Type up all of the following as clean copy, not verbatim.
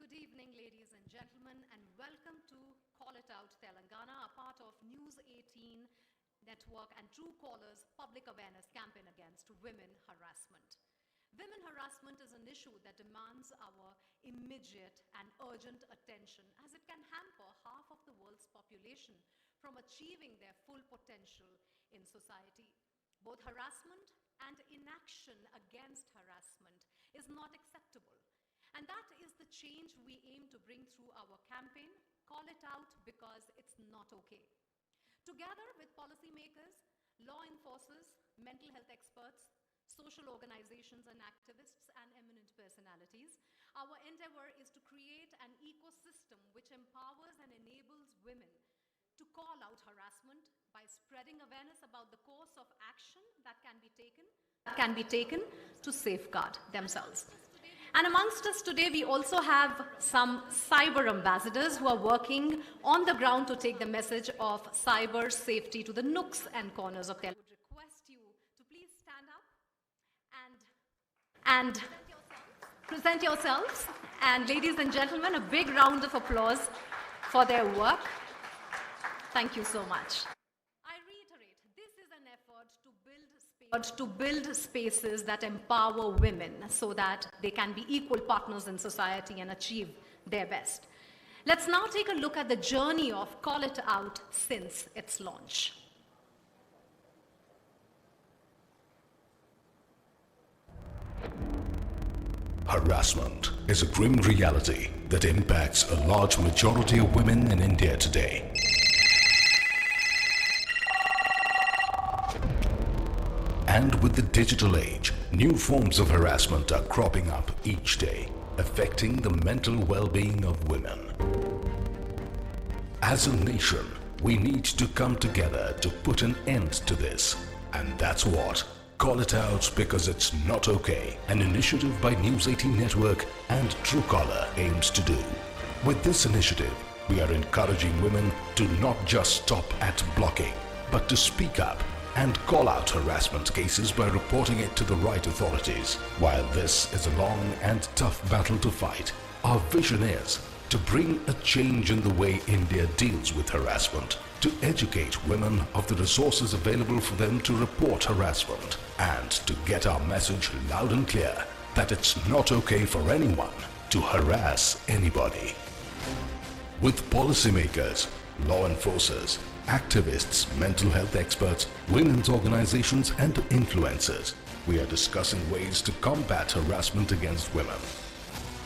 Good evening, ladies and gentlemen, and welcome to Call It Out Telangana, a part of News18 Network and Truecaller's public awareness campaign against women harassment. Women harassment is an issue that demands our immediate and urgent attention, as it can hamper half of the world's population from achieving their full potential in society. Both harassment and inaction against harassment is not acceptable. And that is the change we aim to bring through our campaign, Call It Out Because It's Not Okay. Together with policymakers, law enforcers, mental health experts, social organizations and activists and eminent personalities, our endeavor is to create an ecosystem which empowers and enables women to call out harassment by spreading awareness about the course of action that can be taken to safeguard themselves. And amongst us today, we also have some cyber ambassadors who are working on the ground to take the message of cyber safety to the nooks and corners of Telangana. I would request you to please stand up and present yourselves. And ladies and gentlemen, a big round of applause for their work. Thank you so much. I reiterate, this is an effort to build spaces that empower women so that they can be equal partners in society and achieve their best. Let's now take a look at the journey of Call It Out since its launch. Harassment is a grim reality that impacts a large majority of women in India today. And with the digital age, new forms of harassment are cropping up each day, affecting the mental well-being of women. As a nation, we need to come together to put an end to this. And that's what Call It Out Because It's Not Okay, an initiative by News18 Network and Truecaller aims to do. With this initiative, we are encouraging women to not just stop at blocking, but to speak up and call out harassment cases by reporting it to the right authorities. While this is a long and tough battle to fight, our vision is to bring a change in the way India deals with harassment, to educate women of the resources available for them to report harassment, and to get our message loud and clear that it's not okay for anyone to harass anybody. With policymakers, law enforcers, activists, mental health experts, women's organizations and influencers, we are discussing ways to combat harassment against women.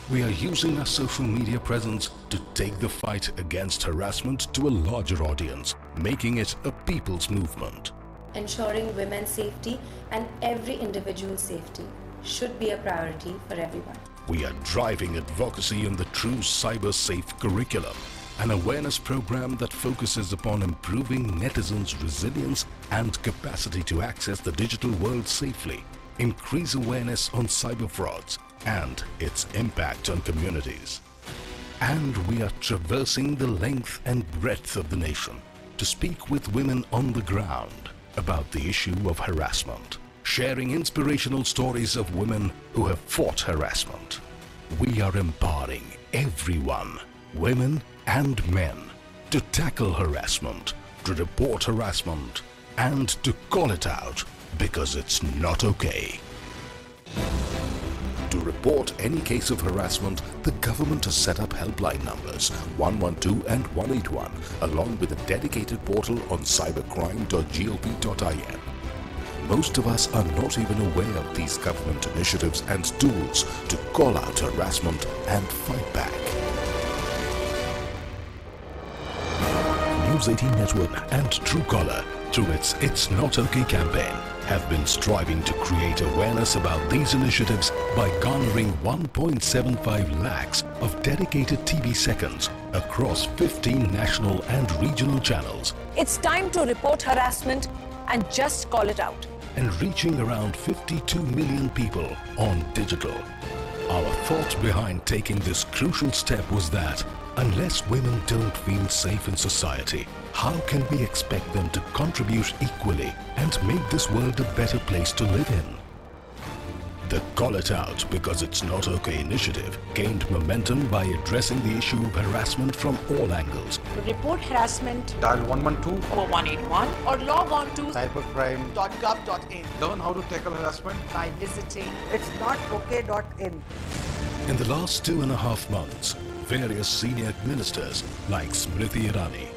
We are using our social media presence to take the fight against harassment to a larger audience, making it a people's movement. Ensuring women's safety and every individual's safety should be a priority for everyone. We are driving advocacy in the True Cyber Safe curriculum, an awareness program that focuses upon improving netizens' resilience and capacity to access the digital world safely, increase awareness on cyber frauds and its impact on communities. And we are traversing the length and breadth of the nation to speak with women on the ground about the issue of harassment, sharing inspirational stories of women who have fought harassment. We are empowering everyone, women and men, to tackle harassment, to report harassment, and to call it out because it's not okay. To report any case of harassment, the government has set up helpline numbers 112 and 181, along with a dedicated portal on cybercrime.gop.in. Most of us are not even aware of these government initiatives and tools to call out harassment and fight back. News18 Network and Truecaller, through its It's Not Okay campaign, have been striving to create awareness about these initiatives by garnering 1.75 lakhs of dedicated TV seconds across 15 national and regional channels. It's time to report harassment and just call it out. And reaching around 52 million people on digital. Our thought behind taking this crucial step was that unless women don't feel safe in society, how can we expect them to contribute equally and make this world a better place to live in? The Call It Out Because It's Not Okay initiative gained momentum by addressing the issue of harassment from all angles. To report harassment, Dial 112 or 181 or log on to cybercrime.gov.in. Learn how to tackle harassment by visiting itsnotok.in. In the last 2.5 months, various senior ministers like Smriti Irani,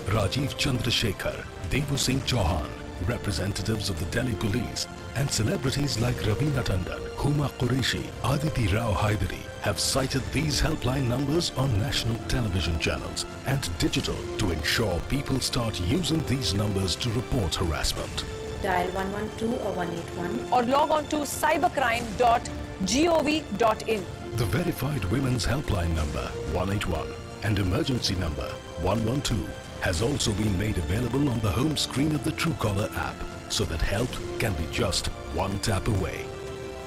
Rajiv Chandrasekhar, Devu Singh Chauhan, representatives of the Delhi police, and celebrities like Ravina Tandon, Huma Qureshi, Aditi Rao Haidari have cited these helpline numbers on national television channels and digital to ensure people start using these numbers to report harassment. Dial 112 or 181. or log on to cybercrime.gov.in. The verified women's helpline number 181 and emergency number 112 has also been made available on the home screen of the Truecaller app so that help can be just one tap away.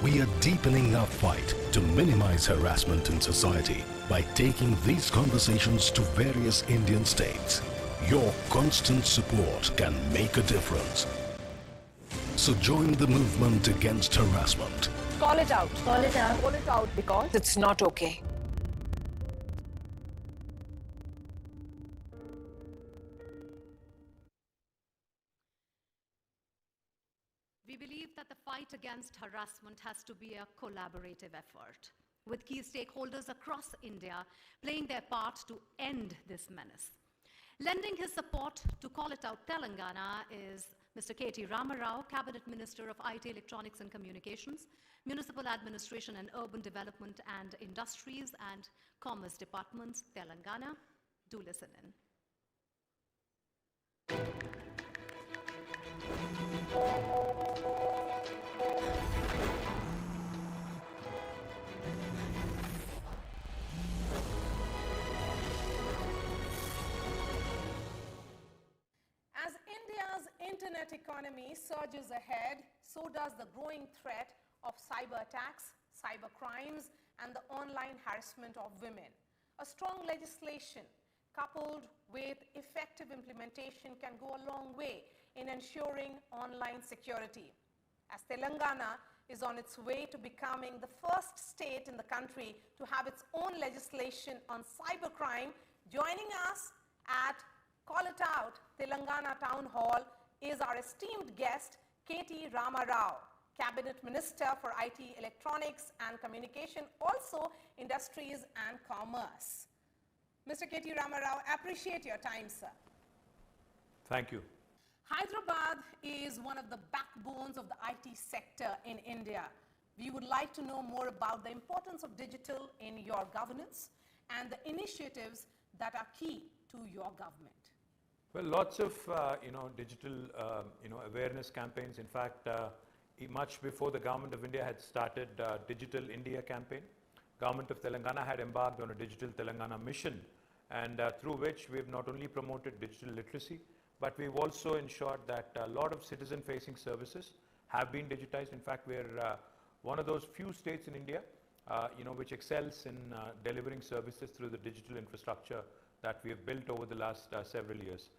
We are deepening our fight to minimize harassment in society by taking these conversations to various Indian states. Your constant support can make a difference. So join the movement against harassment. Call it out. Call it out. Call it out because it's not okay. We believe that the fight against harassment has to be a collaborative effort, with key stakeholders across India playing their part to end this menace. Lending his support to Call It Out Telangana is Mr. K.T. Ramarao, Cabinet Minister of IT, Electronics and Communications, Municipal Administration and Urban Development and Industries and Commerce Departments, Telangana. Do listen in. As India's internet economy surges ahead, so does the growing threat of cyber attacks, cyber crimes, and the online harassment of women. A strong legislation coupled with effective implementation can go a long way in ensuring online security. As Telangana is on its way to becoming the first state in the country to have its own legislation on cybercrime, joining us at Call It Out Telangana Town Hall is our esteemed guest, K.T. Ramarao, Cabinet Minister for IT, Electronics and Communication, also Industries and Commerce. Mr. K.T. Ramarao, appreciate your time, sir. Thank you. Hyderabad is one of the backbones of the IT sector in India. We would like to know more about the importance of digital in your governance and the initiatives that are key to your government. Well, lots of digital awareness campaigns. In fact, much before the government of India had started Digital India campaign, government of Telangana had embarked on a Digital Telangana mission, and through which we've not only promoted digital literacy, but we've also ensured that a lot of citizen-facing services have been digitized. In fact, we're one of those few states in India, which excels in delivering services through the digital infrastructure that we have built over the last several years.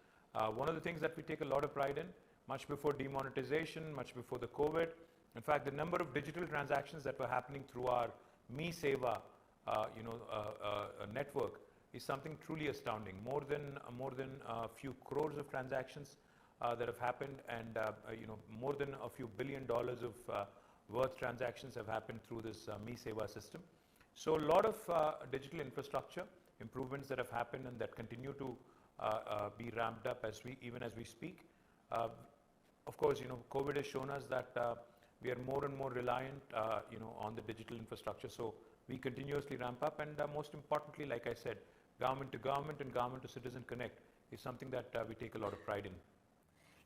One of the things that we take a lot of pride in, much before demonetization, much before the COVID, in fact, the number of digital transactions that were happening through our Me Seva, network is something truly astounding. More than a few crores of transactions that have happened, and more than a few $1 billion of worth transactions have happened through this Me Seva system. So a lot of digital infrastructure improvements that have happened and that continue to be ramped up even as we speak. Of course, COVID has shown us that we are more and more reliant, on the digital infrastructure. So we continuously ramp up, and most importantly, like I said, government to government and government to citizen connect is something that we take a lot of pride in.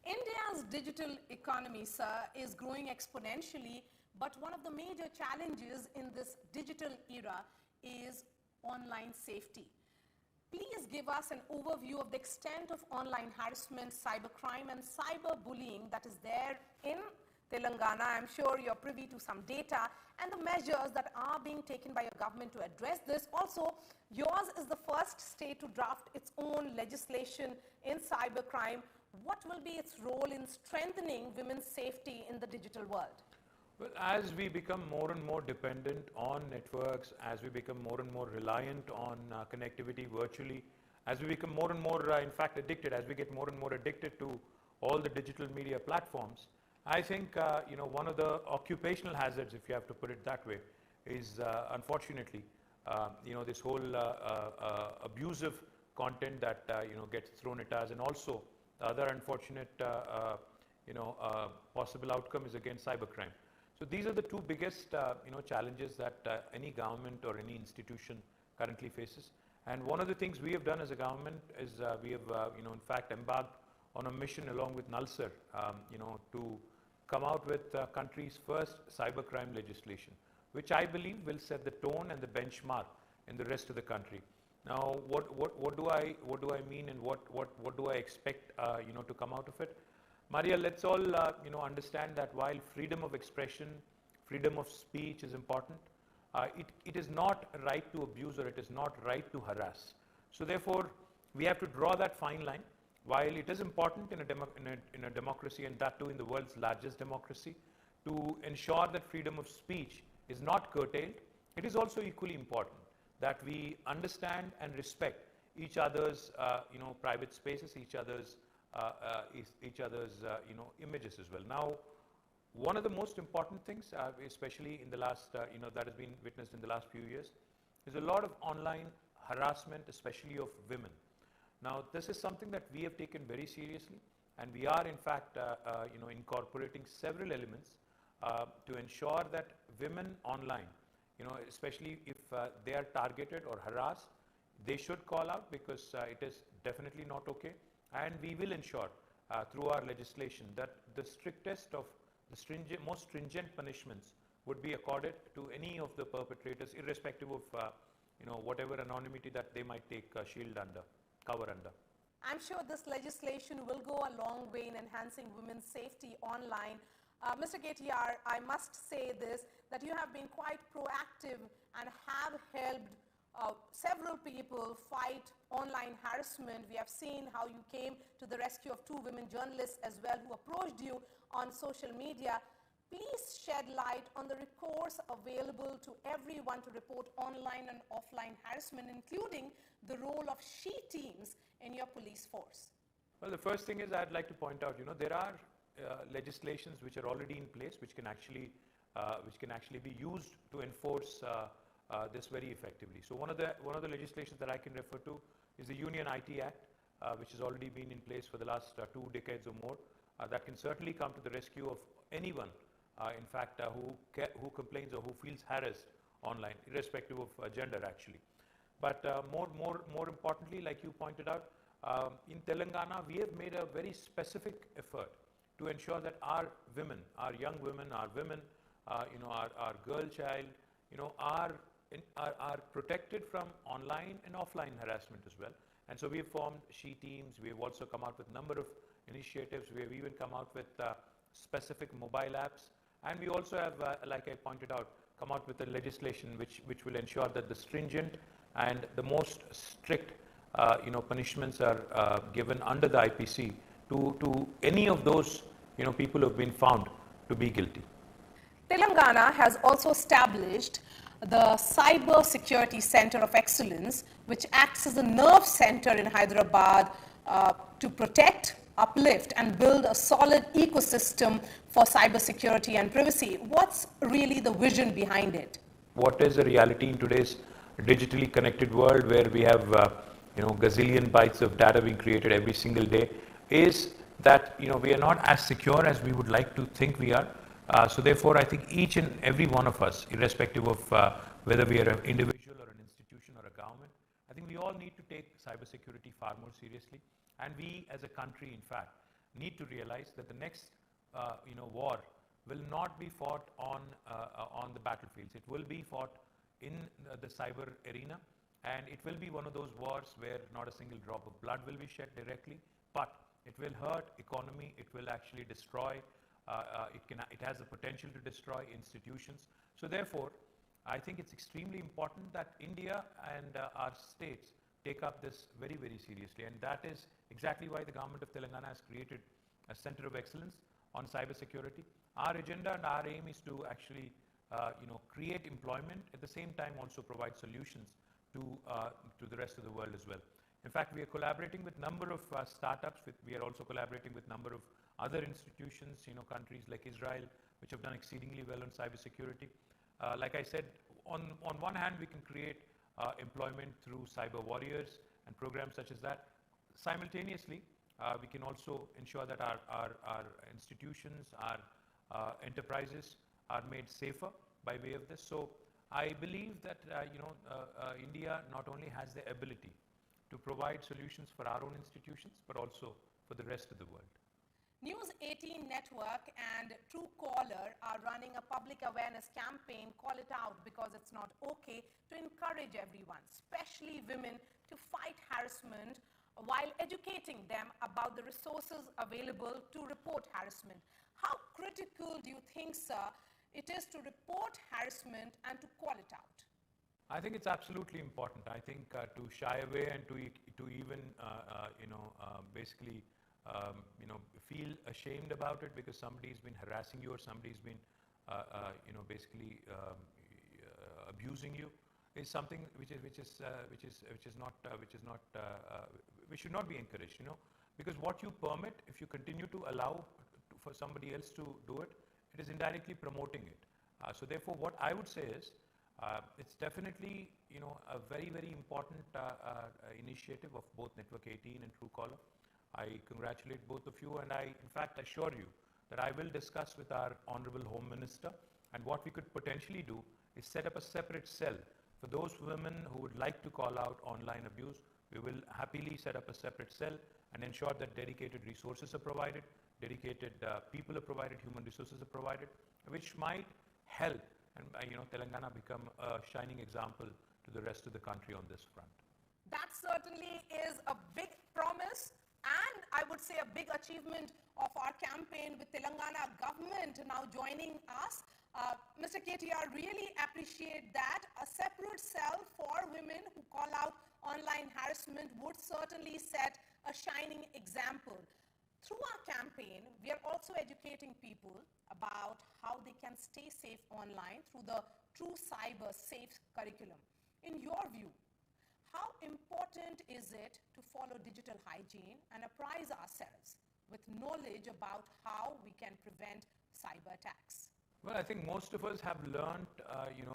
India's digital economy, sir, is growing exponentially, but one of the major challenges in this digital era is online safety. Please give us an overview of the extent of online harassment, cybercrime and cyberbullying that is there in Telangana. I'm sure you're privy to some data and the measures that are being taken by your government to address this. Also, yours is the first state to draft its own legislation in cybercrime. What will be its role in strengthening women's safety in the digital world? Well, as we become more and more dependent on networks, as we become more and more reliant on connectivity virtually, as we become more and more, in fact, addicted, as we get more and more addicted to all the digital media platforms, I think, one of the occupational hazards, if you have to put it that way, is unfortunately, this whole abusive content that, gets thrown at us, and also the other unfortunate, possible outcome is again cybercrime. So these are the two biggest, challenges that any government or any institution currently faces. And one of the things we have done as a government is we have, in fact, embarked on a mission along with NALSAR, to come out with country's first cybercrime legislation, which I believe will set the tone and the benchmark in the rest of the country. Now, what do I mean, and what do I expect, to come out of it? Maria, let's all, understand that while freedom of expression, freedom of speech is important, it is not right to abuse, or it is not right to harass. So therefore, we have to draw that fine line. While it is important in a democracy, and that too in the world's largest democracy, to ensure that freedom of speech is not curtailed, it is also equally important that we understand and respect each other's, private spaces, each other's images as well. Now, one of the most important things, especially in the last, that has been witnessed in the last few years, is a lot of online harassment, especially of women. Now, this is something that we have taken very seriously, and we are in fact, incorporating several elements to ensure that women online, especially if they are targeted or harassed, they should call out, because it is definitely not okay. And we will ensure through our legislation that the strictest of the most stringent punishments would be accorded to any of the perpetrators, irrespective of whatever anonymity that they might take cover under. I'm sure this legislation will go a long way in enhancing women's safety online. Mr. KTR, I must say this, that you have been quite proactive and have helped several people fight online harassment. We have seen how you came to the rescue of 2 women journalists as well, who approached you on social media. Please shed light on the recourse available to everyone to report online and offline harassment, including the role of she teams in your police force. Well, the first thing is I'd like to point out, there are legislations which are already in place, which can actually be used to enforce this very effectively. So one of the legislations that I can refer to is the Union IT Act, which has already been in place for the last 2 decades or more. That can certainly come to the rescue of anyone, in fact, who complains or who feels harassed online, irrespective of gender actually. But more importantly, like you pointed out, in Telangana, we have made a very specific effort to ensure that our women, our young women, our women, our girl child, are protected from online and offline harassment as well. And so we have formed she teams. We have also come out with a number of initiatives. We have even come out with specific mobile apps. And we also have, like I pointed out, come out with a legislation which will ensure that the stringent and the most strict punishments are given under the IPC to any of those people who have been found to be guilty. Telangana has also established the Cybersecurity Center of Excellence, which acts as a nerve center in Hyderabad to protect, uplift, and build a solid ecosystem for cybersecurity and privacy. What's really the vision behind it? What is a reality in today's digitally connected world, where we have gazillion bytes of data being created every single day, is that we are not as secure as we would like to think we are. So therefore, I think each and every one of us, irrespective of whether we are an individual or an institution or a government, I think we all need to take cybersecurity far more seriously. And we as a country, in fact, need to realize that the next war will not be fought on the battlefields. It will be fought in the cyber arena, and it will be one of those wars where not a single drop of blood will be shed directly, but it will hurt economy. It will actually destroy. It has the potential to destroy institutions. So therefore, I think it's extremely important that India and our states take up this very, very seriously. And that is exactly why the government of Telangana has created a Center of Excellence on cybersecurity. our agenda and our aim is to actually create employment, at the same time also provide solutions to the rest of the world as well. In fact, we are collaborating with number of startups. We are also collaborating with number of other institutions, countries like Israel, which have done exceedingly well on cybersecurity. Like I said, on one hand, we can create employment through cyber warriors and programs such as that. Simultaneously, we can also ensure that our institutions, our enterprises are made safer by way of this. So I believe that India not only has the ability to provide solutions for our own institutions, but also for the rest of the world. News18 Network and Truecaller are running a public awareness campaign, Call It Out Because It's Not Okay, to encourage everyone, especially women, to fight harassment while educating them about the resources available to report harassment. How critical do you think, sir, it is to report harassment and to call it out? I think it's absolutely important. I think to shy away and to even basically feel ashamed about it because somebody's been harassing you or somebody's been basically abusing you is something which should not be encouraged. Because what you permit, if you continue to allow for somebody else to do it, it is indirectly promoting it. So therefore, what I would say is, it's definitely a very, very important initiative of both Network 18 and Truecaller. I congratulate both of you, and I in fact assure you that I will discuss with our Honorable Home Minister, and what we could potentially do is set up a separate cell for those women who would like to call out online abuse. We will happily set up a separate cell and ensure that dedicated resources are provided, dedicated people are provided, human resources are provided, which might help and Telangana become a shining example to the rest of the country on this front. That certainly is a big promise, and I would say a big achievement of our campaign with Telangana government now joining us. Mr. KTR, really appreciate that. A separate cell for women who call out online harassment would certainly set a shining example. Through our campaign, we are also educating people about how they can stay safe online through the True Cyber Safe curriculum. In your view, how important is it to follow digital hygiene and apprise ourselves with knowledge about how we can prevent cyber attacks? Well, I think most of us have learned,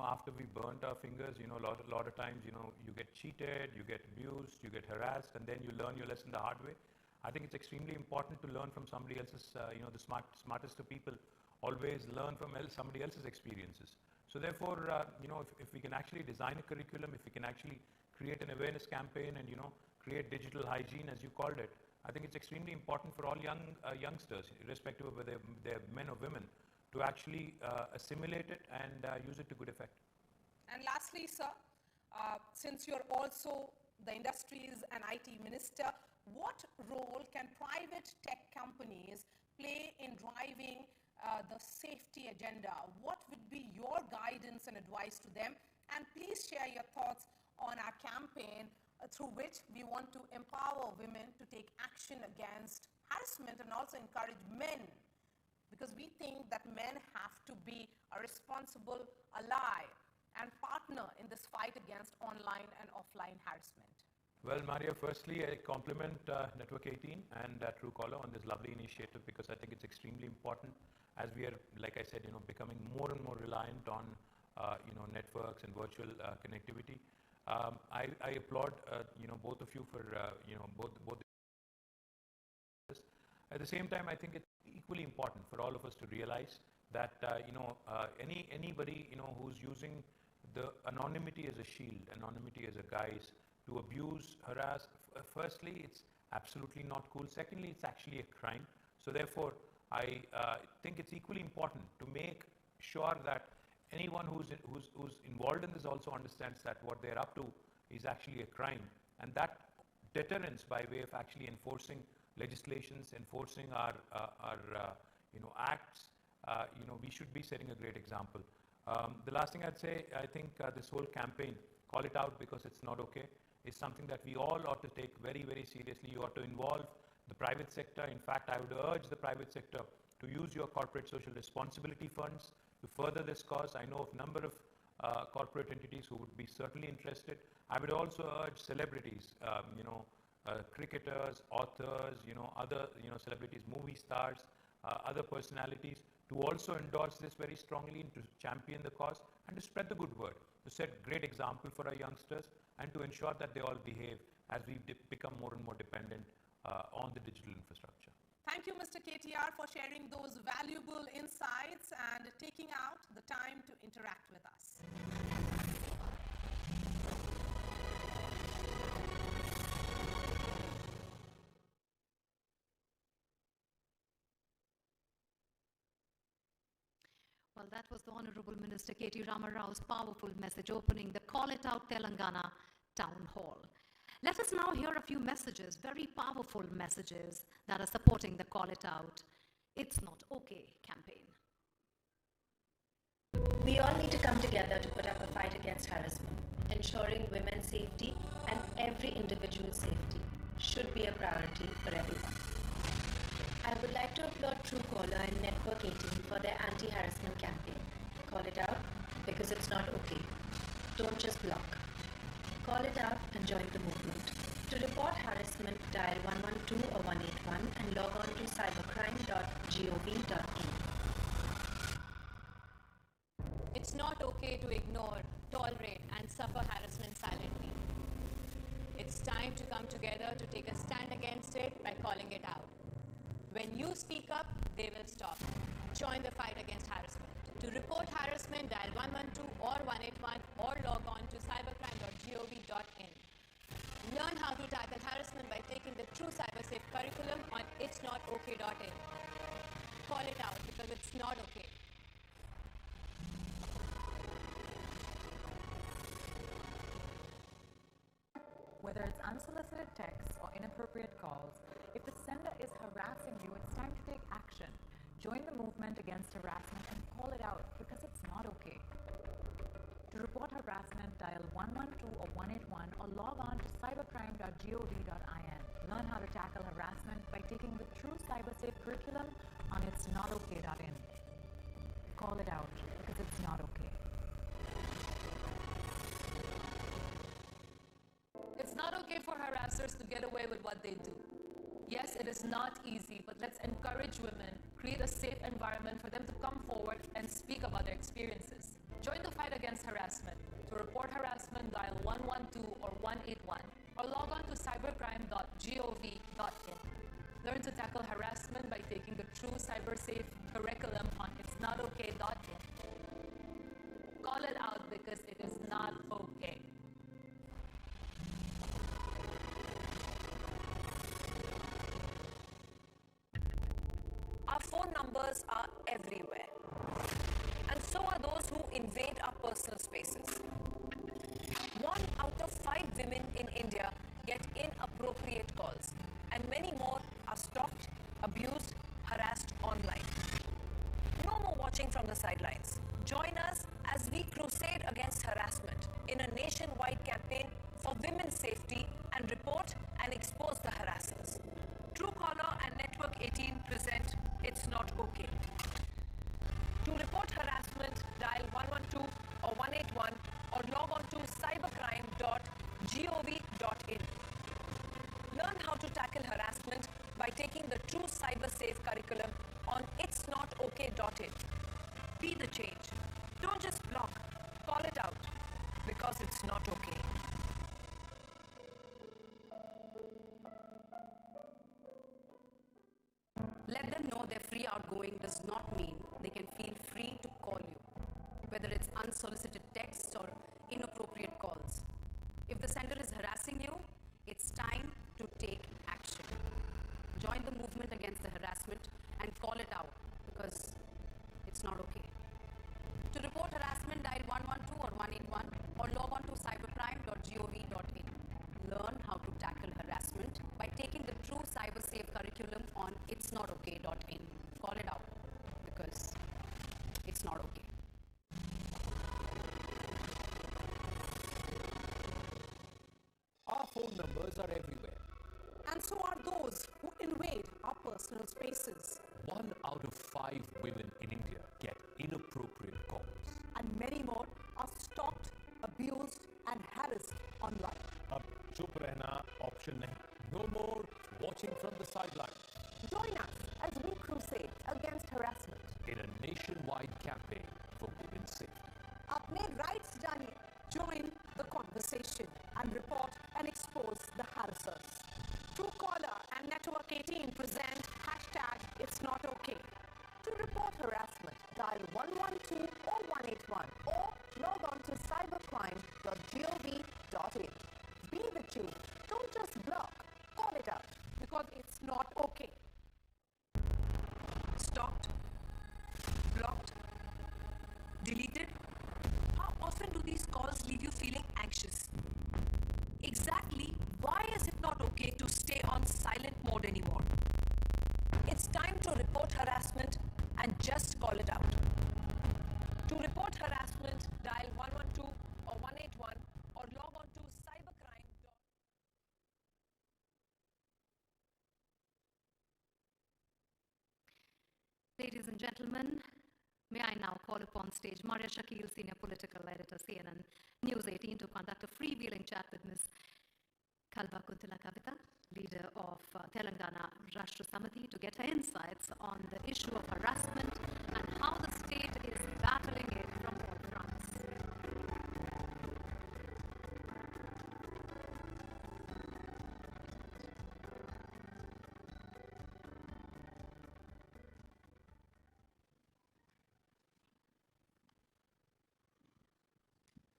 after we burnt our fingers, a lot of times, you get cheated, you get abused, you get harassed, and then you learn your lesson the hard way. I think it's extremely important to learn from somebody else's, the smartest of people always learn from somebody else's experiences. So therefore, if we can actually design a curriculum, if we can actually create an awareness campaign and, create digital hygiene, as you called it, I think it's extremely important for all youngsters, irrespective of whether they're men or women, to actually assimilate it and use it to good effect. And lastly, sir, since you're also the Industries and IT Minister, what role can private tech companies play in driving the safety agenda? What would be your guidance and advice to them? And please share your thoughts on our campaign through which we want to empower women to take action against harassment and also encourage men, because we think that men have to be a responsible ally and partner in this fight against online and offline harassment. Well, Maria, firstly, I compliment Network 18 and Truecaller on this lovely initiative, because I think it's extremely important as we are, like I said, becoming more and more reliant on, networks and virtual connectivity. I applaud, both of you for, both. At the same time, I think it's equally important for all of us to realize that, anybody, who's using the anonymity as a shield, anonymity as a guise, to abuse, harass, firstly, it's absolutely not cool. Secondly, it's actually a crime. So therefore, I think it's equally important to make sure that anyone who's involved in this also understands that what they're up to is actually a crime. And that deterrence by way of actually enforcing legislations, enforcing our acts, we should be setting a great example. The last thing I'd say, I think this whole campaign, Call It Out Because It's Not Okay, is something that we all ought to take very, very seriously. You ought to involve the private sector. In fact, I would urge the private sector to to use your corporate social responsibility funds to further this cause. I know of a number of corporate entities who would be certainly interested. I would also urge celebrities, cricketers, authors, other, celebrities, movie stars, other personalities to also endorse this very strongly and to champion the cause and to spread the good word, to set great example for our youngsters and to ensure that they all behave as we become more and more dependent on the digital infrastructure. Thank you, Mr. KTR, for sharing those valuable insights and taking out the time to interact with us. Well, that was the Honorable Minister K.T. Ramarao's powerful message opening the Call It Out Telangana Town Hall. Let us now hear a few messages, very powerful messages that are supporting the Call It Out, It's Not Okay campaign. We all need to come together to put up a fight against harassment. Ensuring women's safety and every individual's safety should be a priority for everyone. I would like to applaud Truecaller and Network 18 for their anti-harassment campaign. Call it out because it's not okay. Don't just block. Call it out and join the movement. To report harassment, dial 112 or 181 and log on to cybercrime.gov.in. It's not okay to ignore, tolerate, and suffer harassment silently. It's time to come together to take a stand against it by calling it out. When you speak up, they will stop. Join the fight against harassment. To report harassment, dial 112 or 181 or log on to cybercrime.gov.in. Learn how to tackle harassment by taking the True CyberSafe curriculum on itsnotok.in. Call it out because it's not okay. Whether it's unsolicited texts or inappropriate calls, if the sender is harassing you, it's time to take action. Join the movement against harassment and call it out because it's not okay. To report harassment, dial 112 or 181 or log on to cybercrime.gov.in. Learn how to tackle harassment by taking the True CyberSafe curriculum on itsnotok.in. Call it out because it's not okay. It's not okay for harassers to get away with what they do. Yes, it is not easy, but let's encourage women, create a safe environment for them to come forward and speak about their experiences. Join the fight against harassment. To report harassment, dial 112 or 181 or log on to cybercrime.gov.in. Learn to tackle harassment by taking the True CyberSafe curriculum on itsnotok.in. Call it out because it is not okay. Our phone numbers are everywhere. And so are those who invade our personal spaces. 1 out of 5 women in India get inappropriate calls, and many more are stalked, abused, harassed online. No more watching from the sidelines. Join us as we crusade against harassment in a nationwide campaign for women's safety and report and expose the harassers. Truecaller and Network 18 present It's Not Okay. To report harassment, dial 112 or 181 or log on to cybercrime.gov.in. Learn how to tackle harassment by taking the True CyberSafe curriculum on itsnotok.in. Be the change. Don't just block. Call it out because it's not okay. Let them know their free outgoing does not mean they can feel free to call you, whether it's unsolicited texts or inappropriate calls. If the sender is harassing you, it's time to take action. Join the movement against the harassment and call it out because it's not okay. To report harassment, dial 112 or 181 or log on to cybercrime.gov.in. Learn how to tackle harassment by taking the True CyberSafe curriculum on itsnotok.in. Call it out because it's not okay. Our phone numbers are everywhere. And so are those who invade our personal spaces. 1 out of 5 women in India get inappropriate calls. And many more are stalked, abused and harassed online. अब चुप रहना option नहीं. No more watching from the sidelines. Join us as we crusade against harassment. In a nationwide campaign for women's safety. अपने rights जानिए. Join the conversation and report and expose the harassers. Truecaller and Network 18 present #It'sNotOkay. To report harassment, dial 112 or 181 or log on to cybercrime.gov.in. Be the change. Don't just block. Call it out. Because it's not okay. Stalked, blocked, deleted? How often do these calls leave you feeling anxious? Exactly why is it not okay to stay on silent mode anymore? It's time to report harassment and just call it out. To report harassment, dial 112 or 181 or log on to cybercrime. Ladies and gentlemen, may I now call upon stage Maria Shakil, Senior Political Editor, CNN News 18, to conduct a freewheeling chat with Ms. Kavitha, leader of Telangana Rashtra Samiti, to get her insights on the issue of harassment and how the state is battling it from all fronts.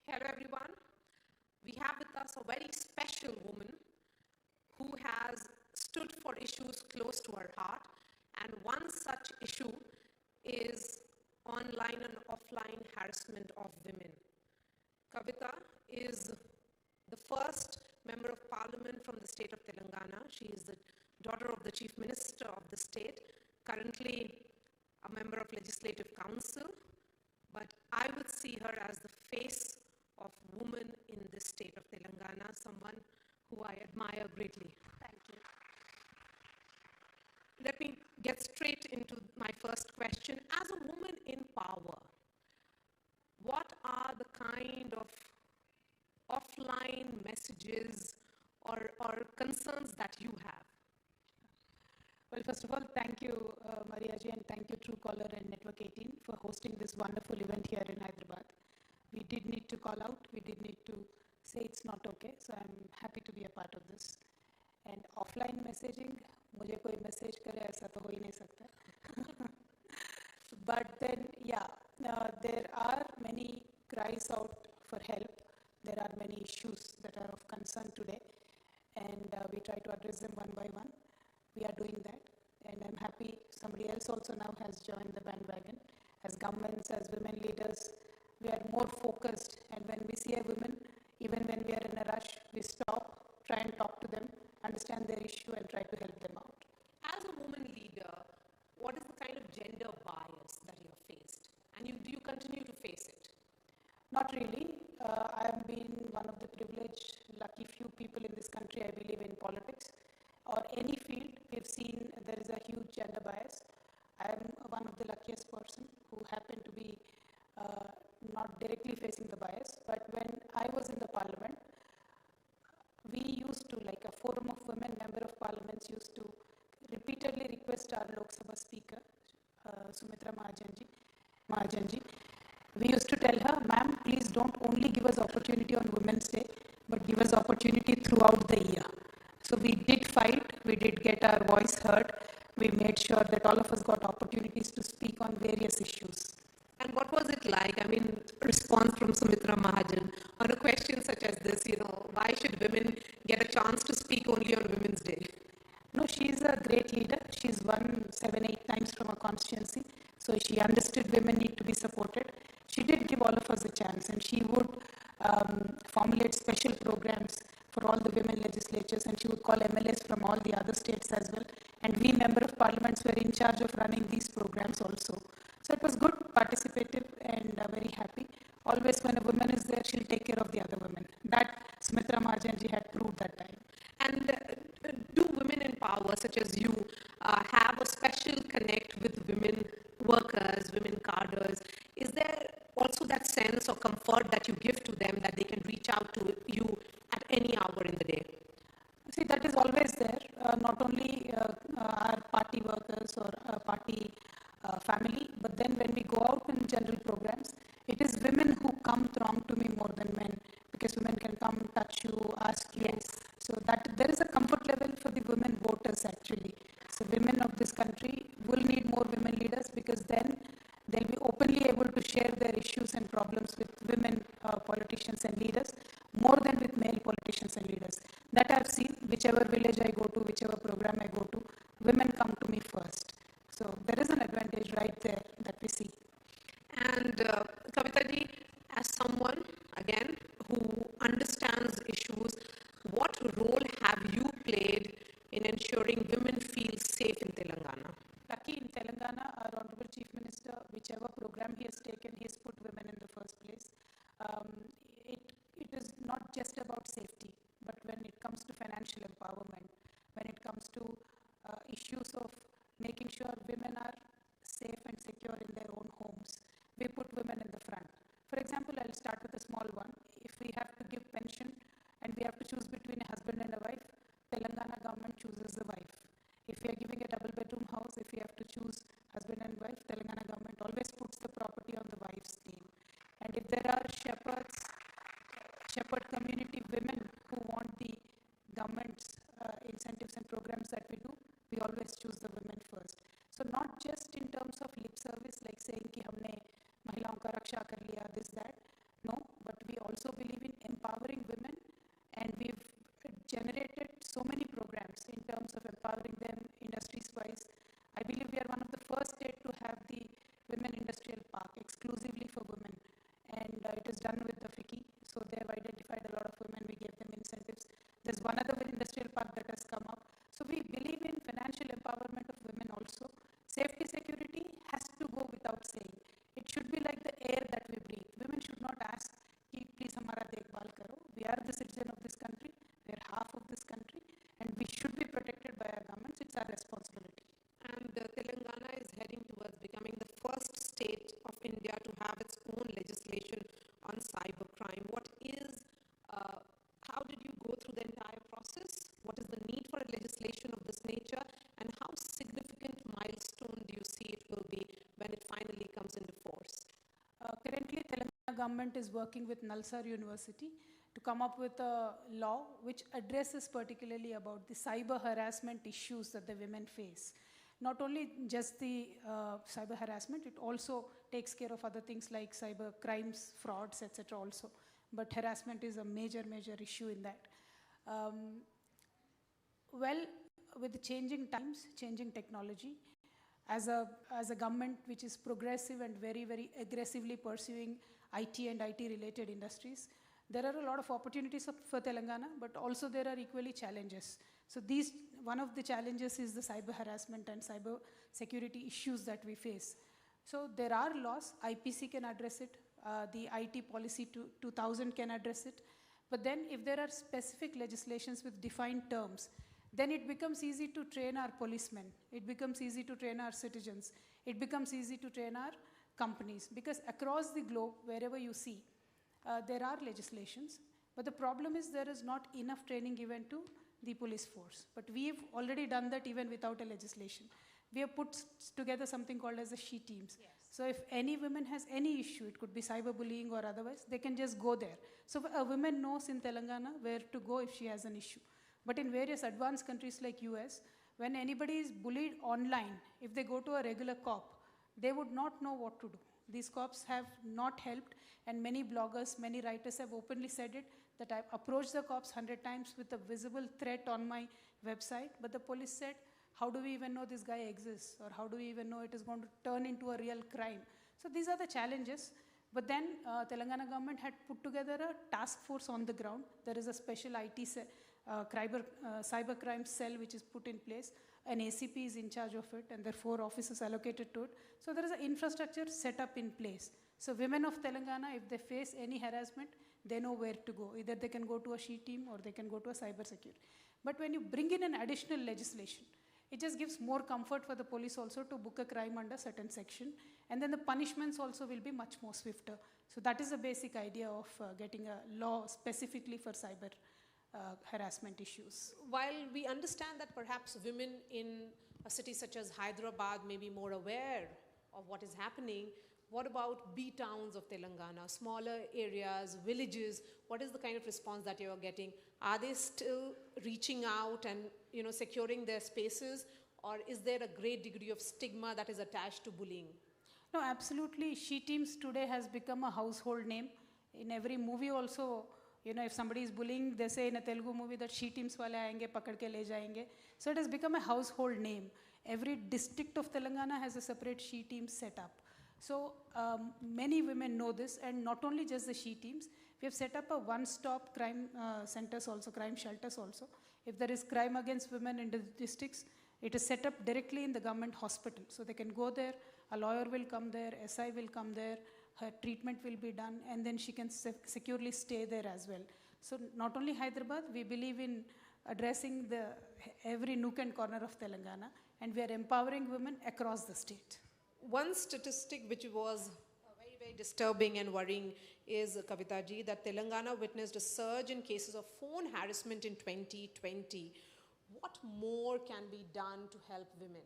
Hello everyone. We have with us a very special woman who has stood for issues close to her heart, and one such issue is online and offline harassment of women. Kavitha is the first member of parliament from the state of Telangana. She is the daughter of the chief minister of the state, currently a member of legislative council, but I would see her as the face of women in the state of Telangana, someone who I admire greatly. Thank you. Let me get straight into my first question. As a woman in power, what are the kind of offline messages or concerns that you have? Well, first of all, thank you, Maria Ji, and thank you, Truecaller and Network 18, for hosting this wonderful event here in Hyderabad. We did need to call out, we did need to say it's not okay, so I'm happy to be a part of this. And offline messaging, मुझे कोई message करे ऐसा तो हो ही नहीं सकता. But then, yeah, there are many cries out for help. There are many issues that are of concern today, and we try to address them one by one. We are doing that, and I'm happy somebody else also now has joined the bandwagon. As governments, as women leaders, we are more focused, and when we see a woman, even when we are in a rush, we stop, try and talk to them, understand their issue and try to help them out. As a woman leader, what is the kind of gender bias that you have faced? And do you continue to face it? Not really. I have been one of the privileged, lucky few people in this country, I believe, in politics or any field. We've seen there is a huge gender bias. I am one of the luckiest person who happened to be not directly facing the bias, but when I was in the parliament, we used to, like a forum of women member of parliaments used to repeatedly request our Lok Sabha speaker, Sumitra Mahajanji. We used to tell her, ma'am, please don't only give us opportunity on Women's Day, but give us opportunity throughout the year. So we did fight, we did get our voice heard, we made sure that all of us got opportunities to speak on various issues. And what was it like? I mean, response from Sumitra Mahajan on a question such as this, why should women get a chance to speak only on Women's Day? No, she's a great leader. She's won 7-8 times from a constituency. So she understood women need to be supported. She did give all of us a chance, and she would formulate special programs for all the women legislatures, and she would call MLAs from all the other states as well. And we member of parliaments were in charge of running these programs also. So it was good, participative, and very happy. Always when a woman is there, she'll take care of the other women. That Sumitra Mahajanji had proved that time. And do women in power, such as you, have a special connect with women workers, women cadres? Is there also that sense or comfort that you give to them that they can reach out to you at any hour in the day? See, that is always there, not only our party workers or party family, but then when we go out in general programs, it is women who come throng to me more than men, because women can come, touch you, ask you. Yes. So that there is a comfort level for the women voters actually. So women of this country will need more women leaders, because then they'll be openly able to share their issues and problems with women politicians and leaders more than with male politicians and leaders. That I've seen, whichever village I go to, whichever program I go to, women come to me first. So there is an advantage right there that we see. And Kavitha ji, as someone, again, who understands issues, what role have you played in ensuring women feel safe in Telangana? Lucky in Telangana, our Honorable Chief Minister, whichever program he has taken, he has put women in the first place. It is not just about safety, but when it comes to financial empowerment, when it comes to issues of making sure women are safe and secure in their own homes, we put women in the front. For example, I'll start with a small one. If we have to give pension and we have to choose between a husband and a wife, Telangana government chooses the wife. If we are giving a double bedroom house, if we have to choose husband and wife, Telangana government always puts the property on the wife's name. And if there are shepherd community women who want the government's incentives and programs that we do, we always choose the women first. So not just in terms of lip service, like saying ki humne mahilaon ka raksha kar liya, this, that. No, but we also believe in empowering women, and we've generated so many programs in terms of empowering them industries-wise. I believe we are one of the first state to have the Women Industrial Park exclusively for women, and it is done with the FICCI. So they have identified a lot of women, we gave them incentives. There's one other industrial park that has come up. So we believe in financial empowerment of women also. Safety security has to go without saying. It should be like the air that we breathe. Women should not ask, please hamara dekhbhal karo. We are the citizen of this country, we are half of this country, and we should be protected by our governments. It's our responsibility. And Telangana is heading towards becoming the first state of India to have its own legislation on cybercrime. How did you go through the entire process? What is the need for a legislation of this nature, and how significant milestone do you see it will be when it finally comes into force? Currently, Telangana government is working with Nalsar University to come up with a law which addresses particularly about the cyber harassment issues that the women face. Not only just the cyber harassment, it also takes care of other things like cyber crimes, frauds, etc. also. But harassment is a major issue in that. Well, with the changing times, changing technology, as a government which is progressive and very aggressively pursuing IT and IT-related industries, there are a lot of opportunities for Telangana, but also there are equally challenges. So one of the challenges is the cyber harassment and cyber security issues that we face. So there are laws, IPC can address it, the IT policy 2000 can address it, but then if there are specific legislations with defined terms, then it becomes easy to train our policemen, it becomes easy to train our citizens, it becomes easy to train our companies, because across the globe, wherever you see, there are legislations, but the problem is there is not enough training given to the police force. But we've already done that even without a legislation. We have put together something called as the she teams. Yes. So if any woman has any issue, it could be cyberbullying or otherwise, they can just go there. So a woman knows in Telangana where to go if she has an issue. But in various advanced countries like US, when anybody is bullied online, if they go to a regular cop, they would not know what to do. These cops have not helped, and many bloggers, many writers have openly said it, that I've approached the cops 100 times with a visible threat on my website, but the police said, how do we even know this guy exists? Or how do we even know it is going to turn into a real crime? So these are the challenges. But then Telangana government had put together a task force on the ground. There is a special IT cybercrime cell which is put in place. An ACP is in charge of it, and there are 4 officers allocated to it. So there is an infrastructure set up in place. So women of Telangana, if they face any harassment, they know where to go. Either they can go to a she team or they can go to a cybersecurity. But when you bring in an additional legislation, It just gives more comfort for the police also to book a crime under certain section, and then the punishments also will be much more swifter. So that is the basic idea of getting a law specifically for cyber harassment issues. While we understand that perhaps women in a city such as Hyderabad may be more aware of what is happening, what about B towns of Telangana, smaller areas, villages? What is the kind of response that you are getting? Are they still reaching out and securing their spaces, or is there a great degree of stigma that is attached to bullying? No, absolutely. She Teams today has become a household name. In every movie also, if somebody is bullying, they say in a Telugu movie that She Teams wale aayenge, pakad ke le jayenge. So it has become a household name. Every district of Telangana has a separate She Teams set up. So many women know this, and not only just the She Teams, we have set up a one-stop crime centers also, crime shelters also. If there is crime against women in the districts, it is set up directly in the government hospital. So they can go there, a lawyer will come there, SI will come there, her treatment will be done, and then she can securely stay there as well. So not only Hyderabad, we believe in addressing every nook and corner of Telangana, and we are empowering women across the state. One statistic which was very, very disturbing and worrying is, Kavitha ji, that Telangana witnessed a surge in cases of phone harassment in 2020. What more can be done to help women?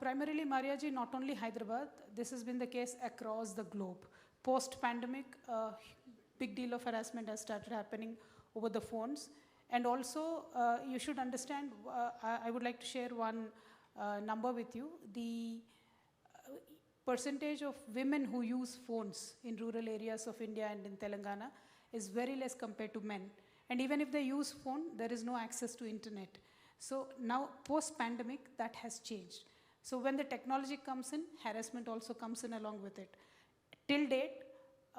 Primarily, Maria ji, not only Hyderabad, this has been the case across the globe. Post-pandemic, big deal of harassment has started happening over the phones. And also, you should understand, I would like to share one number with you. The percentage of women who use phones in rural areas of India and in Telangana is very less compared to men. And even if they use phone, there is no access to internet. So now, post-pandemic, that has changed. So when the technology comes in, harassment also comes in along with it. Till date,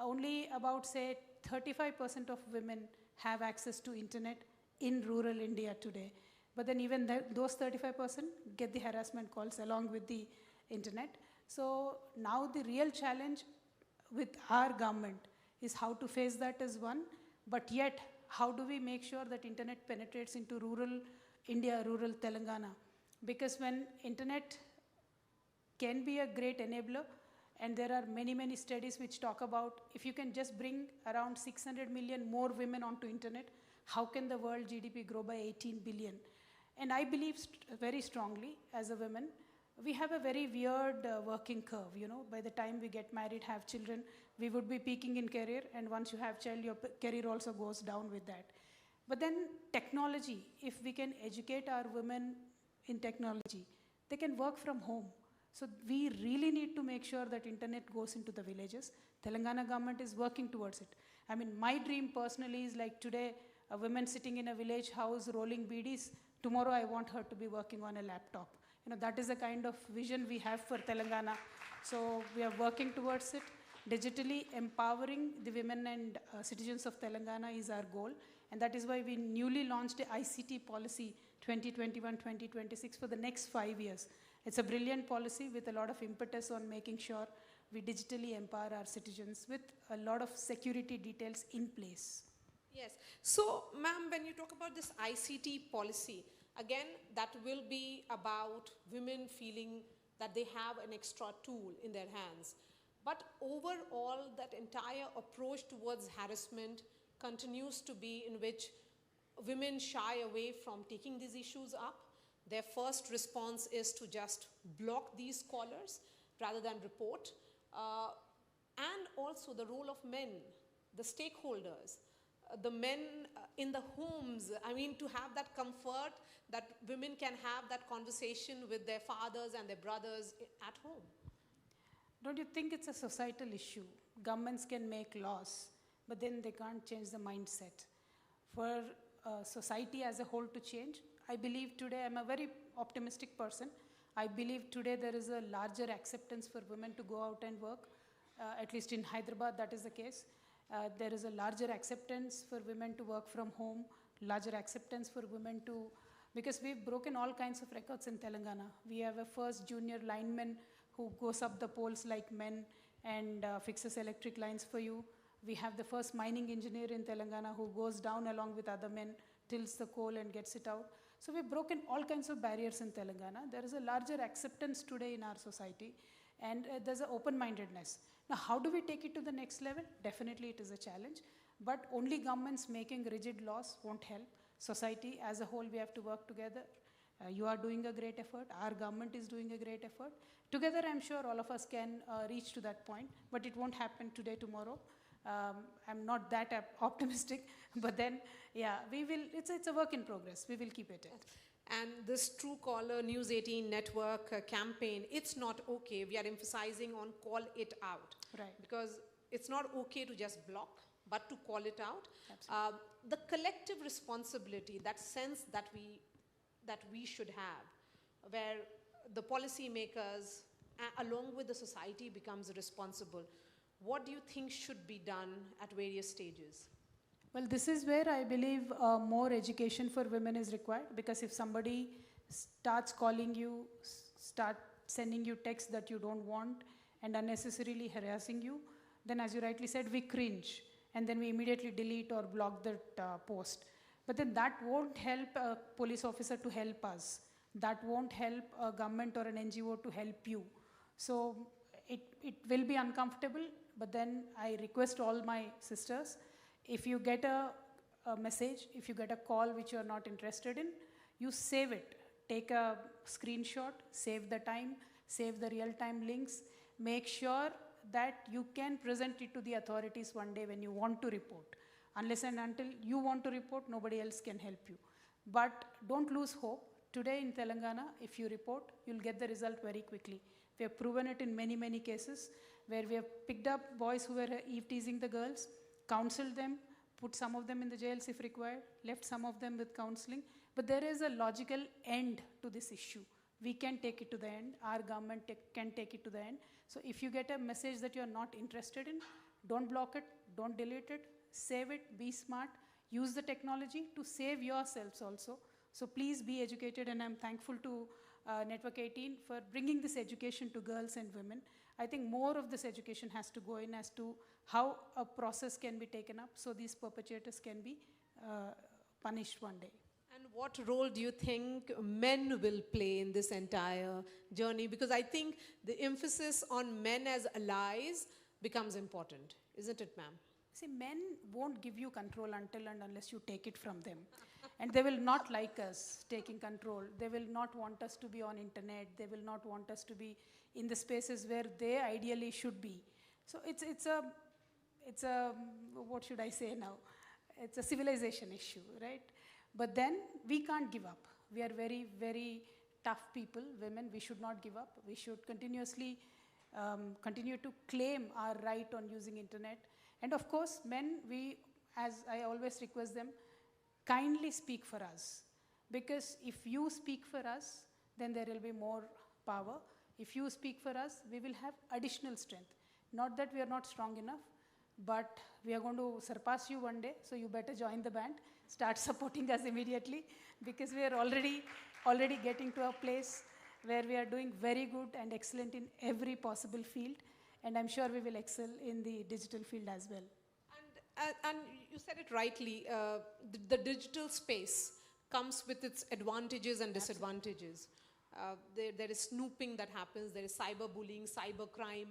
only about, say, 35% of women have access to internet in rural India today. But then even those 35% get the harassment calls along with the internet. So now the real challenge with our government is how to face that as one, but yet how do we make sure that internet penetrates into rural India, rural Telangana? Because when internet can be a great enabler, and there are many, many studies which talk about if you can just bring around 600 million more women onto internet, how can the world GDP grow by 18 billion? And I believe very strongly as a woman, we have a very weird working curve, by the time we get married, have children, we would be peaking in career, and once you have child, your career also goes down with that. But then technology, if we can educate our women in technology, they can work from home. So we really need to make sure that internet goes into the villages. Telangana government is working towards it. I mean, my dream personally is like today, a woman sitting in a village house rolling BDs, tomorrow I want her to be working on a laptop. That is the kind of vision we have for Telangana. So we are working towards it. Digitally empowering the women and citizens of Telangana is our goal. And that is why we newly launched the ICT policy 2021-2026 for the next 5 years. It's a brilliant policy with a lot of impetus on making sure we digitally empower our citizens with a lot of security details in place. Yes. So, ma'am, when you talk about this ICT policy, again, that will be about women feeling that they have an extra tool in their hands. But overall, that entire approach towards harassment continues to be in which women shy away from taking these issues up. Their first response is to just block these callers rather than report. And also the role of men, the stakeholders, the men in the homes, to have that comfort that women can have that conversation with their fathers and their brothers at home. Don't you think it's a societal issue? Governments can make laws, but then they can't change the mindset. For society as a whole to change, I believe today, I'm a very optimistic person. I believe today there is a larger acceptance for women to go out and work. At least in Hyderabad, that is the case. There is a larger acceptance for women to work from home, larger acceptance for women to, because we've broken all kinds of records in Telangana. We have a first junior lineman who goes up the poles like men and fixes electric lines for you. We have the first mining engineer in Telangana who goes down along with other men, tills the coal and gets it out. So we've broken all kinds of barriers in Telangana. There is a larger acceptance today in our society, and there's an open-mindedness. Now, how do we take it to the next level? Definitely it is a challenge, but only governments making rigid laws won't help. Society as a whole, we have to work together. You are doing a great effort. Our government is doing a great effort. Together, I'm sure all of us can reach to that point, but it won't happen today, tomorrow. I'm not that optimistic, but then, yeah, we will. It's a work in progress. We will keep it. And this Truecaller News18 Network campaign, it's not okay. We are emphasizing on call it out. Right. Because it's not okay to just block, but to call it out. Absolutely. The collective responsibility, that sense that we should have, where the policymakers, along with the society, becomes responsible. What do you think should be done at various stages? Well, this is where I believe more education for women is required, because if somebody starts calling you, start sending you texts that you don't want and unnecessarily harassing you, then as you rightly said, we cringe and then we immediately delete or block that post. But then that won't help a police officer to help us. That won't help a government or an NGO to help you. So it will be uncomfortable, but then I request all my sisters, if you get a message, if you get a call which you are not interested in, you save it. Take a screenshot, save the time, save the real-time links, make sure that you can present it to the authorities one day when you want to report. Unless and until you want to report, nobody else can help you. But don't lose hope. Today in Telangana, if you report, you'll get the result very quickly. We have proven it in many, many cases where we have picked up boys who were eve-teasing the girls, counseled them, put some of them in the jails if required, left some of them with counseling. But there is a logical end to this issue. We can take it to the end. Our government can take it to the end. So if you get a message that you're not interested in, don't block it, don't delete it, save it, be smart, use the technology to save yourselves also. So please be educated, and I'm thankful to Network 18 for bringing this education to girls and women. I think more of this education has to go in as to how a process can be taken up so these perpetrators can be punished one day. And what role do you think men will play in this entire journey? Because I think the emphasis on men as allies becomes important, isn't it, ma'am? See, men won't give you control until and unless you take it from them. And they will not like us taking control. They will not want us to be on internet. They will not want us to be in the spaces where they ideally should be. So it's a what should I say now? It's a civilization issue, right? But then we can't give up. We are very, very tough people, women. We should not give up. We should continuously continue to claim our right on using internet. And of course, men, as I always request them, kindly speak for us. Because if you speak for us, then there will be more power. If you speak for us, we will have additional strength. Not that we are not strong enough, but we are going to surpass you one day, so you better join the band. Start supporting us immediately, because we are already getting to a place where we are doing very good and excellent in every possible field, and I'm sure we will excel in the digital field as well. And you said it rightly, the digital space comes with its advantages and disadvantages. There is snooping that happens, there is cyberbullying, cybercrime.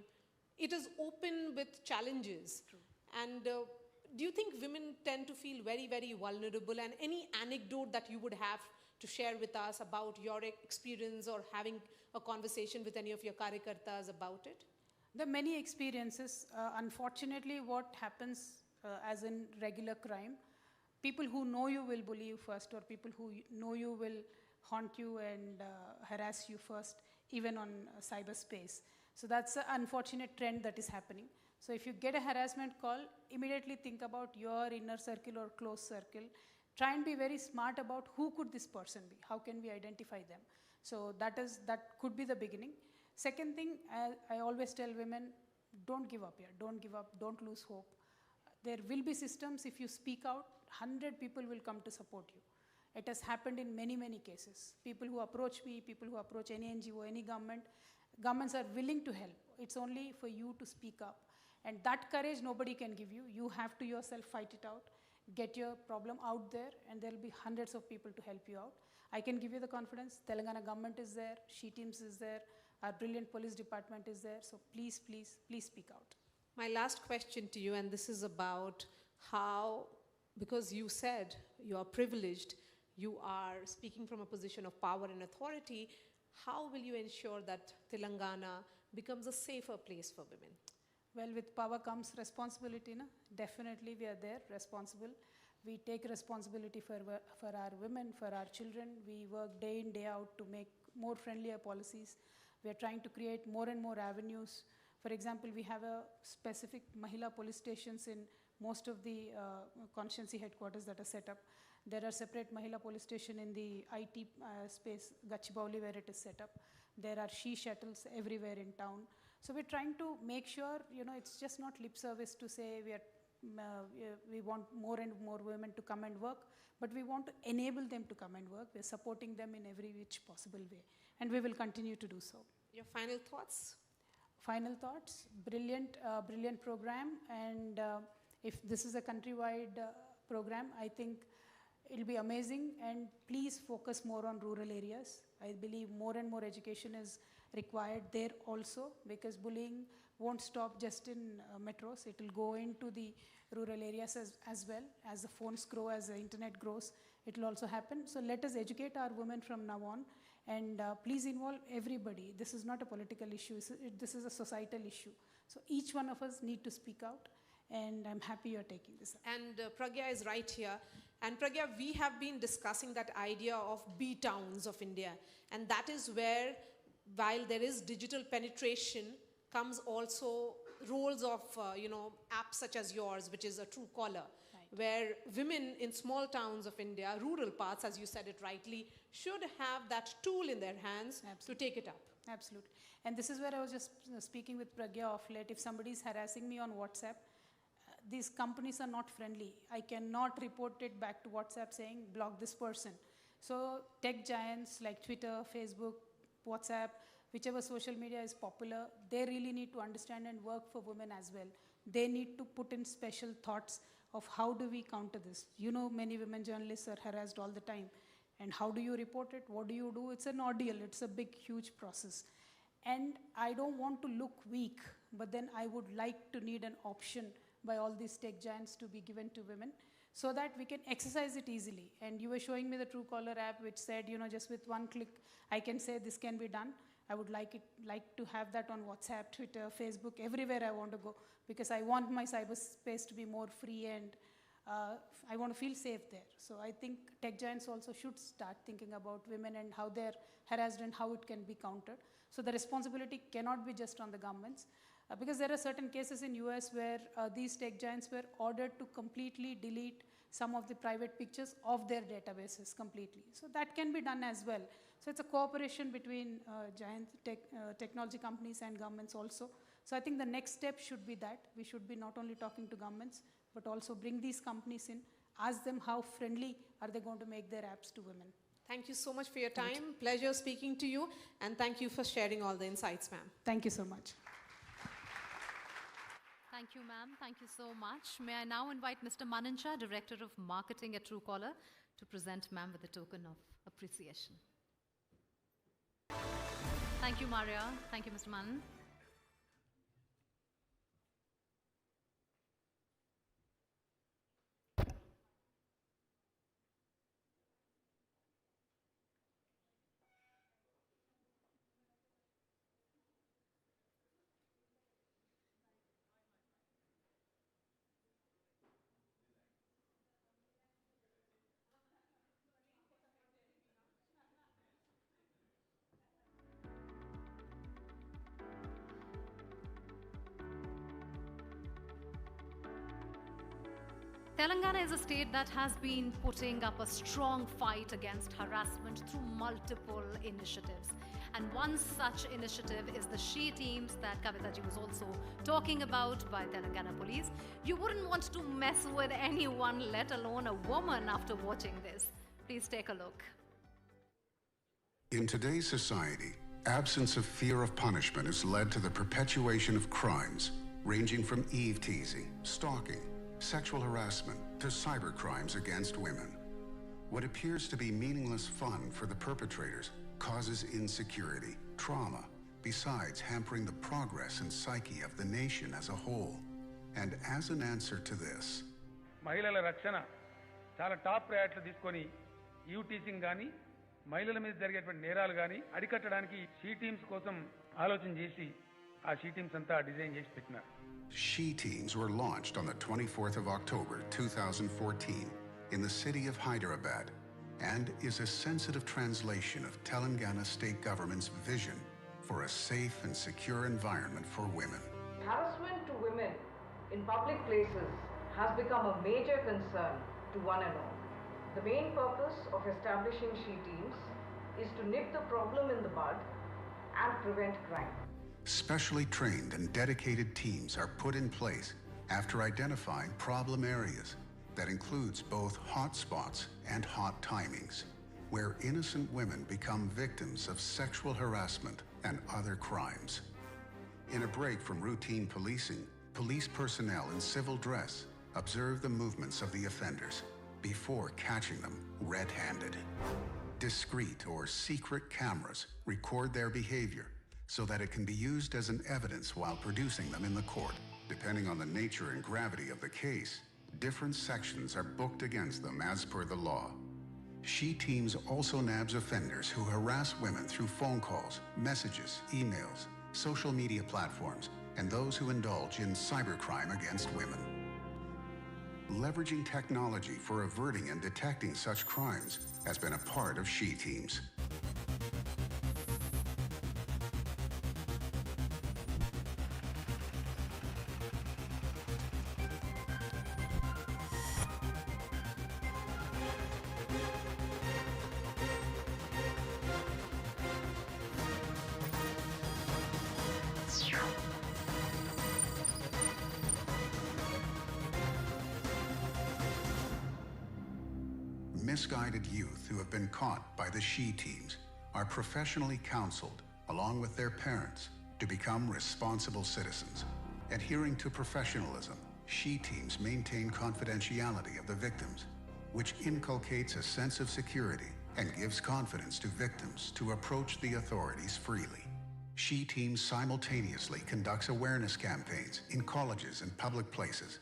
It is open with challenges. True. And do you think women tend to feel very, very vulnerable? And any anecdote that you would have to share with us about your experience or having a conversation with any of your karyakartas about it? There are many experiences. Unfortunately, what happens as in regular crime, people who know you will bully you first, or people who know you will haunt you and harass you first, even on cyberspace. So that's an unfortunate trend that is happening. So if you get a harassment call, immediately think about your inner circle or close circle. Try and be very smart about who could this person be, how can we identify them. So that could be the beginning. Second thing, I always tell women, don't give up here, don't give up, don't lose hope. There will be systems. If you speak out, 100 people will come to support you. It has happened in many, many cases. People who approach me, people who approach any NGO, any government, governments are willing to help. It's only for you to speak up. And that courage nobody can give you. You have to yourself fight it out. get your problem out there, and there'll be hundreds of people to help you out. I can give you the confidence. Telangana government is there, SHE teams is there, our brilliant police department is there. So please, please, please speak out. My last question to you, and this is about how, because you said you are privileged, you are speaking from a position of power and authority, how will you ensure that Telangana becomes a safer place for women? Well, with power comes responsibility. No? Definitely we are there, responsible. We take responsibility for our women, for our children. We work day in, day out to make more friendlier policies. We are trying to create more and more avenues. For example, we have a specific Mahila police stations in most of the constituency headquarters that are set up. There are separate Mahila police station in the IT space, Gachibowli, where it is set up. There are SHE shuttles everywhere in town. So we're trying to make sure, it's just not lip service to say we want more and more women to come and work, but we want to enable them to come and work. We're supporting them in every which possible way, and we will continue to do so. Your final thoughts? Final thoughts, brilliant program, and if this is a countrywide program, I think it'll be amazing, and please focus more on rural areas. I believe more and more education is required there also, because bullying won't stop just in metros. It will go into the rural areas as well. As the phones grow, as the internet grows, it will also happen. So let us educate our women from now on, and please involve everybody. This is not a political issue. This is a societal issue. So each one of us need to speak out, and I'm happy you're taking this up. And Pragya is right here. And Pragya, we have been discussing that idea of B-towns of India. And that is where, while there is digital penetration, comes also roles of, apps such as yours, which is a Truecaller, where women in small towns of India, rural parts, as you said it rightly, should have that tool in their hands to take it up. Absolutely. And this is where I was just speaking with Pragya of late. If somebody is harassing me on WhatsApp, these companies are not friendly. I cannot report it back to WhatsApp saying, block this person. So tech giants like Twitter, Facebook, WhatsApp, whichever social media is popular, they really need to understand and work for women as well. They need to put in special thoughts of how do we counter this. Many women journalists are harassed all the time. And how do you report it? What do you do? It's an ordeal. It's a big, huge process. And I don't want to look weak, but then I would like to need an option by all these tech giants to be given to women so that we can exercise it easily. And you were showing me the Truecaller app, which said, just with one click, I can say this can be done. I would like to have that on WhatsApp, Twitter, Facebook, everywhere I want to go, because I want my cyberspace to be more free, and I want to feel safe there. So I think tech giants also should start thinking about women and how they're harassed and how it can be countered. So the responsibility cannot be just on the governments. Because there are certain cases in US where these tech giants were ordered to completely delete some of the private pictures of their databases completely. So that can be done as well. So it's a cooperation between giant technology companies and governments also. So I think the next step should be that. We should be not only talking to governments, but also bring these companies in, ask them how friendly are they going to make their apps to women. Thank you so much for your time. Pleasure speaking to you. And thank you for sharing all the insights, ma'am. Thank you so much. Thank you, ma'am. Thank you so much. May I now invite Mr. Manincha, Director of Marketing at Truecaller, to present ma'am with a token of appreciation. Thank you, Maria. Thank you, Mr. Manan. Telangana is a state that has been putting up a strong fight against harassment through multiple initiatives. And one such initiative is the SHE teams that Kavitha ji was also talking about by Telangana police. You wouldn't want to mess with anyone, let alone a woman, after watching this. Please take a look. In today's society, absence of fear of punishment has led to the perpetuation of crimes ranging from eve-teasing, stalking, sexual harassment to cybercrimes against women. What appears to be meaningless fun for the perpetrators causes insecurity, trauma, besides hampering the progress and psyche of the nation as a whole. And as an answer to this, మహిళల రక్షణ చాలా top priority తీసుకొని teaching కానీ మహిళల మీద జరిగేటువంటి నేరాలు కానీ అరికట్టడానికి షీ టీమ్స్ కోసం ఆలోచన చేసి ఆ షీ టీమ్స్ అంతా డిజైన్ చేసి పెట్టినారు. She Teams were launched on the 24th of October 2014 in the city of Hyderabad and is a sensitive translation of Telangana state government's vision for a safe and secure environment for women. Harassment to women in public places has become a major concern to one and all. The main purpose of establishing She Teams is to nip the problem in the bud and prevent crime. Specially trained and dedicated teams are put in place after identifying problem areas that includes both hot spots and hot timings, where innocent women become victims of sexual harassment and other crimes. In a break from routine policing, police personnel in civil dress observe the movements of the offenders before catching them red-handed. Discreet or secret cameras record their behavior so that it can be used as an evidence while producing them in the court. Depending on the nature and gravity of the case, different sections are booked against them as per the law. She Teams also nabs offenders who harass women through phone calls, messages, emails, social media platforms, and those who indulge in cybercrime against women. Leveraging technology for averting and detecting such crimes has been a part of She Teams. Misguided youth who have been caught by the She Teams are professionally counseled, along with their parents, to become responsible citizens. Adhering to professionalism, She Teams maintain confidentiality of the victims, which inculcates a sense of security and gives confidence to victims to approach the authorities freely. She Teams simultaneously conducts awareness campaigns in colleges and public places.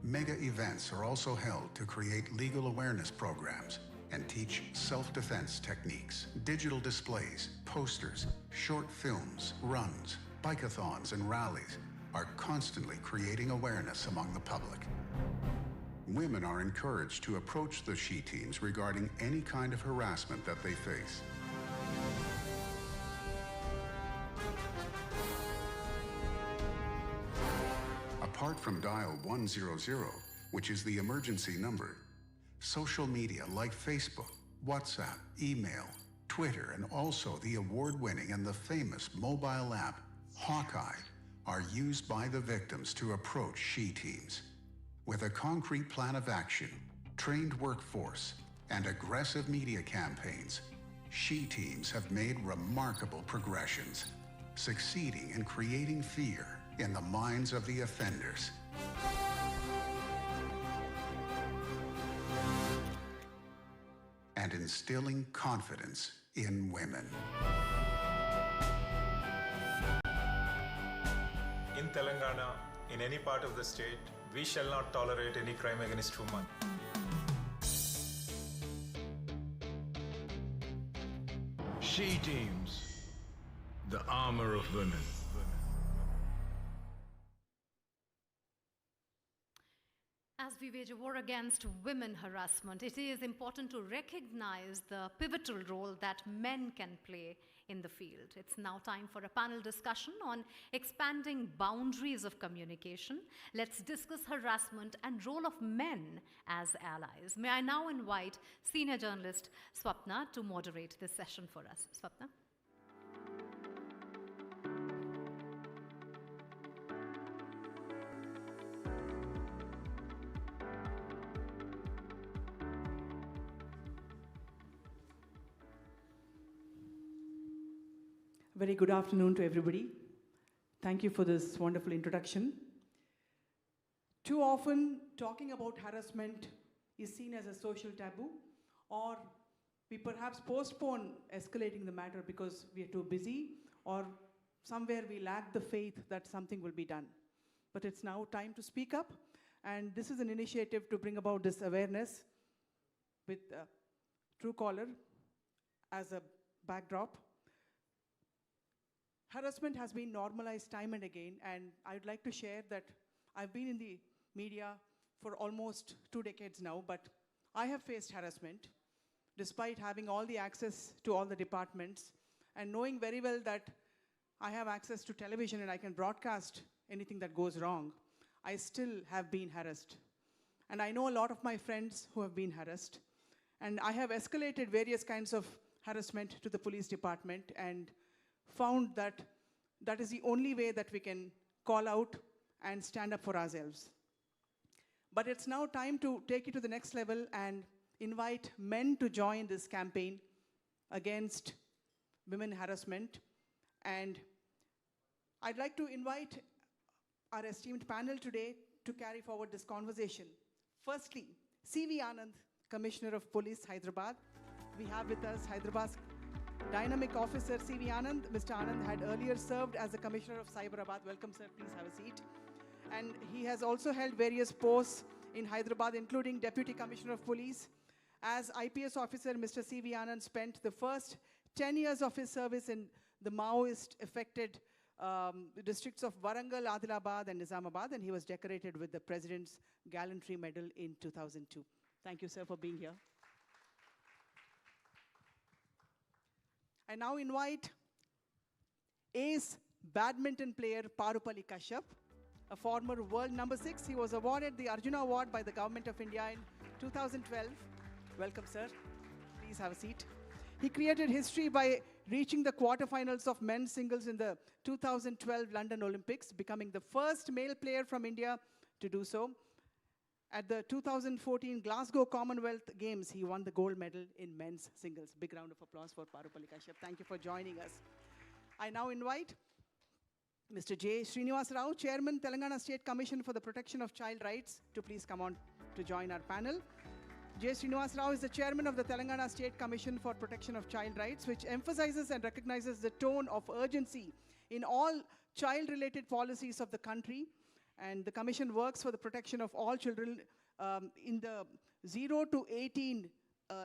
Mega events are also held to create legal awareness programs and teach self-defense techniques. Digital displays, posters, short films, runs, bikeathons, and rallies are constantly creating awareness among the public. Women are encouraged to approach the She Teams regarding any kind of harassment that they face. Apart from dial 100, which is the emergency number, social media like Facebook, WhatsApp, email, Twitter, and also the award-winning and the famous mobile app, Hawkeye, are used by the victims to approach She Teams. With a concrete plan of action, trained workforce, and aggressive media campaigns, She Teams have made remarkable progressions, succeeding in creating fear in the minds of the offenders. And instilling confidence in women. In Telangana, in any part of the state, we shall not tolerate any crime against women. She Teams, the armor of women. As we wage a war against women harassment, it is important to recognize the pivotal role that men can play in the field. It's now time for a panel discussion on expanding boundaries of communication. Let's discuss harassment and role of men as allies. May I now invite senior journalist Swapna to moderate this session for us. Swapna. Very good afternoon to everybody. Thank you for this wonderful introduction. Too often, talking about harassment is seen as a social taboo, or we perhaps postpone escalating the matter because we are too busy, or somewhere we lack the faith that something will be done. But it's now time to speak up, and this is an initiative to bring about this awareness with Truecaller as a backdrop. Harassment has been normalized time and again, and I'd like to share that I've been in the media for almost 2 decades now, but I have faced harassment despite having all the access to all the departments and knowing very well that I have access to television and I can broadcast anything that goes wrong. I still have been harassed. And I know a lot of my friends who have been harassed. And I have escalated various kinds of harassment to the police department and found that that is the only way that we can call out and stand up for ourselves. But it's now time to take it to the next level and invite men to join this campaign against women harassment. And I'd like to invite our esteemed panel today to carry forward this conversation. Firstly, C.V. Anand, Commissioner of Police, Hyderabad. We have with us Hyderabad's dynamic officer, C.V. Anand. Mr. Anand had earlier served as the Commissioner of Cyberabad. Welcome, sir. Please have a seat. And he has also held various posts in Hyderabad, including Deputy Commissioner of Police. As IPS officer, Mr. C.V. Anand spent the first 10 years of his service in the Maoist-affected districts of Warangal, Adilabad, and Nizamabad, and he was decorated with the President's Gallantry Medal in 2002. Thank you, sir, for being here. I now invite ace badminton player Parupalli Kashyap, a former world number 6. He was awarded the Arjuna Award by the Government of India in 2012. Welcome, sir. Please have a seat. He created history by reaching the quarterfinals of men's singles in the 2012 London Olympics, becoming the first male player from India to do so. At the 2014 Glasgow Commonwealth Games, he won the gold medal in men's singles. Big round of applause for Parupalli Kashyap. Thank you for joining us. I now invite Mr. J. Srinivas Rao, Chairman, Telangana State Commission for the Protection of Child Rights, to please come on to join our panel. J. Srinivas Rao is the Chairman of the Telangana State Commission for Protection of Child Rights, which emphasizes and recognizes the tone of urgency in all child-related policies of the country. And the Commission works for the protection of all children in the 0 to 18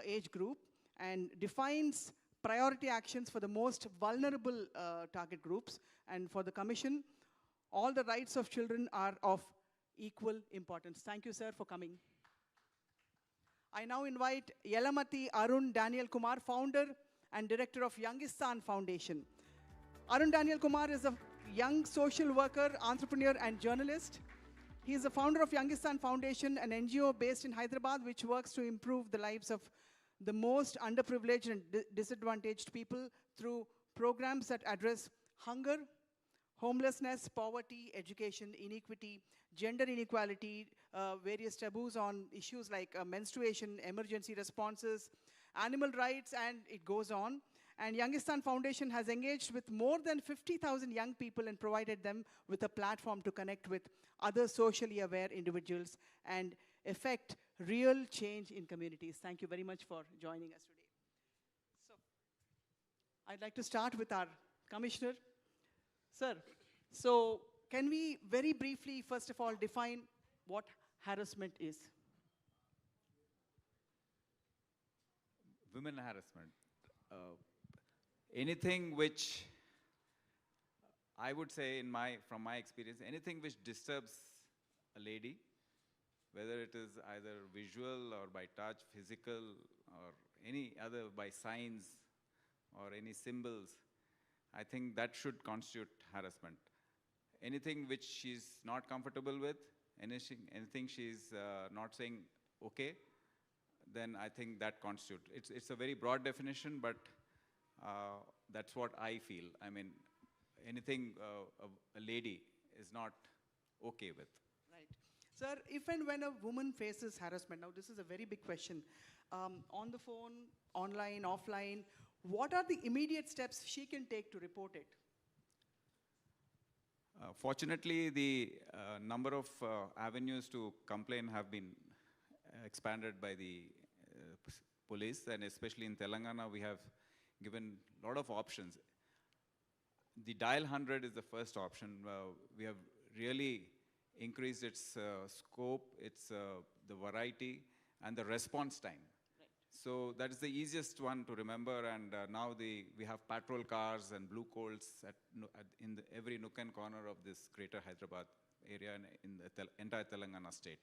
age group and defines priority actions for the most vulnerable target groups. And for the Commission, all the rights of children are of equal importance. Thank you, sir, for coming. I now invite Yelamati Arun Daniel Kumar, founder and director of Youngistan Foundation. Arun Daniel Kumar is a young social worker, entrepreneur, and journalist. He is the founder of Youngistan Foundation, an NGO based in Hyderabad, which works to improve the lives of the most underprivileged and disadvantaged people through programs that address hunger, homelessness, poverty, education, inequity, gender inequality, various taboos on issues like menstruation, emergency responses, animal rights, and it goes on. And Youngistan Foundation has engaged with more than 50,000 young people and provided them with a platform to connect with other socially aware individuals and effect real change in communities. Thank you very much for joining us today. So, I'd like to start with our Commissioner. Sir, so can we very briefly, first of all, define what harassment is? Women harassment. Anything which, I would say from my experience, anything which disturbs a lady, whether it is either visual or by touch, physical, or any other by signs or any symbols, I think that should constitute harassment. Anything which she's not comfortable with, anything she's not saying okay, then I think that constitutes. It's a very broad definition, but that's what I feel. I mean, anything a lady is not okay with. Right. Sir, if and when a woman faces harassment, now this is a very big question, on the phone, online, offline, what are the immediate steps she can take to report it? Fortunately, the number of avenues to complain have been expanded by the police, and especially in Telangana, we have given a lot of options. The dial 100 is the first option. We have really increased its scope, its the variety, and the response time. So that is the easiest one to remember, and now we have patrol cars and blue coals in every nook and corner of this greater Hyderabad area and in the entire Telangana state.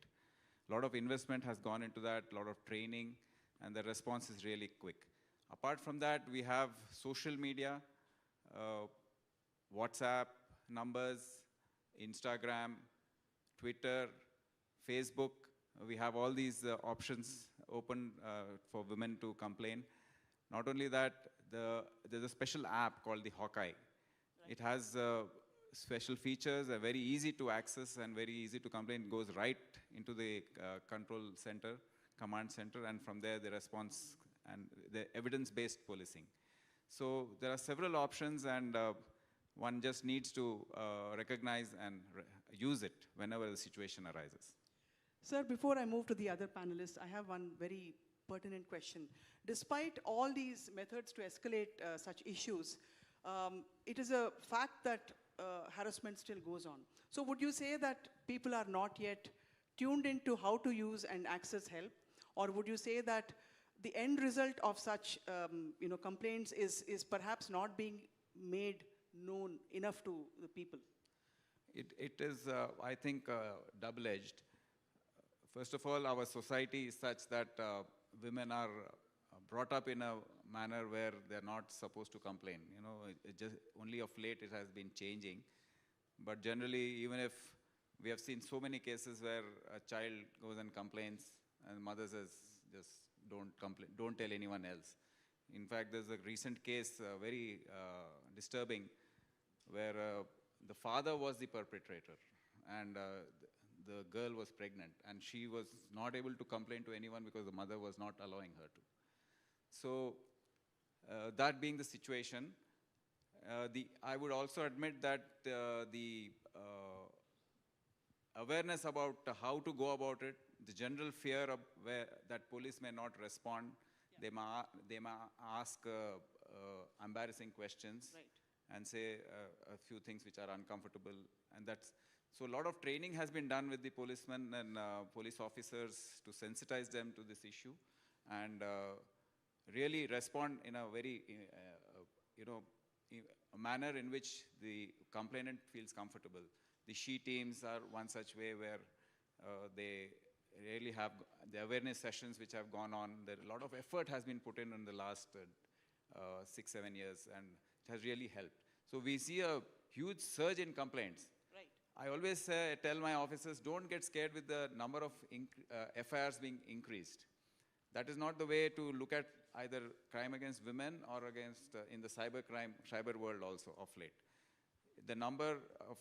A lot of investment has gone into that, a lot of training, and the response is really quick. Apart from that, we have social media, WhatsApp numbers, Instagram, Twitter, Facebook. We have all these options open for women to complain. Not only that, there's a special app called the Hawkeye. Right. It has special features, very easy to access and very easy to complain. It goes right into the control center, command center, and from there the response and the evidence-based policing. So there are several options, and one just needs to recognize and use it whenever the situation arises. Sir, before I move to the other panelists, I have one very pertinent question. Despite all these methods to escalate such issues, it is a fact that harassment still goes on. So would you say that people are not yet tuned into how to use and access help? Or would you say that the end result of such complaints is perhaps not being made known enough to the people? It is, I think, double-edged. First of all, our society is such that women are brought up in a manner where they're not supposed to complain. You know, it just only of late it has been changing. But generally, even if we have seen so many cases where a child goes and complains, and mother says, just don't complain, don't tell anyone else. In fact, there's a recent case, very disturbing, where the father was the perpetrator, and the girl was pregnant, and she was not able to complain to anyone because the mother was not allowing her to. So that being the situation, I would also admit that the awareness about how to go about it, the general fear of that police may not respond, they may ask embarrassing questions, right, and say a few things which are uncomfortable, and that's so a lot of training has been done with the policemen and police officers to sensitize them to this issue and really respond in a very, a manner in which the complainant feels comfortable. The SHE teams are one such way where they really have the awareness sessions which have gone on. There a lot of effort has been put in the last 6-7 years, and it has really helped. So we see a huge surge in complaints. I always tell my officers, don't get scared with the number of FIRs being increased. That is not the way to look at either crime against women or against, in the cyber world also of late. The number of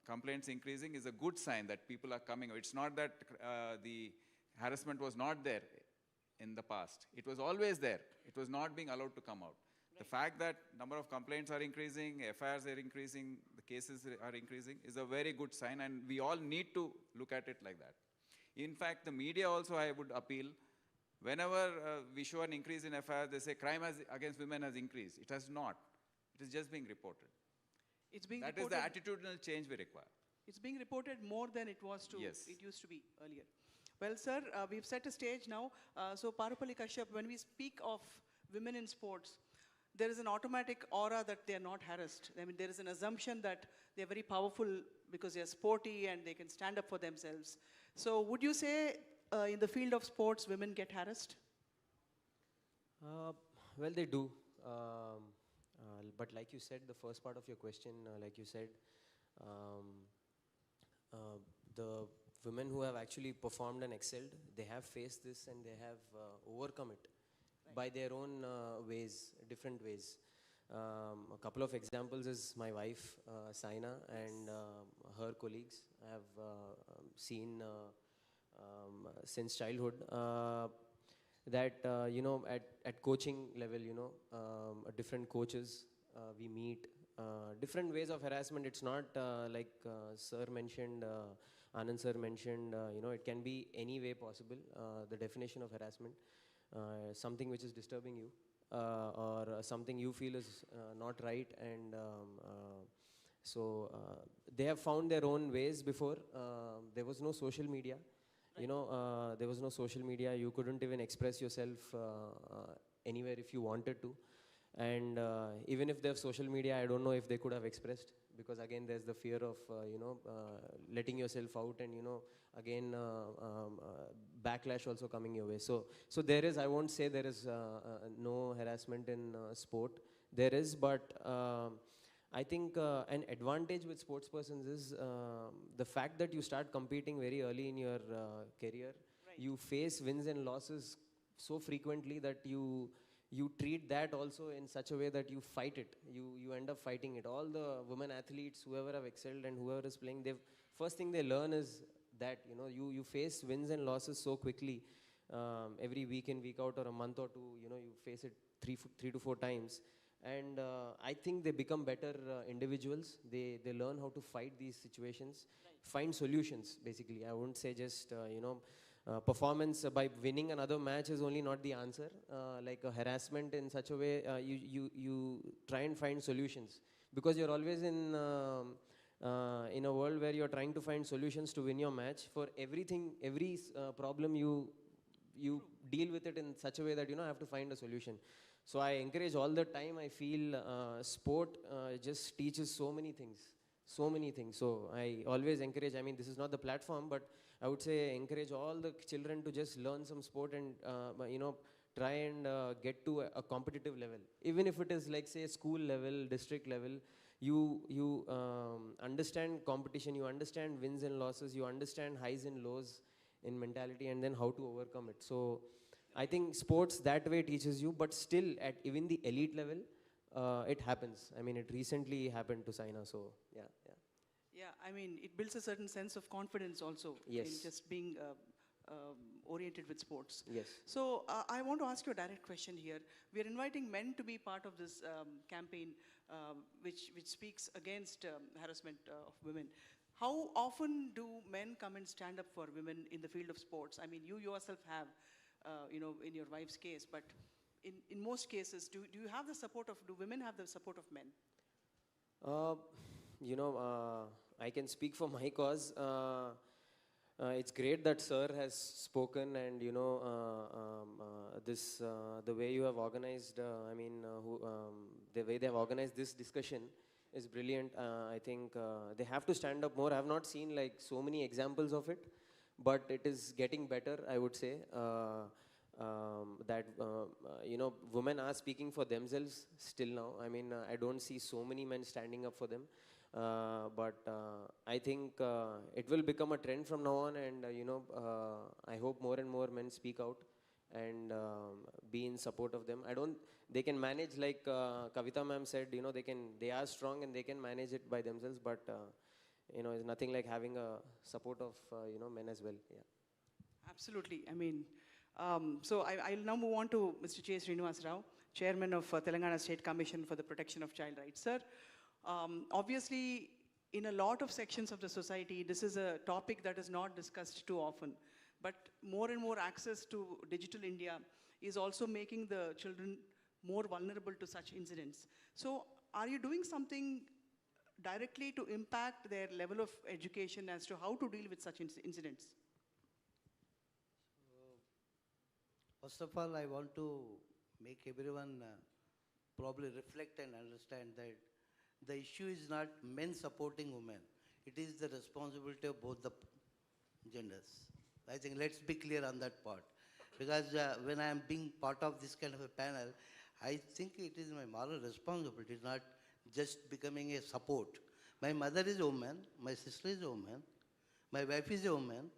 complaints increasing is a good sign that people are coming. It's not that the harassment was not there in the past. It was always there. It was not being allowed to come out. The fact that number of complaints are increasing, FIRs are increasing, the cases are increasing is a very good sign, and we all need to look at it like that. In fact, the media also, I would appeal, whenever we show an increase in FIR, they say crime against women has increased. It has not. It is just being reported. It's being that reported, is the attitudinal change we require. It's being reported more than it was to, yes, it used to be earlier. Well, sir, we've set a stage now. So Parupalli Kashyap, when we speak of women in sports, there is an automatic aura that they are not harassed. I mean, there is an assumption that they are very powerful because they are sporty and they can stand up for themselves. So would you say in the field of sports, women get harassed? Well, they do. But like you said, the first part of your question, like you said, the women who have actually performed and excelled, they have faced this and they have overcome it. By their own ways, different ways. A couple of examples is my wife, Saina, and her colleagues. I have seen since childhood that, at coaching level, different coaches we meet, different ways of harassment. It's not like sir mentioned, Anand sir mentioned, it can be any way possible. The definition of harassment, something which is disturbing you, or something you feel is not right, and so they have found their own ways before. There was no social media. There was no social media. You couldn't even express yourself anywhere if you wanted to. And even if they have social media, I don't know if they could have expressed, because again, there's the fear of, letting yourself out, and, again, backlash also coming your way. So there is, I won't say there is no harassment in sport. There is, but I think an advantage with sports persons is the fact that you start competing very early in your career. Right. You face wins and losses so frequently that you treat that also in such a way that you fight it. You end up fighting it. All the women athletes, whoever have excelled and whoever is playing, first thing they learn is that, you face wins and losses so quickly. Every week in, week out, or a month or two, you face it three to four times. And I think they become better individuals. They learn how to fight these situations, right. Find solutions, basically. I wouldn't say just, performance by winning another match is only not the answer. Like a harassment in such a way, you try and find solutions, because you're always in a world where you're trying to find solutions to win your match. For everything, every problem, you deal with it in such a way that have to find a solution. So I encourage all the time. I feel sport just teaches so many things. So I always encourage, this is not the platform, but I would say encourage all the children to just learn some sport and, try and get to a competitive level. Even if it is like, say, school level, district level, you understand competition, you understand wins and losses, you understand highs and lows in mentality, and then how to overcome it. So I think sports that way teaches you, but still at even the elite level, it happens. It recently happened to Saina, so yeah. Yeah, it builds a certain sense of confidence also. Yes. In just being oriented with sports. Yes. So I want to ask you a direct question here. We are inviting men to be part of this campaign, which speaks against harassment of women. How often do men come and stand up for women in the field of sports? You yourself have, in your wife's case, but in most cases, do you have the support of, do women have the support of men? I can speak for my cause. It's great that sir has spoken, and the way you have organized, the way they have organized this discussion is brilliant. I think they have to stand up more. I have not seen like so many examples of it, but it is getting better, I would say. That women are speaking for themselves still now. I don't see so many men standing up for them. But I think it will become a trend from now on, and I hope more and more men speak out and be in support of them. They can manage, like Kavitha ma'am said, they are strong and they can manage it by themselves, but it's nothing like having a support of men as well. Yeah. Absolutely. So I'll now move on to Mr. J. Srinivas Rao, Chairman of Telangana State Commission for the Protection of Child Rights. Sir, obviously, in a lot of sections of the society, this is a topic that is not discussed too often. But more and more access to digital India is also making the children more vulnerable to such incidents. So are you doing something directly to impact their level of education as to how to deal with such incidents? First of all, I want to make everyone probably reflect and understand that the issue is not men supporting women. It is the responsibility of both the genders. I think let's be clear on that part. Because when I am being part of this kind of a panel, I think it is my moral responsibility, not just becoming a support. My mother is a woman, my sister is a woman, my wife is a woman,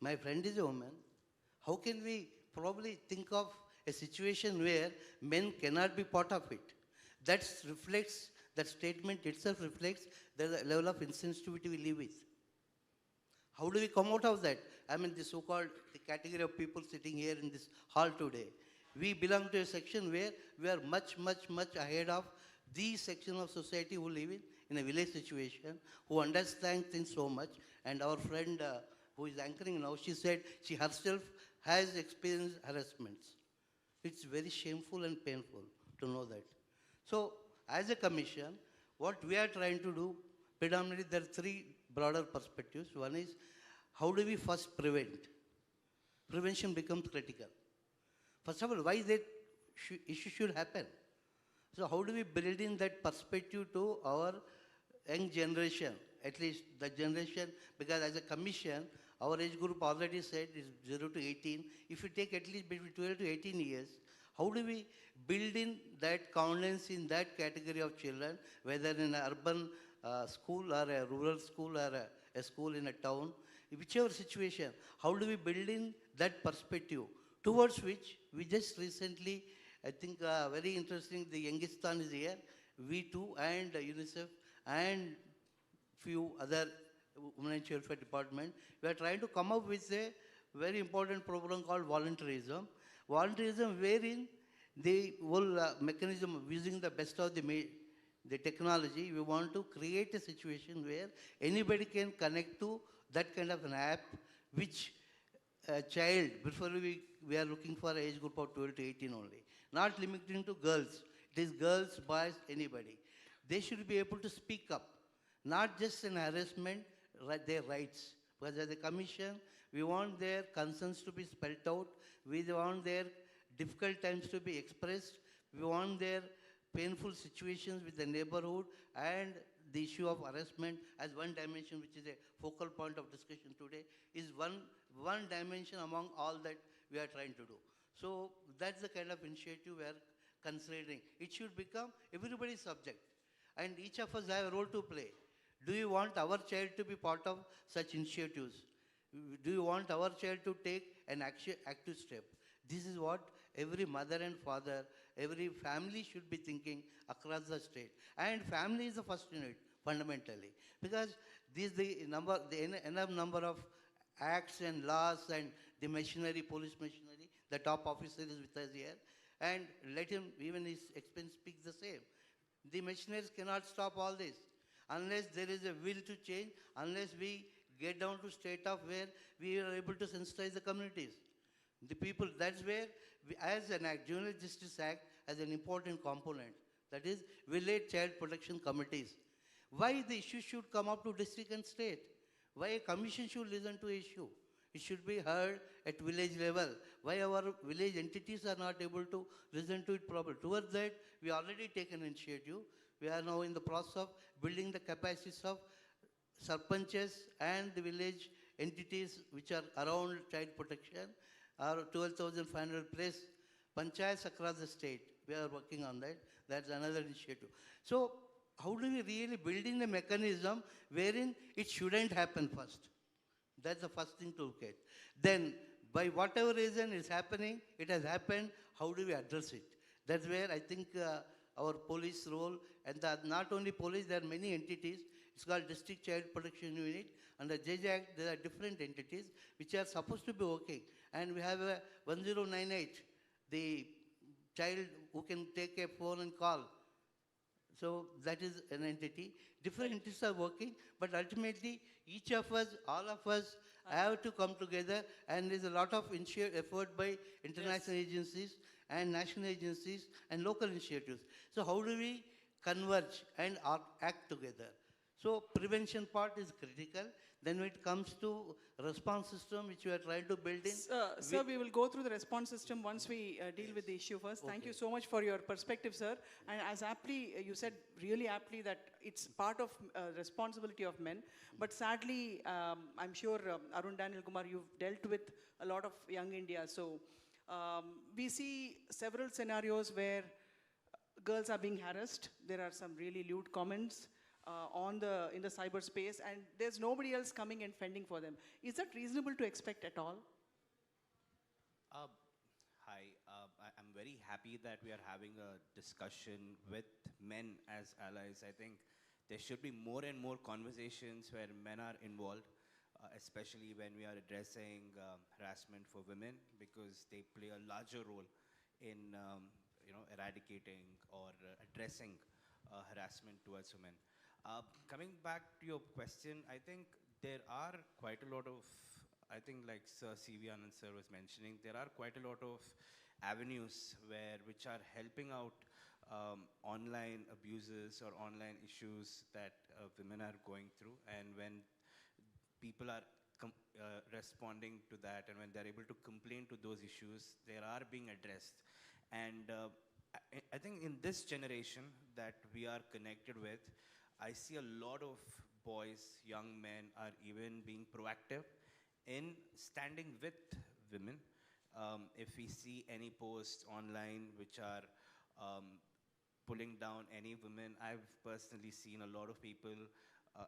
my friend is a woman. How can we probably think of a situation where men cannot be part of it? That statement itself reflects the level of insensitivity we live with. How do we come out of that? The so-called category of people sitting here in this hall today. We belong to a section where we are much, much, much ahead of the section of society who live in a village situation, who understand things so much. And our friend who is anchoring now, she said she herself has experienced harassments. It's very shameful and painful to know that. So, as a commission, what we are trying to do, predominantly there are three broader perspectives. One is, how do we first prevent? Prevention becomes critical. First of all, why that issue should happen? So how do we build in that perspective to our young generation, at least the generation, because as a commission, our age group already said is 0 to 18. If you take at least between 12 to 18 years, how do we build in that confidence in that category of children, whether in an urban school or a rural school or a school in a town, whichever situation, how do we build in that perspective towards which we just recently, I think very interesting, the Youngistan is here, V2 and UNICEF and few other Women and Welfare Department. We are trying to come up with a very important program called volunteerism. Volunteerism wherein the whole mechanism of using the best of the technology, we want to create a situation where anybody can connect to that kind of an app which a child, preferably we are looking for an age group of 12 to 18 only. Not limiting to girls. It is girls, boys, anybody. They should be able to speak up. Not just an harassment, their rights. Because as a commission, we want their concerns to be spelled out. We want their difficult times to be expressed. We want their painful situations with the neighborhood and the issue of harassment as one dimension, which is a focal point of discussion today, is one dimension among all that we are trying to do. So that's the kind of initiative we are considering. It should become everybody's subject. And each of us have a role to play. Do you want our child to be part of such initiatives? Do you want our child to take an active step? This is what every mother and father, every family should be thinking across the state. And family is the first unit, fundamentally. Because this the enough number of acts and laws and the machinery, police machinery, the top officer is with us here. And let him, even his expense speak the same. The machineries cannot stop all this. Unless there is a will to change, unless we get down to state of where we are able to sensitize the communities. The people, that's where, as an act, Juvenile Justice Act has an important component. That is, village child protection committees. Why the issue should come up to district and state? Why a commission should listen to issue? It should be heard at village level. Why our village entities are not able to listen to it properly? Towards that, we already taken initiative. We are now in the process of building the capacities of sarpanches and the village entities which are around child protection. Our 12,500 plus panchayats across the state. We are working on that. That's another initiative. So how do we really build in a mechanism wherein it shouldn't happen first? That's the first thing to look at. Then, by whatever reason it's happening, it has happened, how do we address it? That's where I think our police role, and not only police, there are many entities. It's called District Child Protection Unit. Under JJ Act, there are different entities which are supposed to be working. And we have a 1098, the child who can take a phone and call. So that is an entity. Different entities are working, but ultimately each of us, all of us have to come together, and there's a lot of effort by international agencies and national agencies and local initiatives. So how do we converge and act together? So prevention part is critical. Then when it comes to response system, which we are trying to build in. Sir, we will go through the response system once we deal with the issue first. Thank you so much for your perspective, sir. And as aptly, you said really aptly that it's part of responsibility of men. But sadly, I'm sure, Arun Daniel Kumar, you've dealt with a lot of young India. So we see several scenarios where girls are being harassed. There are some really lewd comments in the cyberspace, and there's nobody else coming and fending for them. Is that reasonable to expect at all? Hi, I'm very happy that we are having a discussion with men as allies. I think there should be more and more conversations where men are involved, especially when we are addressing harassment for women, because they play a larger role in eradicating or addressing harassment towards women. Coming back to your question, I think there are quite a lot of, I think like Sir C.V. Anand sir was mentioning, there are quite a lot of avenues which are helping out online abuses or online issues that women are going through, and when people are responding to that, and when they're able to complain to those issues, they are being addressed. And I think in this generation that we are connected with, I see a lot of boys, young men are even being proactive in standing with women. If we see any posts online which are pulling down any women, I've personally seen a lot of people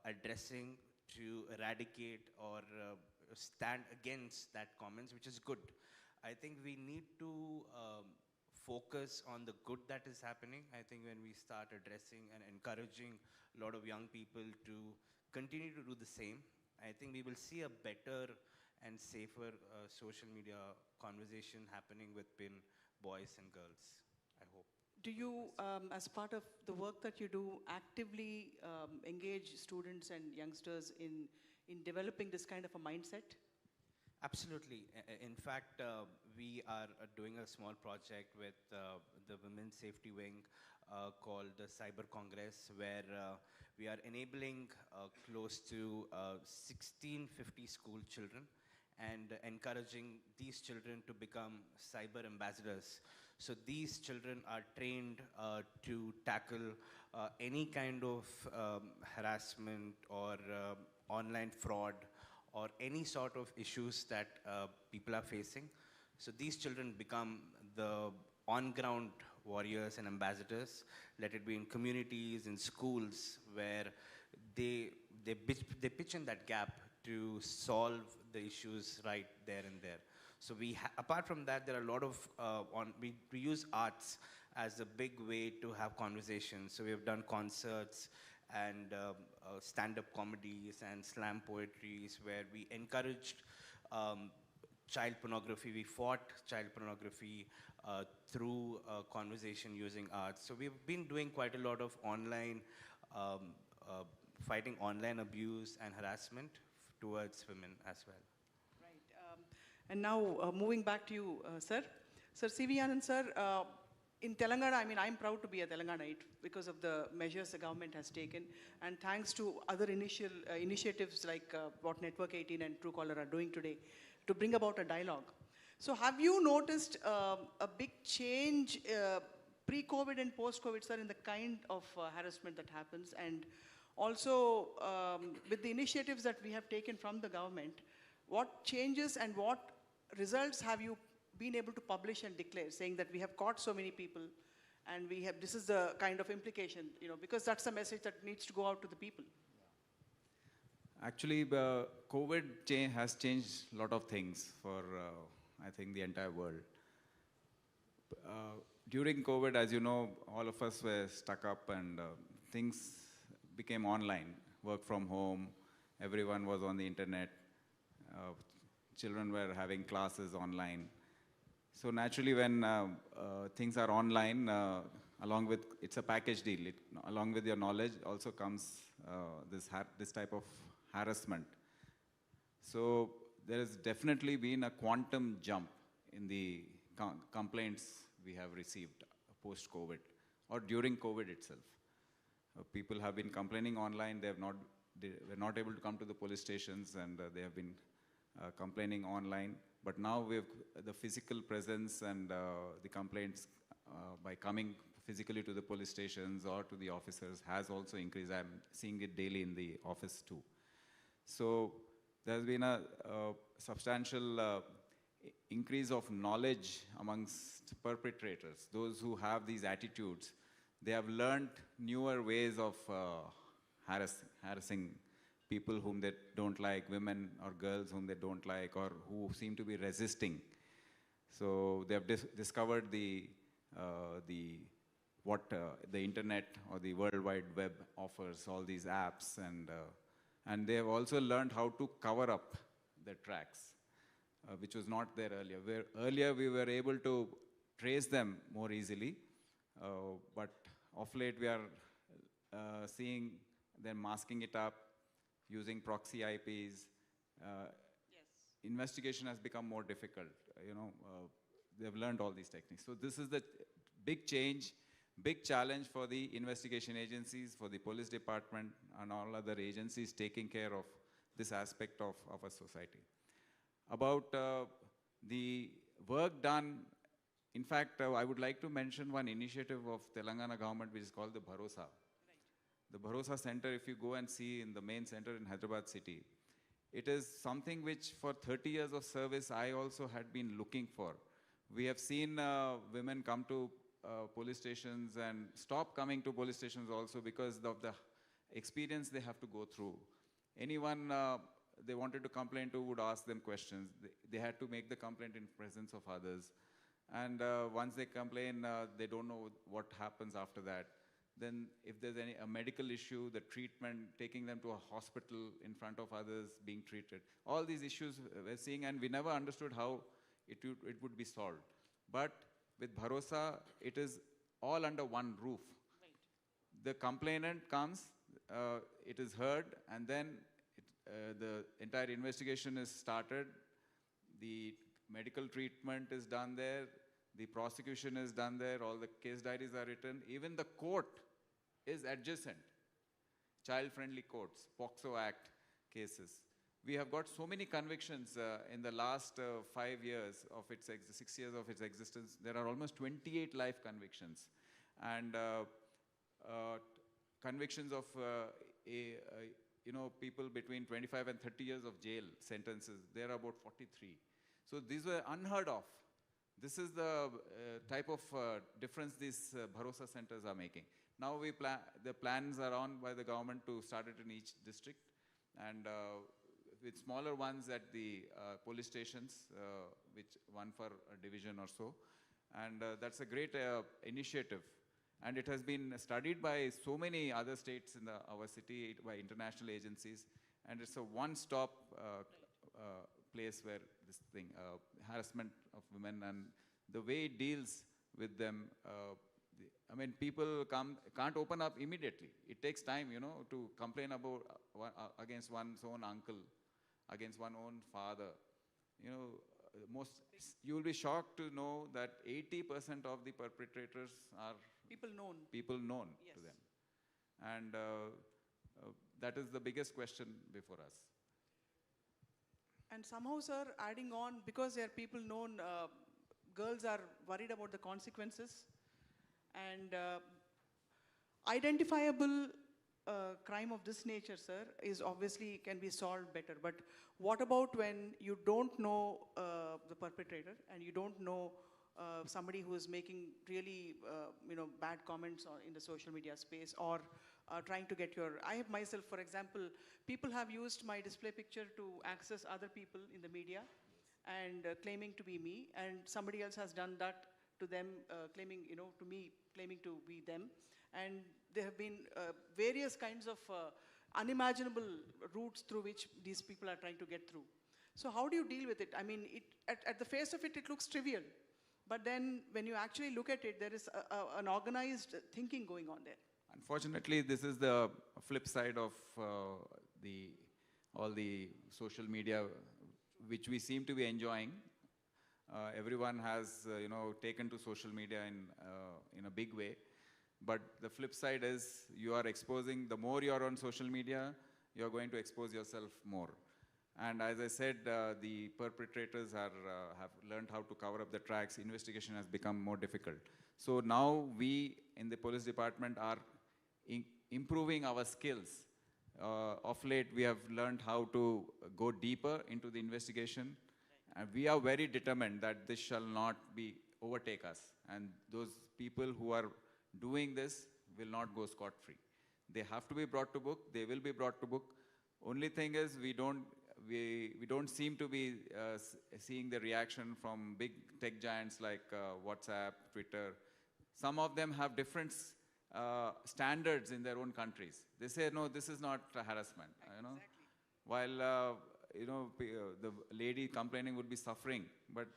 addressing to eradicate or stand against that comments, which is good. I think we need to focus on the good that is happening. I think when we start addressing and encouraging a lot of young people to continue to do the same, I think we will see a better and safer social media conversation happening within boys and girls, I hope. Do you, as part of the work that you do, actively engage students and youngsters in developing this kind of a mindset? Absolutely. In fact, we are doing a small project with the Women's Safety Wing called the Cyber Congress, where we are enabling close to 1650 school children and encouraging these children to become cyber ambassadors. So these children are trained to tackle any kind of harassment or online fraud or any sort of issues that people are facing. So these children become the on-ground warriors and ambassadors, let it be in communities, in schools, where they pitch in that gap to solve the issues right there and there. So apart from that, there are a lot of, we use arts as a big way to have conversations. So we have done concerts and stand-up comedies and slam poetries where we encouraged child pornography. We fought child pornography through conversation using arts. So we've been doing quite a lot of online, fighting online abuse and harassment towards women as well. And now, moving back to you, sir. Sir C.V. Anand, sir, in Telangana, I mean, I'm proud to be a Telanganaite because of the measures the government has taken, and thanks to other initiatives like what Network 18 and Truecaller are doing today to bring about a dialogue. So have you noticed a big change pre-COVID and post-COVID, sir, in the kind of harassment that happens? And also, with the initiatives that we have taken from the government, what changes and what results have you been able to publish and declare, saying that we have caught so many people and we have, this is the kind of implication, you know, because that's a message that needs to go out to the people. Actually, COVID has changed a lot of things for, I think, the entire world. During COVID, as you know, all of us were stuck up and things became online, work from home, everyone was on the internet, children were having classes online. So naturally, when things are online, along with, it's a package deal, along with your knowledge also comes this type of harassment. So there has definitely been a quantum jump in the complaints we have received post-COVID or during COVID itself. People have been complaining online, they were not able to come to the police stations, and they have been complaining online. But now we have the physical presence and the complaints by coming physically to the police stations or to the officers has also increased. I'm seeing it daily in the office too. So there's been a substantial increase of knowledge amongst perpetrators, those who have these attitudes. They have learned newer ways of harassing people whom they don't like, women or girls whom they don't like, or who seem to be resisting. So they have discovered what the internet or the World Wide Web offers, all these apps, and they have also learned how to cover up their tracks, which was not there earlier. Earlier we were able to trace them more easily, but of late we are seeing them masking it up, using proxy IPs. Investigation has become more difficult. They've learned all these techniques. So this is the big change, big challenge for the investigation agencies, for the police department, and all other agencies taking care of this aspect of our society. About the work done, in fact, I would like to mention one initiative of Telangana government which is called the Bharosa. The Bharosa Center, if you go and see in the main center in Hyderabad city, it is something which for 30 years of service I also had been looking for. We have seen women come to police stations and stop coming to police stations also because of the experience they have to go through. Anyone they wanted to complain to would ask them questions. They had to make the complaint in presence of others. And once they complain, they don't know what happens after that. Then if there's a medical issue, the treatment, taking them to a hospital in front of others, being treated. All these issues we're seeing, and we never understood how it would be solved. But with Bharosa, it is all under one roof. The complainant comes, it is heard, and then the entire investigation is started. The medical treatment is done there. The prosecution is done there. All the case diaries are written. Even the court is adjacent. Child-friendly courts, POXO Act cases. We have got so many convictions in the last 5 years of its 6 years of its existence. There are almost 28 life convictions, and convictions of people between 25 and 30 years of jail sentences. There are about 43. So these were unheard of. This is the type of difference these Bharosa centers are making. Now the plans are on by the government to start it in each district, and with smaller ones at the police stations, which one for a division or so. And that's a great initiative. And it has been studied by so many other states in our city, by international agencies. And it's a one-stop place where this thing, harassment of women, and the way it deals with them. I mean, people can't open up immediately. It takes time, to complain about against one's own uncle, against one's own father. You will be shocked to know that 80% of the perpetrators are people known to them. And that is the biggest question before us. And somehow, sir, adding on, because they are people known, girls are worried about the consequences. And identifiable crime of this nature, sir, is obviously can be solved better. But what about when you don't know the perpetrator and you don't know somebody who is making really bad comments in the social media space, or trying to get I have myself, for example, people have used my display picture to access other people in the media and claiming to be me, and somebody else has done that to them, claiming, to me, claiming to be them. And there have been various kinds of unimaginable routes through which these people are trying to get through. So how do you deal with it? I mean, at the face of it, it looks trivial. But then when you actually look at it, there is an organized thinking going on there. Unfortunately, this is the flip side of all the social media, which we seem to be enjoying. Everyone has, taken to social media in a big way. But the flip side is you are exposing, the more you are on social media, you are going to expose yourself more. And as I said, the perpetrators have learned how to cover up the tracks. Investigation has become more difficult. So now we in the police department are improving our skills. Of late, we have learned how to go deeper into the investigation. And we are very determined that this shall not overtake us. And those people who are doing this will not go scot-free. They have to be brought to book. They will be brought to book. Only thing is we don't seem to be seeing the reaction from big tech giants like WhatsApp, Twitter. Some of them have different standards in their own countries. They say, no, this is not harassment. Exactly. While the lady complaining would be suffering, but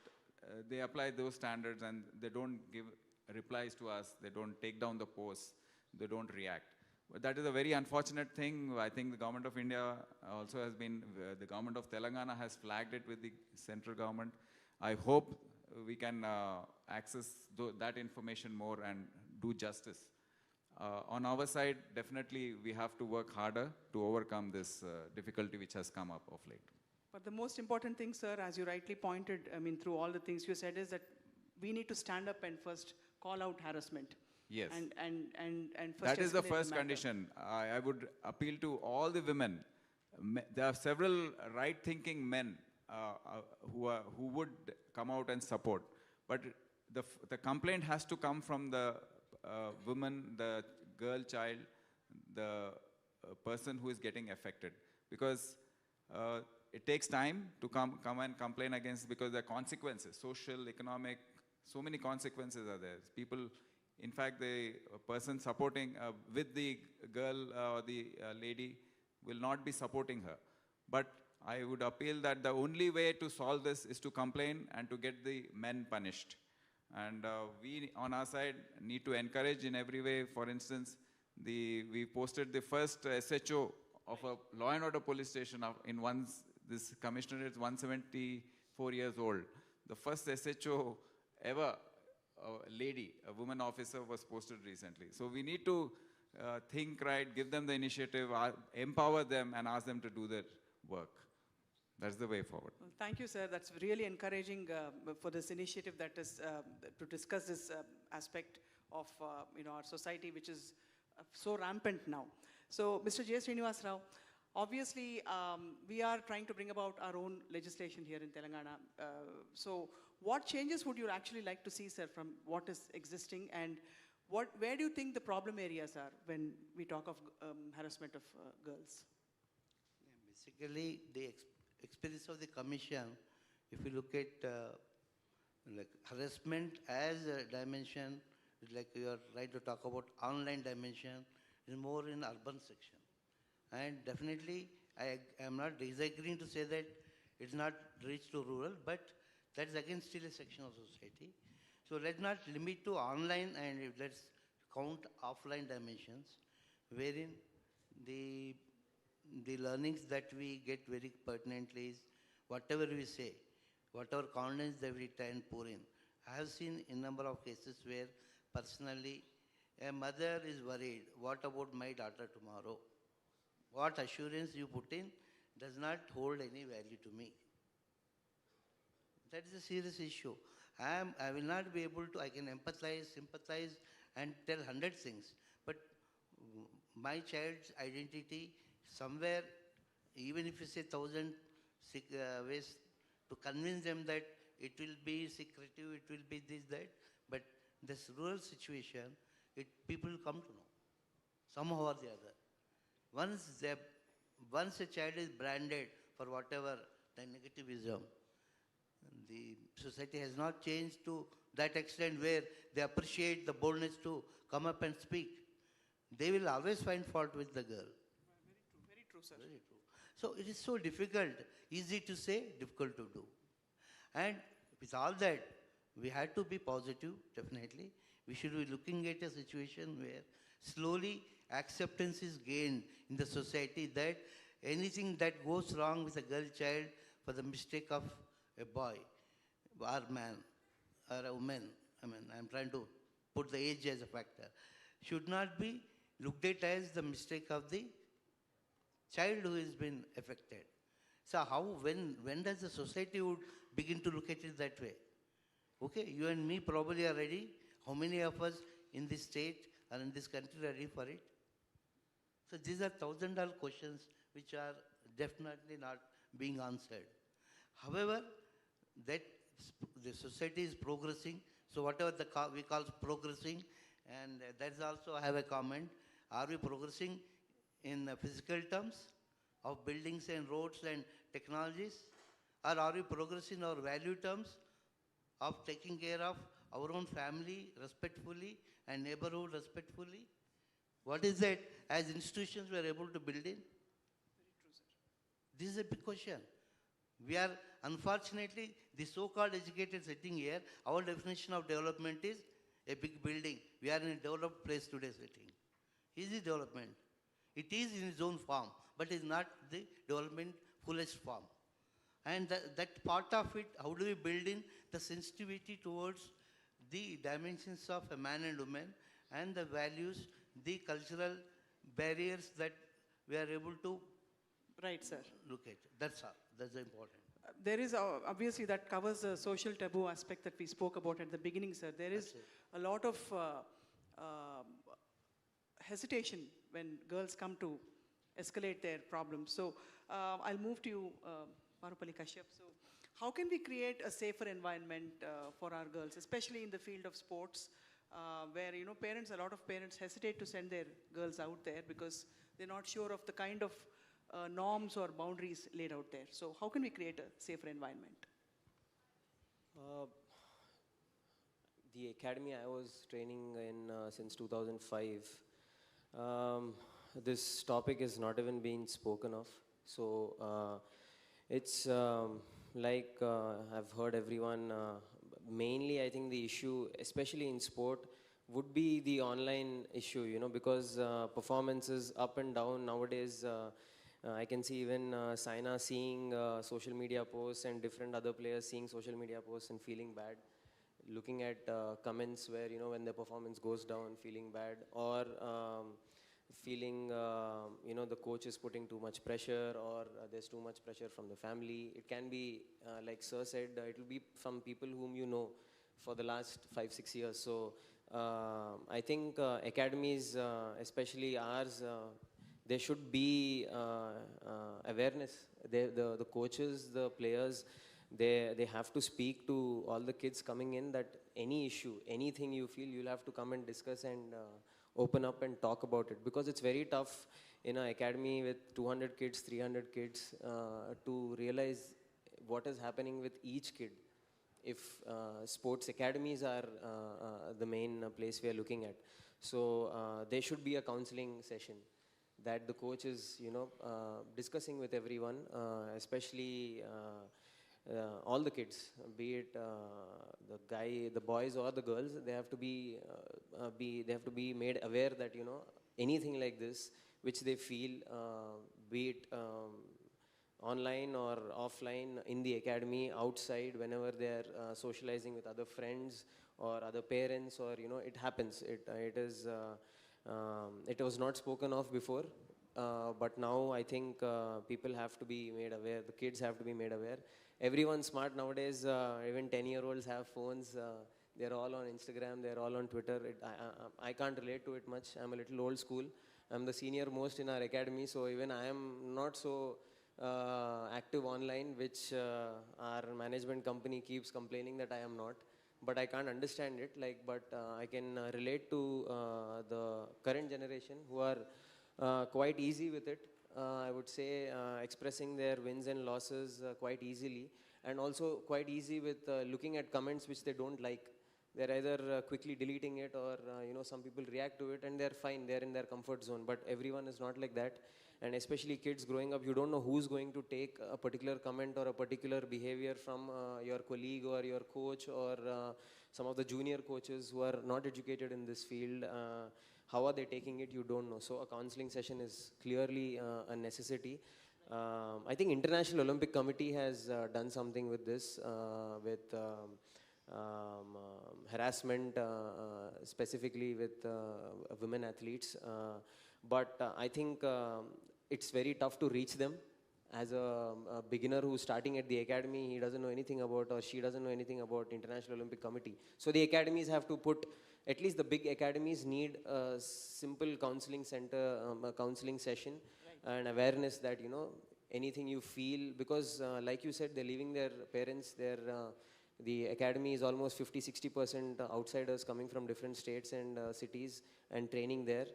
they apply those standards and they don't give replies to us. They don't take down the posts. They don't react. But that is a very unfortunate thing. I think the government of India also has been, the government of Telangana has flagged it with the central government. I hope we can access that information more and do justice. On our side, definitely we have to work harder to overcome this difficulty which has come up of late. But the most important thing, sir, as you rightly pointed, I mean, through all the things you said, is that we need to stand up and first call out harassment. Yes. And first that is the escalate first matter. condition. I would appeal to all the women. There are several right-thinking men who would come out and support. But the complaint has to come from the woman, the girl child, the person who is getting affected. Because it takes time to come and complain against, because there are consequences, social, economic, so many consequences are there. People, in fact, the person supporting with the girl or the lady will not be supporting her. But I would appeal that the only way to solve this is to complain and to get the men punished. And we, on our side, need to encourage in every way. For instance, we posted the first SHO of a law and order police station in this commissioner is 174 years old. The first SHO ever, a lady, a woman officer, was posted recently. So we need to think right, give them the initiative, empower them, and ask them to do their work. That's the way forward. Well, thank you, sir. That's really encouraging for this initiative that is to discuss this aspect of our society, which is so rampant now. So, Mr. J. Srinivas Rao, obviously, we are trying to bring about our own legislation here in Telangana. So, what changes would you actually like to see, sir, from what is existing, and where do you think the problem areas are when we talk of harassment of girls? Basically, the experience of the commission, if you look at like harassment as a dimension, like you are right to talk about online dimension, is more in urban section. And definitely, I am not disagreeing to say that it's not reached to rural, but that's again still a section of society. So let's not limit to online, and let's count offline dimensions, wherein the learnings that we get very pertinently is whatever we say, whatever confidence that we try and pour in. I have seen in number of cases where personally a mother is worried, what about my daughter tomorrow? What assurance you put in does not hold any value to me. That is a serious issue. I will not be able to, I can empathize, sympathize, and tell 100 things. But my child's identity, somewhere, even if you say 1,000 ways to convince them that it will be secretive, it will be this, that, but this rural situation, people come to know, somehow or the other. Once a child is branded for whatever the negativism, the society has not changed to that extent where they appreciate the boldness to come up and speak. They will always find fault with the girl. Very true, sir. Very true. So it is so difficult, easy to say, difficult to do. And with all that, we had to be positive, definitely. We should be looking at a situation where slowly acceptance is gained in the society that anything that goes wrong with a girl child for the mistake of a boy or man or a woman, I mean, I'm trying to put the age as a factor, should not be looked at as the mistake of the child who has been affected. So when does the society would begin to look at it that way? Okay, you and me probably are ready. How many of us in this state or in this country are ready for it? So these are $1,000 questions which are definitely not being answered. However, that the society is progressing. So whatever we call progressing, and that's also I have a comment. Are we progressing in physical terms of buildings and roads and technologies? Or are we progressing in our value terms of taking care of our own family respectfully and neighborhood respectfully? What is that as institutions we are able to build in? Very true, sir. This is a big question. We are, unfortunately, the so-called educated sitting here, our definition of development is a big building. We are in a developed place today sitting. is the development. It is in its own form, but is not the development fullest form. And that part of it, how do we build in the sensitivity towards the dimensions of a man and woman and the values, the cultural barriers that we are able to look at. That's all. That's important. There is, obviously, that covers the social taboo aspect that we spoke about at the beginning, sir. There is a lot of hesitation when girls come to escalate their problems. So I'll move to you, Parupali Kashyap. So how can we create a safer environment for our girls, especially in the field of sports, where, you know, a lot of parents hesitate to send their girls out there because they're not sure of the kind of norms or boundaries laid out there. So how can we create a safer environment? The academy I was training in since 2005, this topic is not even being spoken of. So it's like I've heard everyone, mainly I think the issue, especially in sport, would be the online issue, you know, because performance is up and down nowadays. I can see even Saina seeing social media posts and different other players seeing social media posts and feeling bad, looking at comments where, you know, when the performance goes down, feeling bad, or feeling, you know, the coach is putting too much pressure, or there's too much pressure from the family. It can be, like Sir said, it will be from people whom you know for the last 5-6 years. So I think academies, especially ours, there should be awareness. The coaches, the players, they have to speak to all the kids coming in that any issue, anything you feel, you'll have to come and discuss and open up and talk about it. Because it's very tough in an academy with 200 kids, 300 kids to realize what is happening with each kid. If sports academies are the main place we are looking at. So there should be a counseling session that the coach is, you know, discussing with everyone, especially all the kids, be it the boys or the girls. They have to be made aware that, you know, anything like this which they feel, be it online or offline, in the academy, outside, whenever they are socializing with other friends or other parents, or, you know, it happens. It was not spoken of before, but now I think people have to be made aware, the kids have to be made aware. Everyone's smart nowadays, even 10-year-olds have phones, they're all on Instagram, they're all on Twitter. I can't relate to it much, I'm a little old school. I'm the senior most in our academy, so even I am not so active online, which our management company keeps complaining that I am not. But I can't understand it, but I can relate to the current generation who are quite easy with it. I would say expressing their wins and losses quite easily, and also quite easy with looking at comments which they don't like. They're either quickly deleting it, or you know, some people react to it and they're fine, they're in their comfort zone. But everyone is not like that. And especially kids growing up, you don't know who's going to take a particular comment or a particular behavior from your colleague or your coach, or some of the junior coaches who are not educated in this field. How are they taking it? You don't know. So a counseling session is clearly a necessity. I think International Olympic Committee has done something with this, with harassment, specifically with women athletes. But I think it's very tough to reach them. As a beginner who's starting at the academy, he doesn't know anything about, or she doesn't know anything about International Olympic Committee. So the academies have to put, at least the big academies need a simple counseling center, a counseling session, and awareness that, you know, anything you feel, because like you said, they're leaving their parents, the academy is almost 50-60% outsiders coming from different states and cities and training there.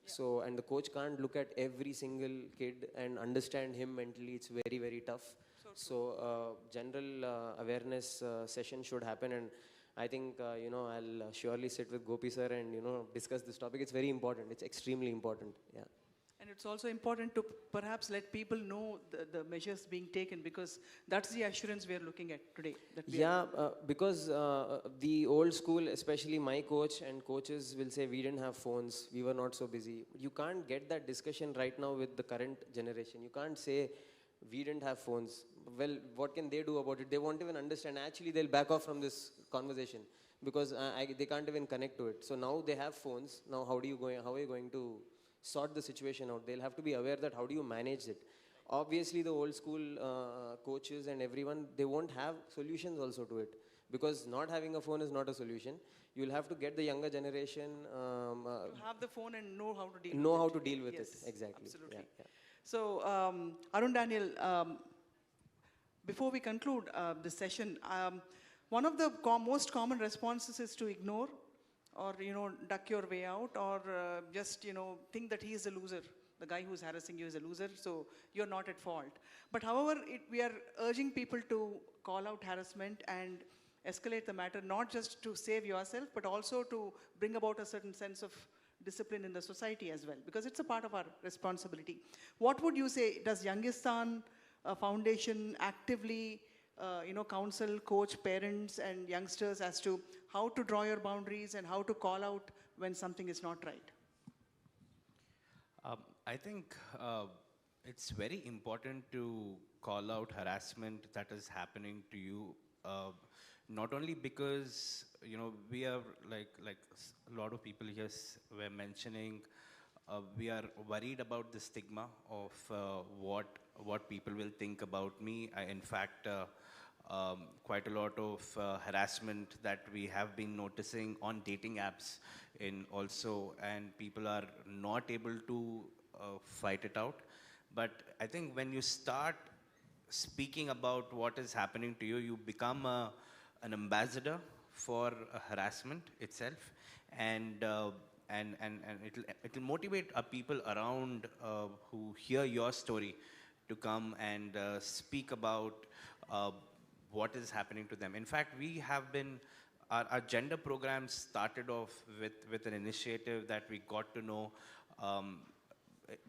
So, and the coach can't look at every single kid and understand him mentally. It's very, very tough. So general awareness session should happen. And I think, you know, I'll surely sit with Gopi sir and, you know, discuss this topic. It's very important. It's extremely important. Yeah. And And it's also important to perhaps let people know the measures being taken, because that's the assurance we are looking at today. Because the old school, especially my coach and coaches will say we didn't have phones, we were not so busy. You can't get that discussion right now with the current generation. You can't say we didn't have phones. Well, what can they do about it? They won't even understand. Actually, they'll back off from this conversation because they can't even connect to it. So now they have phones. Now how are you going to sort the situation out? They'll have to be aware that how do you manage it. Obviously, the old school coaches and everyone, they won't have solutions also to it, because not having a phone is not a solution. You'll have to get the younger generation to have the phone and know how to deal with it. It. Exactly. Absolutely. Yeah. So, Arun Daniel, before we conclude this session, one of the most common responses is to ignore, or duck your way out, or just think that he is a loser. The guy who's harassing you is a loser, so you're not at fault. But however, we are urging people to call out harassment and escalate the matter, not just to save yourself, but also to bring about a certain sense of discipline in the society as well, because it's a part of our responsibility. What would you say, does Youngistan Foundation actively counsel, coach parents and youngsters as to how to draw your boundaries and how to call out when something is not right? I think it's very important to call out harassment that is happening to you, not only because we are like a lot of people here were mentioning, we are worried about the stigma of what people will think about me. In fact, quite a lot of harassment that we have been noticing on dating apps and people are not able to fight it out. But I think when you start speaking about what is happening to you, you become an ambassador for harassment itself, and it'll motivate people around who hear your story to come and speak about what is happening to them. In fact, we have been, our gender program started off with an initiative that we got to know,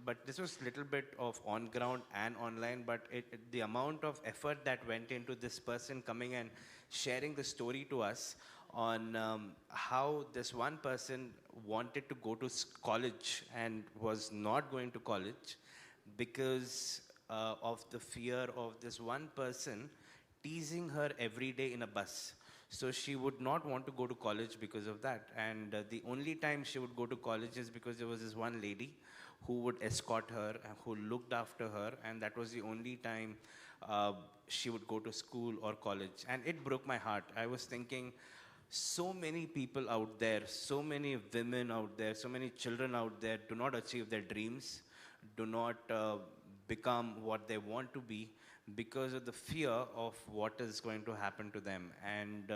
but this was a little bit of on ground and online, but the amount of effort that went into this person coming and sharing the story to us on how this one person wanted to go to college and was not going to college because of the fear of this one person teasing her every day in a bus. So she would not want to go to college because of that. And the only time she would go to college is because there was this one lady who would escort her, who looked after her, and that was the only time she would go to school or college. And it broke my heart. I was thinking, so many people out there, so many women out there, so many children out there do not achieve their dreams, do not become what they want to be because of the fear of what is going to happen to them. And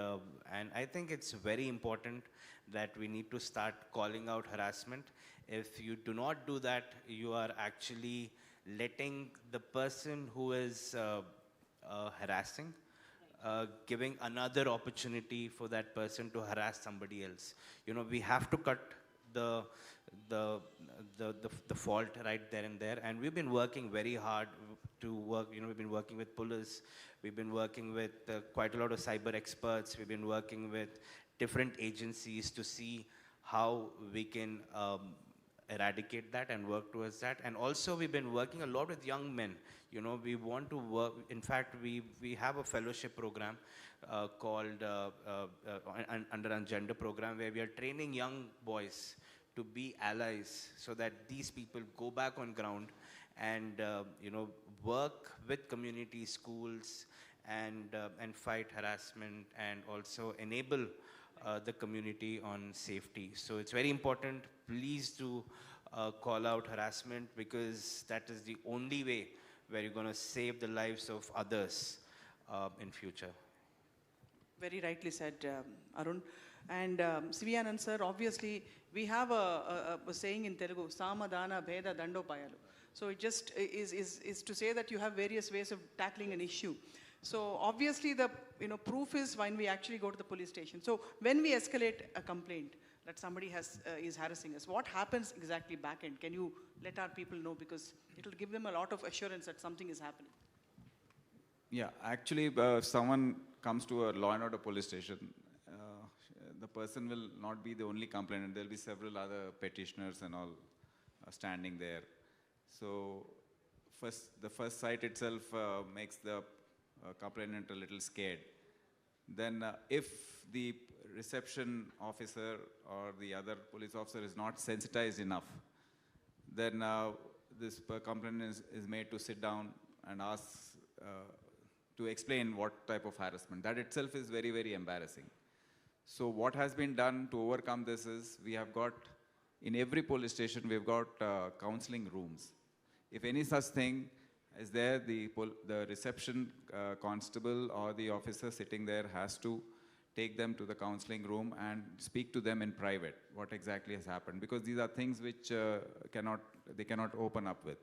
I think it's very important that we need to start calling out harassment. If you do not do that, you are actually letting the person who is harassing, giving another opportunity for that person to harass somebody else. We have to cut the fault right there and there. And we've been working very hard to work, we've been working with police, we've been working with quite a lot of cyber experts, we've been working with different agencies to see how we can eradicate that and work towards that. And also we've been working a lot with young men. We want to work, in fact, we have a fellowship program called under our gender program, where we are training young boys to be allies so that these people go back on ground and work with community schools and fight harassment and also enable the community on safety. So it's very important, please do call out harassment, because that is the only way where you're going to save the lives of others in future. Very rightly said, Arun. And Siviyanand sir, obviously, we have a saying in Telugu, Samadana Bheda Dandopayalu. So it just is to say that you have various ways of tackling an issue. So obviously the proof is when we actually go to the police station. So when we escalate a complaint, that somebody is harassing us. What happens exactly back end? Can you let our people know? Because it will give them a lot of assurance that something is happening. Yeah, actually, if someone comes to a law and order police station, the person will not be the only complainant. There will be several other petitioners and all standing there. So the first sight itself makes the complainant a little scared. Then if the reception officer or the other police officer is not sensitized enough, then this complainant is made to sit down and ask to explain what type of harassment. That itself is very, very embarrassing. So what has been done to overcome this is, we have got, in every police station, we've got counseling rooms. If any such thing is there, the reception constable or the officer sitting there has to take them to the counseling room and speak to them in private, what exactly has happened. Because these are things which they cannot open up with.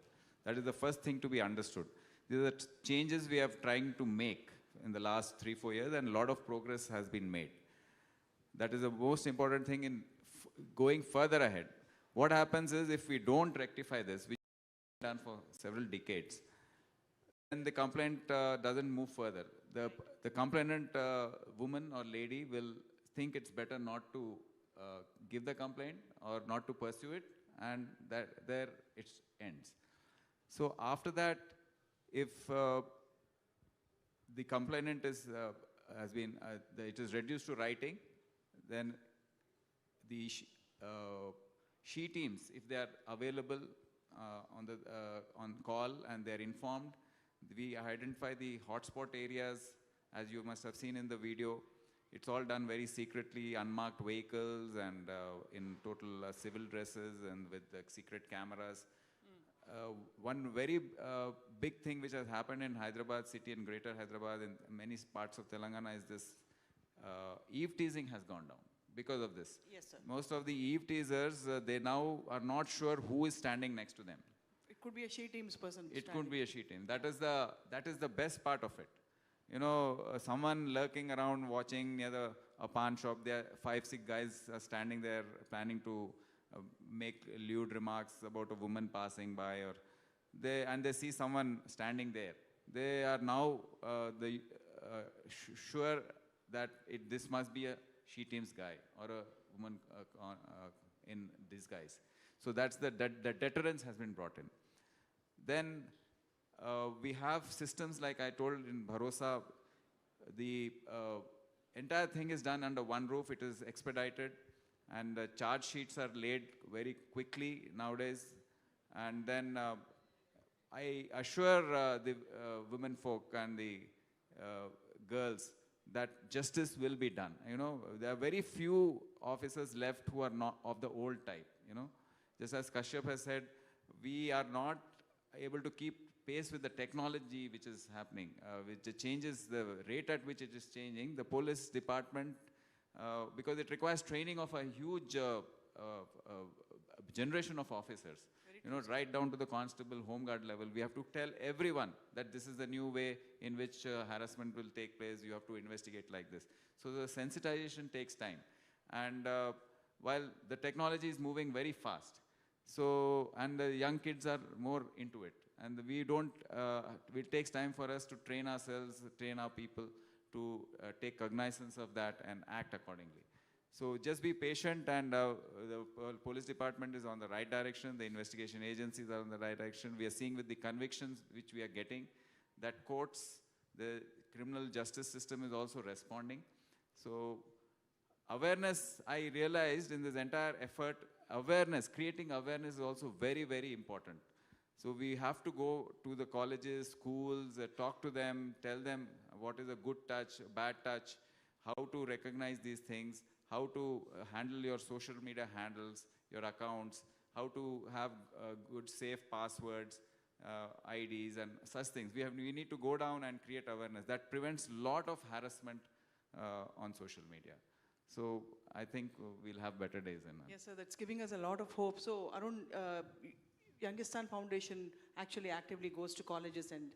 That is the first thing to be understood. These are the changes we are trying to make in the last 3-4 years, and a lot of progress has been made. That is the most important thing in going further ahead. What happens is, if we don't rectify this, which we have done for several decades, then the complaint doesn't move further. The complainant woman or lady will think it's better not to give the complaint or not to pursue it, and there it ends. So after that, if the complainant is it is reduced to writing, then the she teams, if they are available on call and they are informed, we identify the hotspot areas, as you must have seen in the video. It's all done very secretly, unmarked vehicles and in total civil dresses and with secret cameras. One very big thing which has happened in Hyderabad city and greater Hyderabad and many parts of Telangana is this eve teasing has gone down because of this. Yes, sir. Most of the eve teasers, they now are not sure who is standing next to them. It could be a she team's person. It could be a she team. That is the best part of it. You know, someone lurking around watching near a pawn shop, there 5-6 guys are standing there planning to make lewd remarks about a woman passing by, or they see someone standing there. They are now sure that this must be a she team's guy or a woman in disguise. So that's the deterrence has been brought in. Then we have systems like I told in Bharosa. The entire thing is done under one roof. It is expedited, and charge sheets are laid very quickly nowadays. And then I assure the women folk and the girls that justice will be done. You know, there are very few officers left who are not of the old type. You know, just as Kashyap has said, we are not able to keep pace with the technology which is happening, which changes the rate at which it is changing. The police department, because it requires training of a huge generation of officers, you know, right down to the constable, home guard level. We have to tell everyone that this is the new way in which harassment will take place. You have to investigate like this. So the sensitization takes time. And while the technology is moving very fast, so, and the young kids are more into it. And we don't, it takes time for us to train ourselves, train our people to take cognizance of that and act accordingly. So just be patient, and the police department is on the right direction. The investigation agencies are on the right direction. We are seeing with the convictions which we are getting that courts, the criminal justice system is also responding. So awareness, I realized in this entire effort, creating awareness is also very, very important. So we have to go to the colleges, schools, talk to them, tell them what is a good touch, a bad touch, how to recognize these things, how to handle your social media handles, your accounts, how to have good safe passwords, IDs and such things. We need to go down and create awareness. That prevents a lot of harassment on social media. So I think we'll have better days in that. Yes, sir, that's giving us a lot of hope. So Arun, Youngistan Foundation actually actively goes to colleges and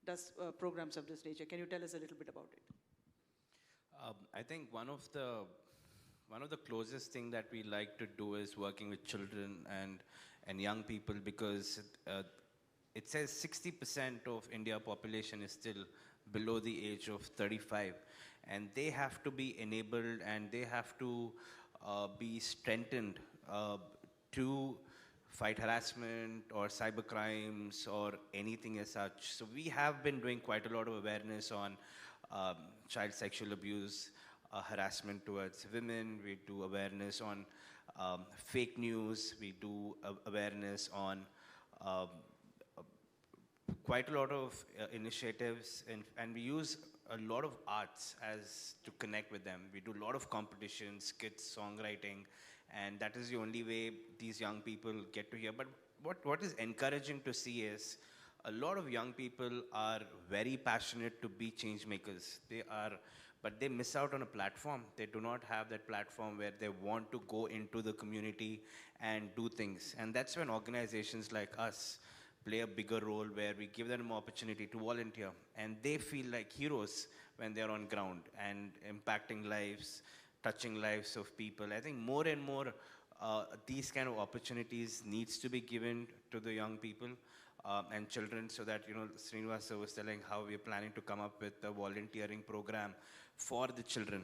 does programs of this nature. Can you tell us a little bit about it? I think one of the one of the closest thing that we like to do is working with children and young people, because it says 60% of India population is still below the age of 35, and they have to be enabled and they have to be strengthened to fight harassment or cyber crimes or anything as such. So we have been doing quite a lot of awareness on child sexual abuse, harassment towards women. We do awareness on fake news. We do awareness on quite a lot of initiatives, and we use a lot of arts as to connect with them. We do a lot of competitions, skits, songwriting, and that is the only way these young people get to hear. But what is encouraging to see is a lot of young people are very passionate to be change makers. But they miss out on a platform. They do not have that platform where they want to go into the community and do things. And that's when organizations like us play a bigger role, where we give them an opportunity to volunteer. And they feel like heroes when they're on ground and impacting lives, touching lives of people. I think more and more these kind of opportunities needs to be given to the young people and children, so that, Srinivasa was telling how we're planning to come up with a volunteering program for the children,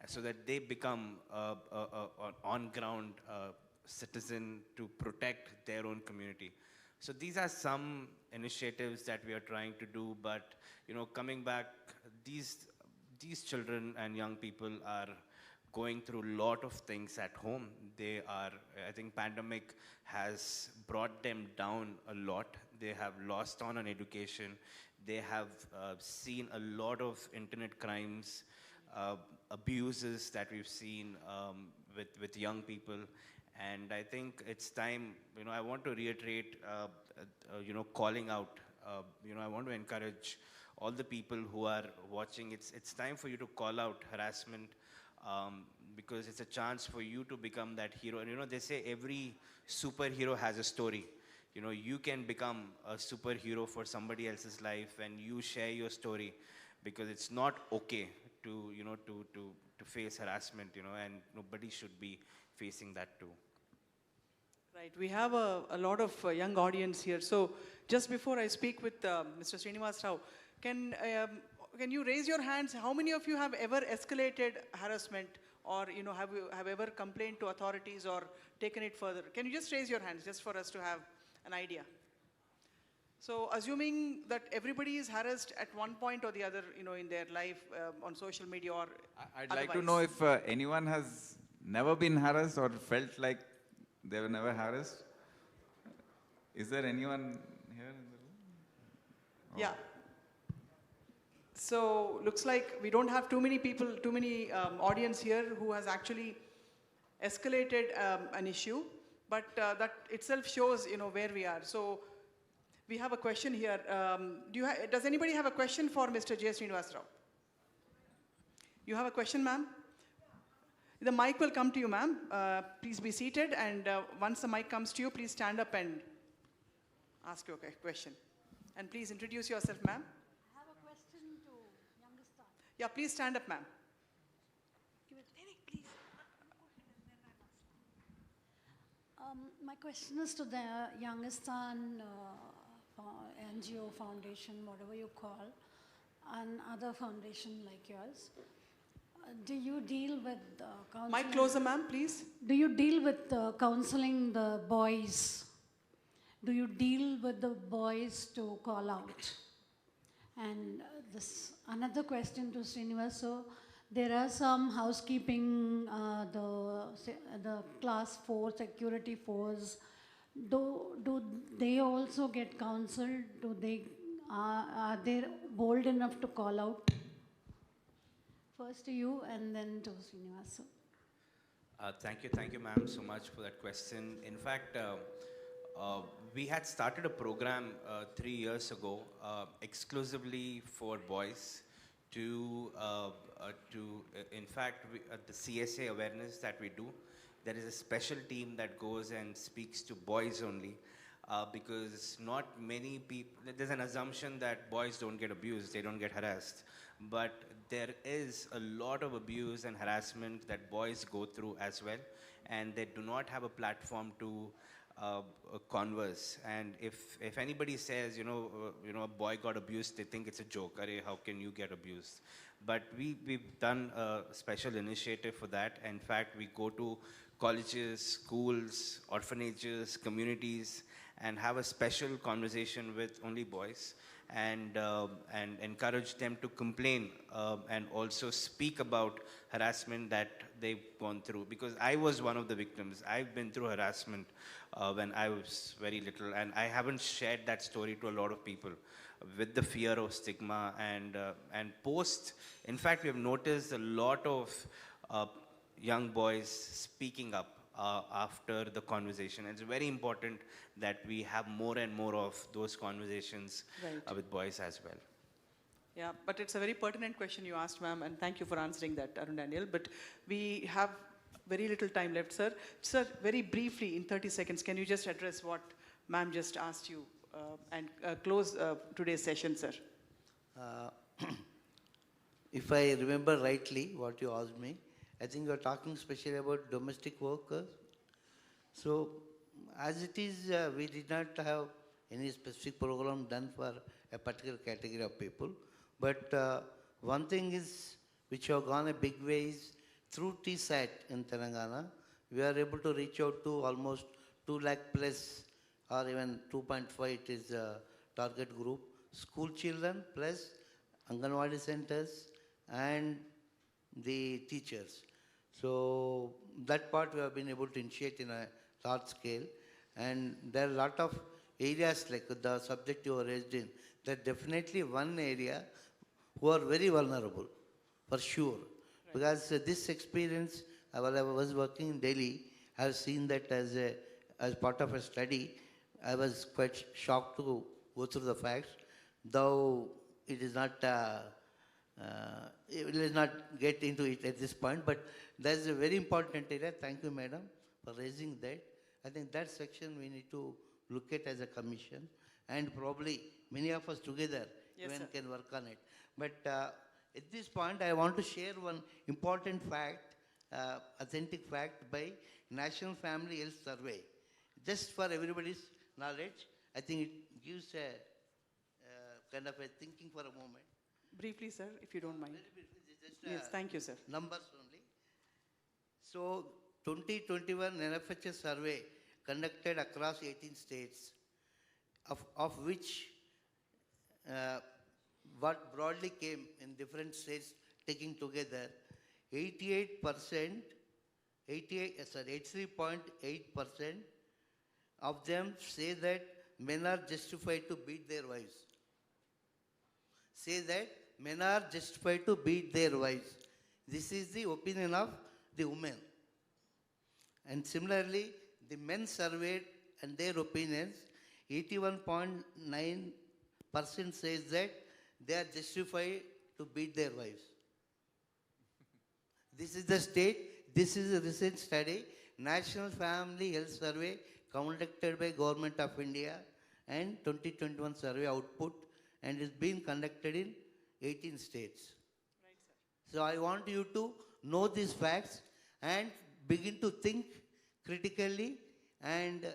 so that they become an on-ground citizen to protect their own community. So these are some initiatives that we are trying to do, but coming back, these children and young people are going through a lot of things at home. I think pandemic has brought them down a lot. They have lost on education. They have seen a lot of internet crimes, abuses that we've seen with young people. And I think it's time, I want to reiterate, calling out, I want to encourage all the people who are watching. It's time for you to call out harassment, because it's a chance for you to become that hero. And they say every superhero has a story. You can become a superhero for somebody else's life when you share your story, because it's not okay to face harassment, and nobody should be facing that too. Right, we have a lot of young audience here. So just before I speak with Mr. Srinivas Rao, can you raise your hands? How many of you have ever escalated harassment, or have ever complained to authorities or taken it further? Can you just raise your hands, just for us to have an idea? So assuming that everybody is harassed at one point or the other, in their life, on social media or I'd like to know if anyone has never been harassed or felt like they were never harassed. Is there anyone here in the room? Oh. Yeah. So looks like we don't have too many audience here who has actually escalated an issue, but that itself shows, where we are. So we have a question here. Does anybody have a question for Mr. J. Srinivas Rao? You have a question, ma'am? The mic will come to you, ma'am. Please be seated, and once the mic comes to you, please stand up and ask your question. And please introduce yourself, ma'am. I have a question to youngest son. Yeah, please stand up, ma'am. Please. My question is to the youngest son NGO foundation, whatever you call, and other foundation like yours. Do you deal with counseling? Mic closer, ma'am, please. Do you deal with counseling the boys? Do you deal with the boys to call out? And this another question to Srinivas. So there are some housekeeping, the class 4 security force. Do they also get counseled? Are they bold enough to call out? First to you, and then to Srinivas. Thank you, ma'am, so much for that question. In fact, we had started a program 3 years ago, exclusively for boys, in fact, the CSA awareness that we do, there is a special team that goes and speaks to boys only. because not many people, there's an assumption that boys don't get abused, they don't get harassed. But there is a lot of abuse and harassment that boys go through as well, and they do not have a platform to converse. And if anybody says, a boy got abused, they think it's a joke. Arey, how can you get abused? But we've done a special initiative for that. In fact, we go to colleges, schools, orphanages, communities, and have a special conversation with only boys, and encourage them to complain and also speak about harassment that they've gone through. Because I was one of the victims. I've been through harassment when I was very little, and I haven't shared that story to a lot of people with the fear of stigma and post. In fact, we have noticed a lot of young boys speaking up after the conversation. It's very important that we have more and more of those conversations with boys as well. Yeah, but it's a very pertinent question you asked, ma'am, and thank you for answering that, Arun Daniel. But we have very little time left, sir. Sir, very briefly, in 30 seconds, can you just address what ma'am just asked you and close today's session, sir? If I remember rightly what you asked me, I think you're talking especially about domestic workers. So, as it is, we did not have any specific program done for a particular category of people. But one thing is, which have gone a big way is, through TSAT in Telangana, we are able to reach out to almost 2 lakh plus, or even 2.5, it is a target group, school children plus Anganwadi centers and the teachers. So that part we have been able to initiate in a large scale, and there are a lot of areas like the subject you raised in, that definitely one area who are very vulnerable, for sure. Right. Because this experience, while I was working in Delhi, I have seen that as part of a study. I was quite shocked to go through the facts, though it is not, it will not get into it at this point, but that's a very important area. Thank you, madam, for raising that. I think that section we need to look at as a commission, and probably many of us together even can work on it. But at this point, I want to share one important fact, authentic fact by National Family Health Survey. Just for everybody's knowledge, I think it gives a kind of a thinking for a moment. Briefly, sir, if you don't mind. Very briefly, just, yes, thank you, sir. Numbers only. So, 2021 NFHS survey conducted across 18 states, of which what broadly came in different states taking together, 83.8% of them say that men are justified to beat their wives. Say that men are justified to beat their wives. This is the opinion of the women. And similarly, the men surveyed and their opinions, 81.9% says that they are justified to beat their wives. This is the state, this is a recent study, National Family Health Survey conducted by Government of India, and 2021 survey output, and is being conducted in 18 states. Right, sir. So I want you to know these facts and begin to think critically, and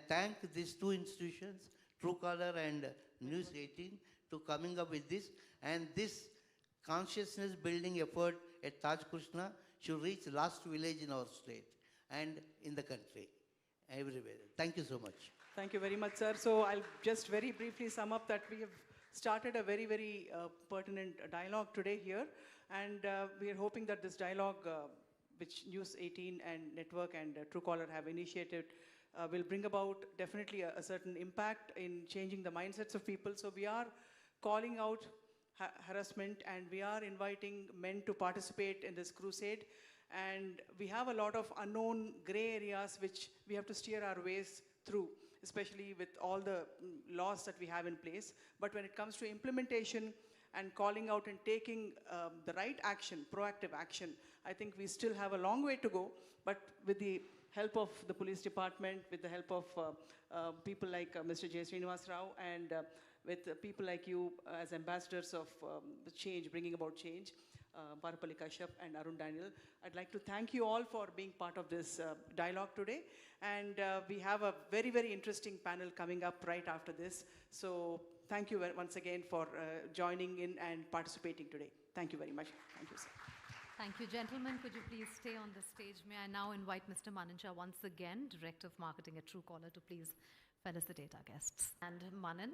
thank these two institutions, Truecaller and News18, to coming up with this. And this consciousness building effort at Taj Krishna should reach last village in our state and in the country, everywhere. Thank you so much. Thank you very much, sir. So I'll just very briefly sum up that we have started a very, very pertinent dialogue today here, and we are hoping that this dialogue, which News18 and Network and Truecaller have initiated, will bring about definitely a certain impact in changing the mindsets of people. So we are calling out harassment, and we are inviting men to participate in this crusade. And we have a lot of unknown gray areas which we have to steer our ways through, especially with all the laws that we have in place. But when it comes to implementation and calling out and taking the right action, proactive action, I think we still have a long way to go. But with the help of the police department, with the help of people like Mr. J. Srinivas Rao, and with people like you as ambassadors of change, bringing about change, Parupalli Kashyap and Arun Daniel. I'd like to thank you all for being part of this dialogue today. And we have a very, very interesting panel coming up right after this. So thank you once again for joining in and participating today. Thank you very much. Thank you, sir. Thank you, gentlemen. Could you please stay on the stage? May I now invite Mr. Manan once again, Director of Marketing at Truecaller, to please felicitate our guests. And Manan,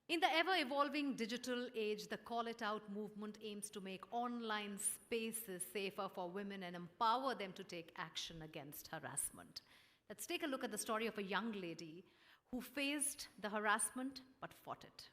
in the ever-evolving digital age, the Call It Out movement aims to make online spaces safer for women and empower them to take action against harassment. Let's take a look at the story of a young lady who faced the harassment but fought it.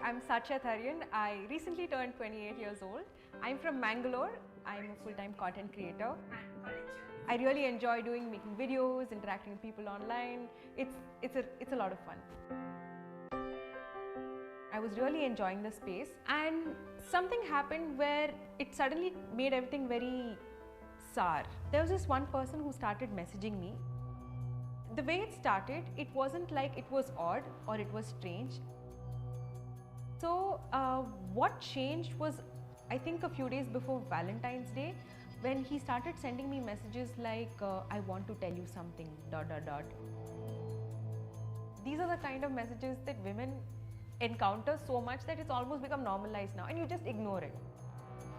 I'm Satya Tharyan. I recently turned 28 years old. I'm from Mangalore. I'm a full-time content creator. I really enjoy making videos, interacting with people online. It's a lot of fun. I was really enjoying the space, and something happened where it suddenly made everything very sour. There was this one person who started messaging me. The way it started, it wasn't like it was odd or it was strange. So what changed was, I think a few days before Valentine's Day, when he started sending me messages like, I want to tell you something, ... These are the kind of messages that women encounter so much that it's almost become normalized now, and you just ignore it.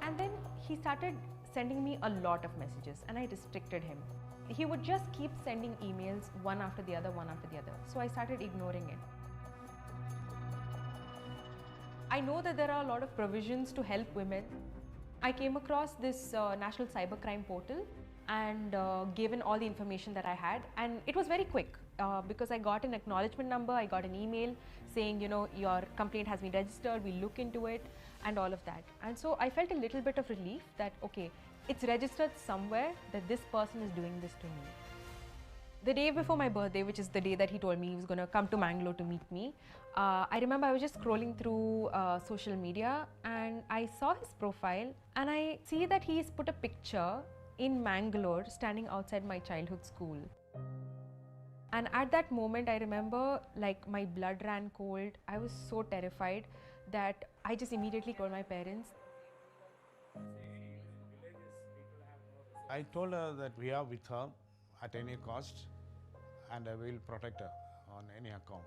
And then he started sending me a lot of messages, and I restricted him. He would just keep sending emails one after the other, So I started ignoring it. I know that there are a lot of provisions to help women. I came across this National Cybercrime portal and gave in all the information that I had, and it was very quick because I got an acknowledgement number, I got an email saying, your complaint has been registered, we'll look into it, and all of that. And so I felt a little bit of relief that, okay, it's registered somewhere that this person is doing this to me. The day before my birthday, which is the day that he told me he was going to come to Mangalore to meet me, I remember I was just scrolling through social media and I saw his profile, and I see that he's put a picture in Mangalore standing outside my childhood school. And at that moment, I remember like my blood ran cold. I was so terrified that I just immediately told my parents. I told her that we are with her at any cost, and I will protect her on any account.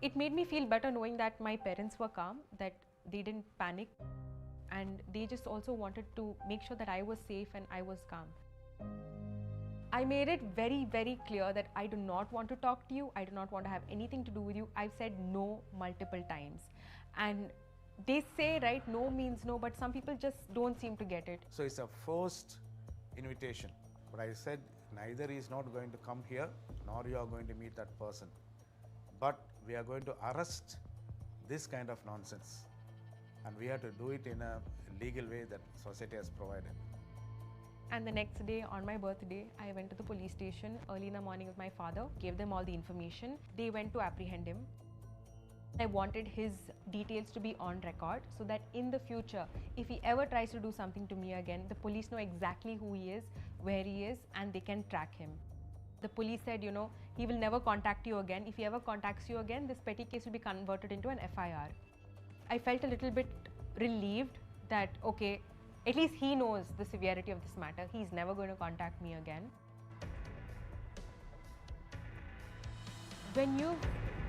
It made me feel better knowing that my parents were calm, that they didn't panic, and they just also wanted to make sure that I was safe and I was calm. I made it very, very clear that I do not want to talk to you, I do not want to have anything to do with you. I've said no multiple times. And they say, right, no means no, but some people just don't seem to get it. So it's a forced invitation. But I said, neither is not going to come here, nor you are going to meet that person. But we are going to arrest this kind of nonsense. And we have to do it in a legal way that society has provided. And the next day, on my birthday, I went to the police station early in the morning with my father, gave them all the information. They went to apprehend him. I wanted his details to be on record so that in the future, if he ever tries to do something to me again, the police know exactly who he is, where he is, and they can track him. The police said, he will never contact you again. If he ever contacts you again, this petty case will be converted into an FIR. I felt a little bit relieved that, okay, at least he knows the severity of this matter. He's never going to contact me again. When you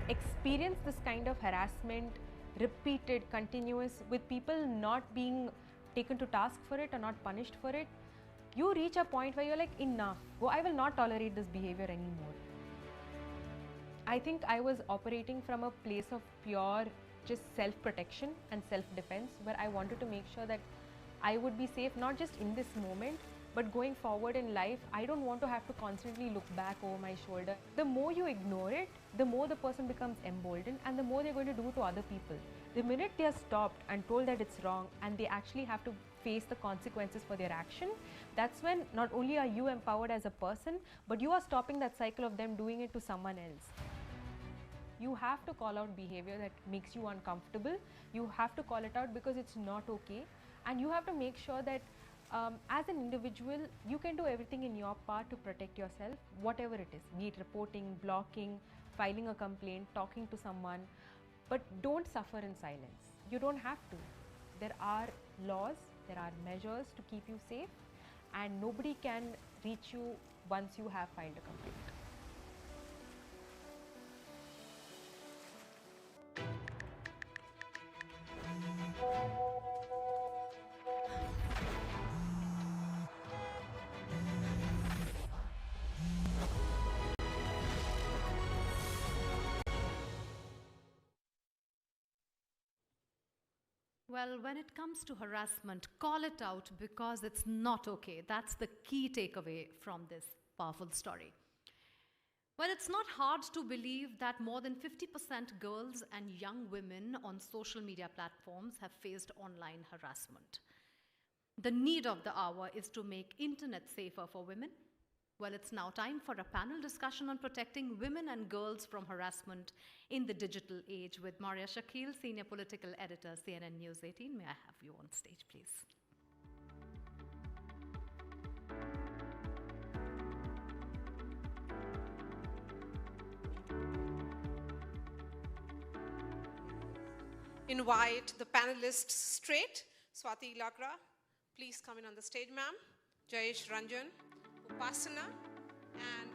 experience this kind of harassment, repeated, continuous, with people not being taken to task for it or not punished for it, you reach a point where you're like, enough. Well, I will not tolerate this behavior anymore. I think I was operating from a place of pure just self-protection and self-defense, where I wanted to make sure that I would be safe, not just in this moment, but going forward in life. I don't want to have to constantly look back over my shoulder. The more you ignore it, the more the person becomes emboldened, and the more they're going to do to other people. The minute they are stopped and told that it's wrong and they actually have to face the consequences for their action, that's when not only are you empowered as a person, but you are stopping that cycle of them doing it to someone else. You have to call out behavior that makes you uncomfortable. You have to call it out because it's not okay, and you have to make sure that as an individual, you can do everything in your part to protect yourself, whatever it is, be it reporting, blocking, filing a complaint, talking to someone, but don't suffer in silence. You don't have to. There are laws, there are measures to keep you safe, and nobody can reach you once you have filed a complaint. Well, when it comes to harassment, call it out because it's not okay. That's the key takeaway from this powerful story. Well, it's not hard to believe that more than 50% girls and young women on social media platforms have faced online harassment. The need of the hour is to make internet safer for women. Well, it's now time for a panel discussion on protecting women and girls from harassment in the digital age with Maria Shakil, Senior Political Editor, CNN News 18. May I have you on stage, please? Invite the panelists straight. Swati Lakra, please come in on the stage, ma'am. Jayesh Ranjan, Upasana, and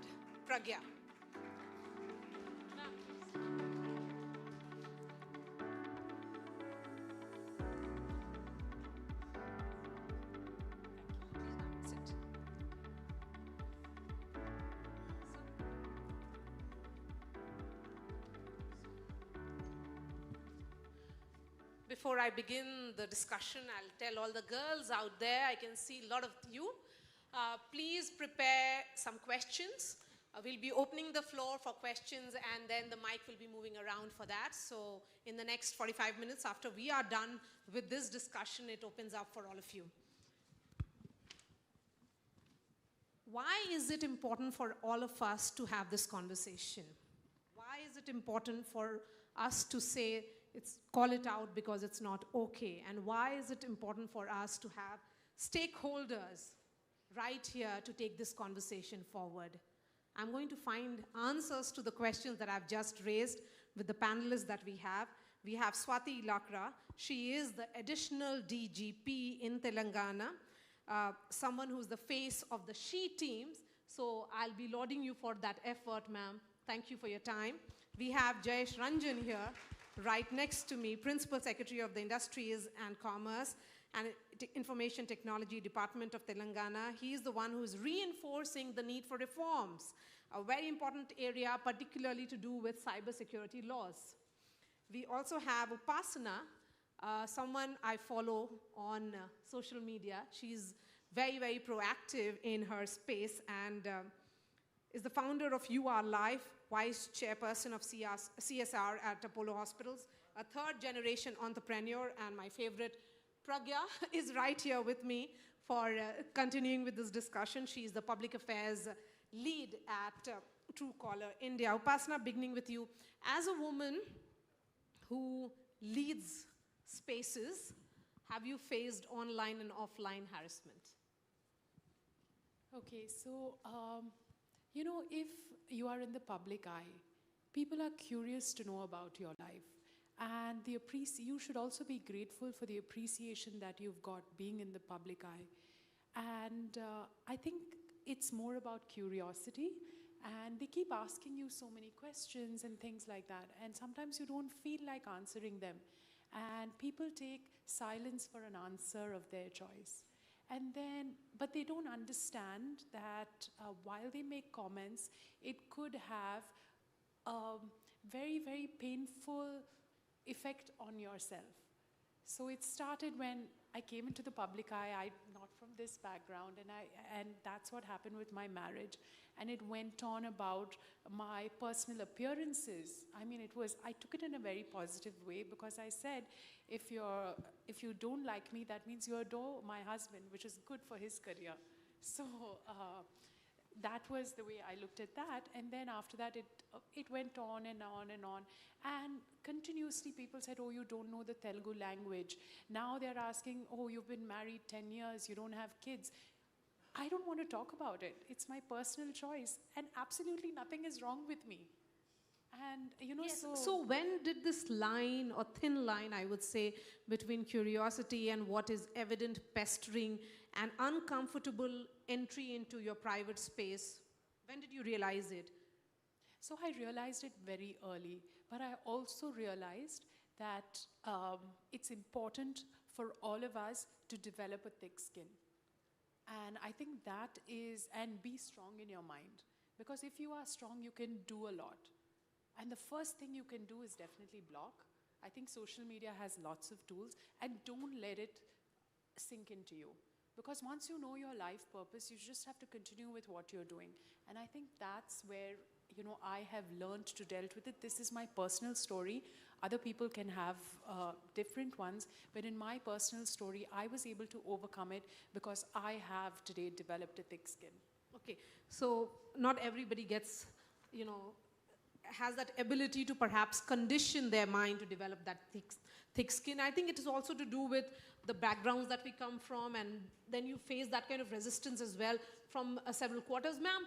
Pragya. Before I begin the discussion, I'll tell all the girls out there, I can see a lot of you. Please prepare some questions. We'll be opening the floor for questions, and then the mic will be moving around for that. So in the next 45 minutes after we are done with this discussion, it opens up for all of you. Why is it important for all of us to have this conversation? Why is it important for us to say, call it out because it's not okay? And why is it important for us to have stakeholders right here to take this conversation forward? I'm going to find answers to the questions that I've just raised with the panelists that we have. We have Swati Lakra. She is the additional DGP in Telangana, someone who's the face of the SHE teams. So I'll be lauding you for that effort, ma'am. Thank you for your time. We have Jayesh Ranjan here, right next to me, Principal Secretary of the Industries and Commerce and Information Technology Department of Telangana. He is the one who is reinforcing the need for reforms, a very important area, particularly to do with cybersecurity laws. We also have Upasana, someone I follow on social media. She's very, very proactive in her space and is the founder of You Are Life, Vice Chairperson of CSR at Apollo Hospitals, a third-generation entrepreneur, and my favorite, Pragya, is right here with me for continuing with this discussion. She is the public affairs lead at Truecaller India. Upasana, beginning with you. As a woman who leads spaces, have you faced online and offline harassment? Okay, so, you know, if you are in the public eye, people are curious to know about your life. And you should also be grateful for the appreciation that you've got being in the public eye. And I think it's more about curiosity. And they keep asking you so many questions and things like that. And sometimes you don't feel like answering them. And people take silence for an answer of their choice. And then, but they don't understand that while they make comments, it could have a very, very painful effect on yourself. So it started when I came into the public eye. I'm not from this background, and that's what happened with my marriage. And it went on about my personal appearances. I mean, I took it in a very positive way, because I said, if you don't like me, that means you adore my husband, which is good for his career. So that was the way I looked at that. And then after that, it went on and on and on. And continuously people said, oh, you don't know the Telugu language. Now they're asking, oh, you've been married 10 years, you don't have kids. I don't want to talk about it. It's my personal choice. And absolutely nothing is wrong with me. And, you know, yes, so when did this line, or thin line, I would say, between curiosity and what is evident pestering and uncomfortable entry into your private space, when did you realize it? So I realized it very early, but I also realized that it's important for all of us to develop a thick skin. And I think that is, and be strong in your mind. Because if you are strong, you can do a lot. And the first thing you can do is definitely block. I think social media has lots of tools, and don't let it sink into you. Because once you know your life purpose, you just have to continue with what you're doing. And I think that's where, you know, I have learned to deal with it. This is my personal story. Other people can have different ones, but in my personal story, I was able to overcome it because I have today developed a thick skin. Okay, so not everybody gets, you know, has that ability to perhaps condition their mind to develop that thick skin. I think it is also to do with the backgrounds that we come from, and then you face that kind of resistance as well from several quarters. Ma'am,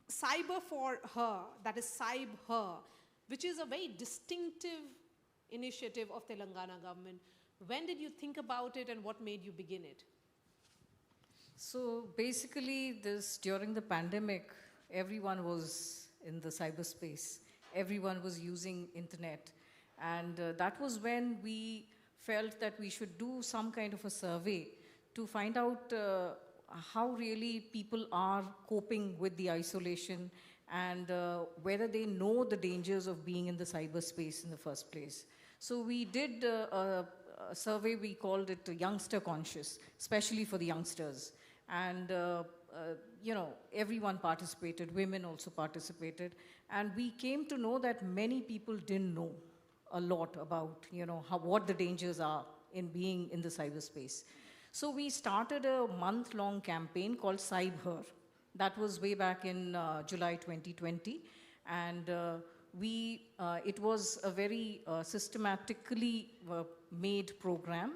Cyber for Her, that is Cyber Her, which is a very distinctive initiative of Telangana government. When did you think about it, and what made you begin it? So basically during the pandemic, everyone was in the cyberspace. Everyone was using internet. And that was when we felt that we should do some kind of a survey to find out how really people are coping with the isolation, and whether they know the dangers of being in the cyberspace in the first place. So we did a survey, we called it Youngster Conscious, especially for the youngsters. And you know, everyone participated, women also participated, and we came to know that many people didn't know a lot about, you know, what the dangers are in being in the cyberspace. So we started a month-long campaign called Cyber. That was way back in July 2020, and it was a very systematically made program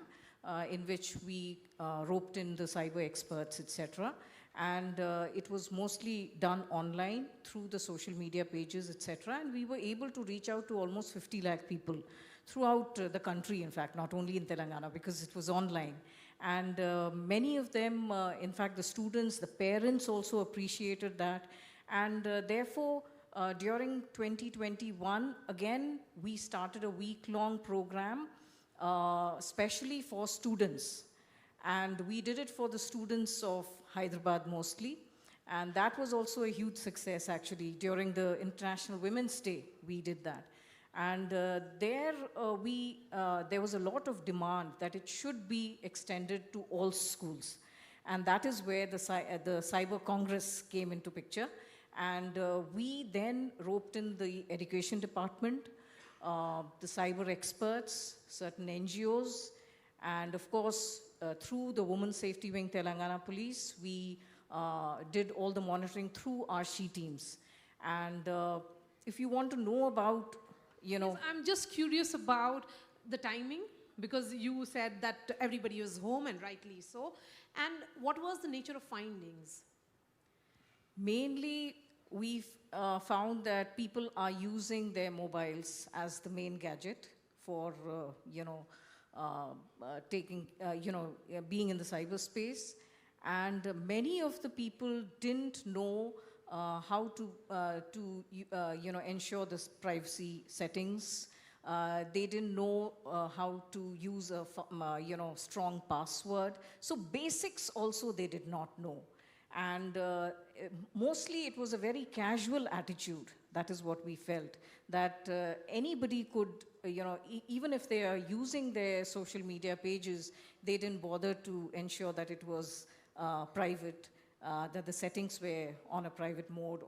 in which we roped in the cyber experts, etc. And it was mostly done online through the social media pages, etc. And we were able to reach out to almost 50 lakh people throughout the country, in fact, not only in Telangana, because it was online. And many of them, in fact, the students, the parents also appreciated that. And therefore, during 2021, again, we started a week-long program, especially for students. And we did it for the students of Hyderabad mostly. And that was also a huge success, actually. During the International Women's Day, we did that. And there was a lot of demand that it should be extended to all schools. And that is where the Cyber Congress came into picture. And we then roped in the education department, the cyber experts, certain NGOs, and of course, through the Women's Safety Wing Telangana Police, we did all the monitoring through our SHE teams. And if you want to know about, you know... Yes, I'm just curious about the timing, because you said that everybody was home, and rightly so. And what was the nature of findings? Mainly, we've found that people are using their mobiles as the main gadget for, being in the cyberspace. And many of the people didn't know how to ensure the privacy settings. They didn't know how to use a strong password. So basics also they did not know. And mostly it was a very casual attitude. That is what we felt, that anybody could, even if they are using their social media pages, they didn't bother to ensure that it was private, that the settings were on a private mode.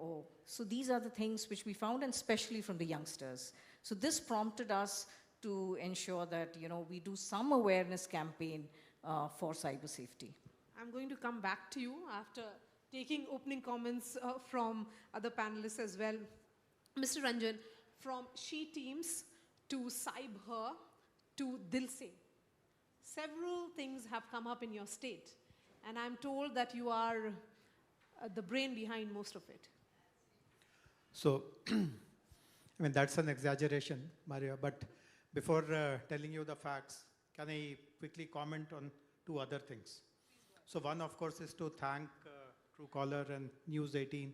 So these are the things which we found, and especially from the youngsters. So this prompted us to ensure that, we do some awareness campaign for cyber safety. I'm going to come back to you after taking opening comments from other panelists as well. Mr. Ranjan, from She Teams to Cyber to Dil Se, several things have come up in your state, and I'm told that you are the brain behind most of it. So, I mean, that's an exaggeration, Maria, but before telling you the facts, can I quickly comment on two other things? So one, of course, is to thank Truecaller and News18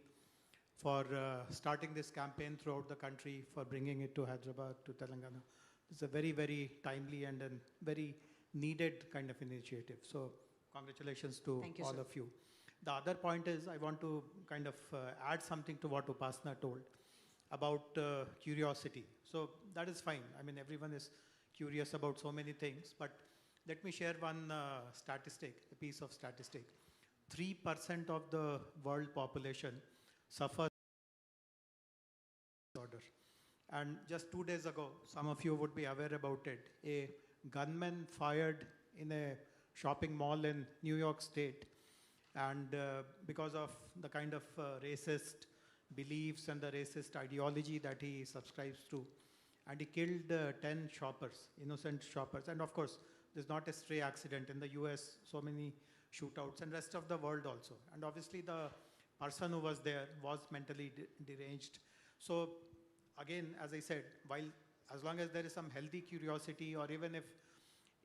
for starting this campaign throughout the country, for bringing it to Hyderabad, to Telangana. It's a very, very timely and a very needed kind of initiative. So congratulations to all of you. The other point is I want to kind of add something to what Upasana told about curiosity. So that is fine. I mean, everyone is curious about so many things, but let me share one statistic, a piece of statistic. 3% of the world population suffers disorder. And just 2 days ago, some of you would be aware about it, a gunman fired in a shopping mall in New York State. And because of the kind of racist beliefs and the racist ideology that he subscribes to, and he killed 10 shoppers, innocent shoppers. And of course, this is not a stray accident. In the US, so many shootouts, and rest of the world also. And obviously the person who was there was mentally deranged. So again, as I said, while as long as there is some healthy curiosity, or even if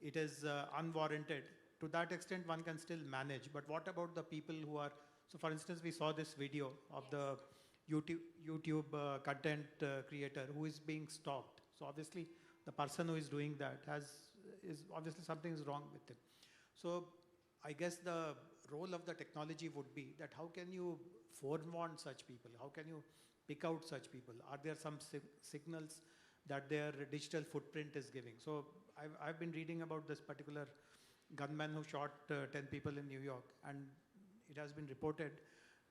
it is unwarranted, to that extent one can still manage. But what about the people who are, so for instance, we saw this video of the YouTube content creator who is being stalked. So obviously the person who is doing that is obviously something is wrong with him. So I guess the role of the technology would be that how can you forewarn such people? How can you pick out such people? Are there some signals that their digital footprint is giving? So I've been reading about this particular gunman who shot 10 people in New York, and it has been reported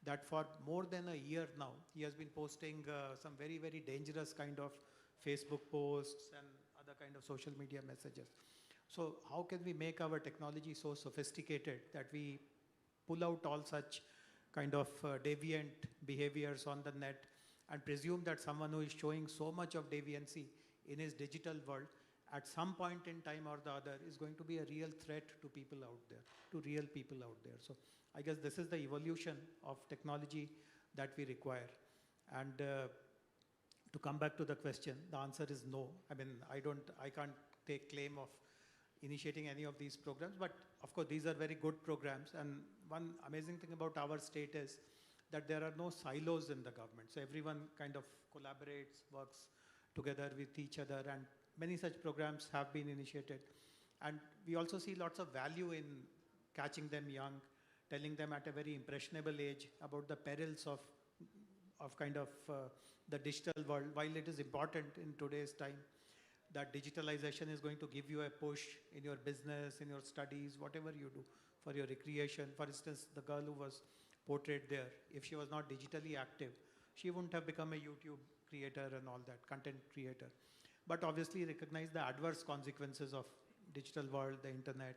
that for more than a year now, he has been posting some very, very dangerous kind of Facebook posts and other kind of social media messages. So how can we make our technology so sophisticated that we pull out all such kind of deviant behaviors on the net and presume that someone who is showing so much of deviancy in his digital world at some point in time or the other is going to be a real threat to people out there, to real people out there. So I guess this is the evolution of technology that we require. And to come back to the question, the answer is no. I mean, I can't take claim of initiating any of these programs, but of course these are very good programs. And one amazing thing about our state is that there are no silos in the government. So everyone kind of collaborates, works together with each other, and many such programs have been initiated. And we also see lots of value in catching them young, telling them at a very impressionable age about the perils of the digital world. While it is important in today's time that digitalization is going to give you a push in your business, in your studies, whatever you do, for your recreation. For instance, the girl who was portrayed there, if she was not digitally active, she wouldn't have become a YouTube creator and all that, content creator. But obviously recognize the adverse consequences of digital world, the internet,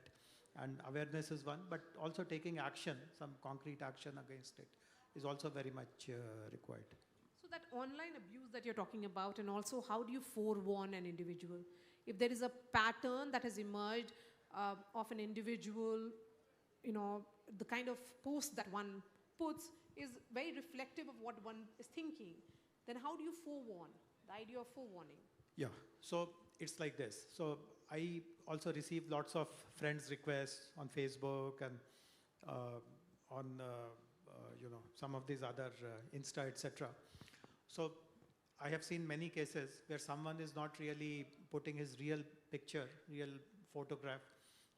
and awareness is one, but also taking action, some concrete action against it is also very much required. So that online abuse that you're talking about, and also how do you forewarn an individual? If there is a pattern that has emerged of an individual, the kind of post that one puts is very reflective of what one is thinking, then how do you forewarn? The idea of forewarning. Yeah, so it's like this. So I also receive lots of friends requests on Facebook and on some of these other Insta, etc. So I have seen many cases where someone is not really putting his real picture, real photograph.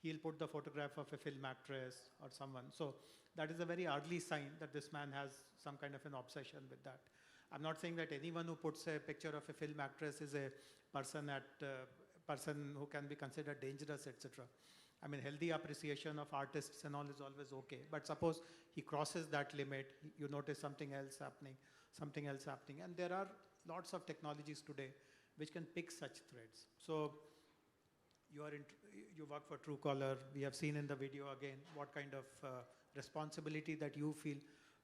he'll put the photograph of a film actress or someone. So that is a very early sign that this man has some kind of an obsession with that. I'm not saying that anyone who puts a picture of a film actress is a person who can be considered dangerous, etc. I mean, healthy appreciation of artists and all is always okay. But suppose he crosses that limit, you notice something else happening. And there are lots of technologies today which can pick such threads. So you work for Truecaller. We have seen in the video again what kind of responsibility that you feel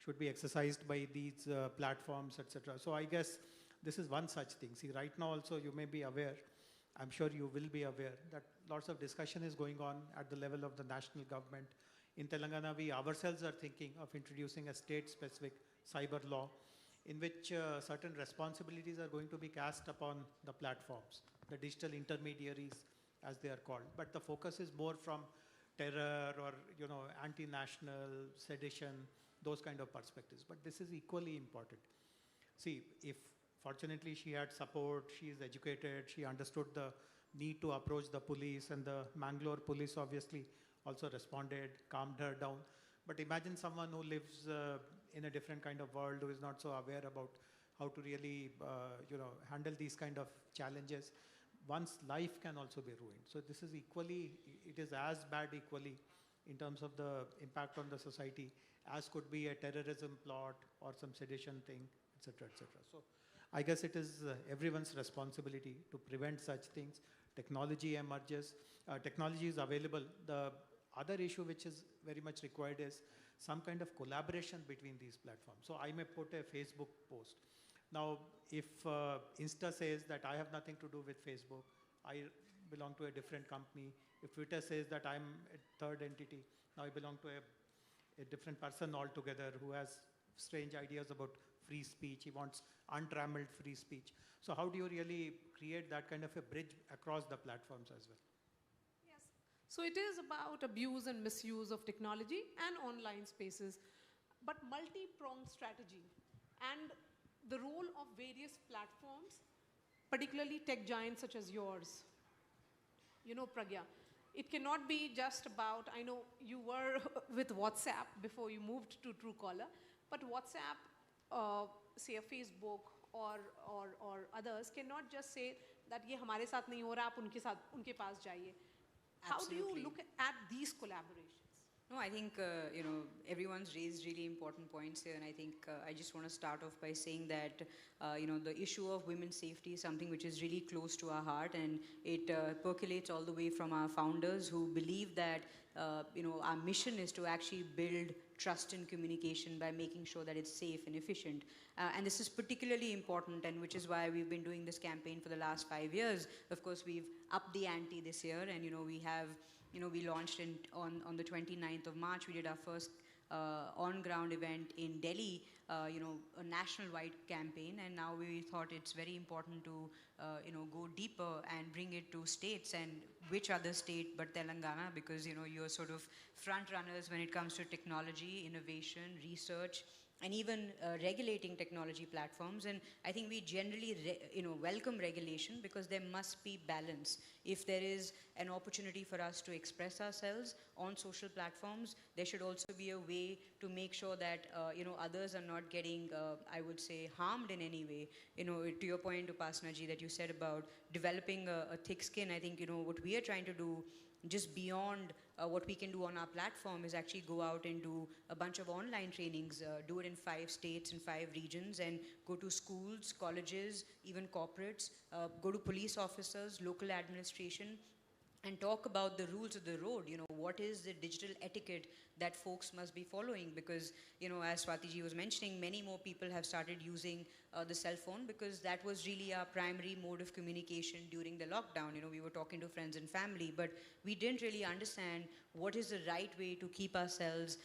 should be exercised by these platforms, etc. So I guess this is one such thing. See, right now also you may be aware, I'm sure you will be aware, that lots of discussion is going on at the level of the national government. In Telangana, we ourselves are thinking of introducing a state-specific cyber law in which certain responsibilities are going to be cast upon the platforms, the digital intermediaries as they are called. But the focus is more from terror or anti-national, sedition, those kind of perspectives. But this is equally important. See, if fortunately she had support, she is educated, she understood the need to approach the police, and the Mangalore police obviously also responded, calmed her down. But imagine someone who lives in a different kind of world, who is not so aware about how to really handle these kind of challenges. One's life can also be ruined. So this is equally, it is as bad equally in terms of the impact on the society as could be a terrorism plot or some sedition thing, etc., etc. So I guess it is everyone's responsibility to prevent such things. Technology emerges, technology is available. The other issue which is very much required is some kind of collaboration between these platforms. So I may put a Facebook post. Now, if Insta says that I have nothing to do with Facebook, I belong to a different company. If Twitter says that I'm a third entity, now I belong to a different person altogether who has strange ideas about free speech. He wants untrammeled free speech. So how do you really create that kind of a bridge across the platforms as well? Yes. So it is about abuse and misuse of technology and online spaces, but multi-pronged strategy. And the role of various platforms, particularly tech giants such as yours. Pragya, it cannot be just about, I know you were with WhatsApp before you moved to Truecaller, but WhatsApp, say a Facebook or others cannot just say that ye hamare saath nahi ho raha, aap unke paas jaiye. How do you look at these collaborations? No, I think, everyone's raised really important points here, and I think I just want to start off by saying that, the issue of women's safety is something which is really close to our heart, and it percolates all the way from our founders who believe that, our mission is to actually build trust in communication by making sure that it's safe and efficient. And this is particularly important, and which is why we've been doing this campaign for the last 5 years. Of course, we've upped the ante this year, and, we have we launched on the 29th of March. We did our first on-ground event in Delhi, a national-wide campaign, and now we thought it's very important to, go deeper and bring it to states. And which other state but Telangana, because, you're sort of front runners when it comes to technology, innovation, research, and even regulating technology platforms. And I think we generally welcome regulation, because there must be balance. If there is an opportunity for us to express ourselves on social platforms, there should also be a way to make sure that others are not getting, I would say, harmed in any way. To your point, Upasana ji, that you said about developing a thick skin, I think what we are trying to do, just beyond what we can do on our platform, is actually go out and do a bunch of online trainings, do it in 5 states and 5 regions, and go to schools, colleges, even corporates, go to police officers, local administration, and talk about the rules of the road. What is the digital etiquette that folks must be following? Because, as Swati ji was mentioning, many more people have started using the cell phone, because that was really our primary mode of communication during the lockdown. We were talking to friends and family, but we didn't really understand what is the right way to keep ourselves,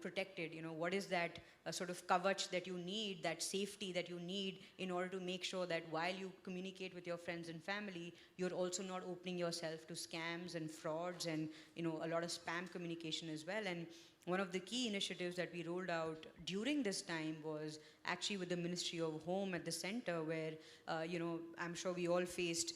protected. What is that sort of kavach that you need, that safety that you need, in order to make sure that while you communicate with your friends and family, you're also not opening yourself to scams and frauds and, a lot of spam communication as well. And one of the key initiatives that we rolled out during this time was actually with the Ministry of Home at the center, where, I'm sure we all faced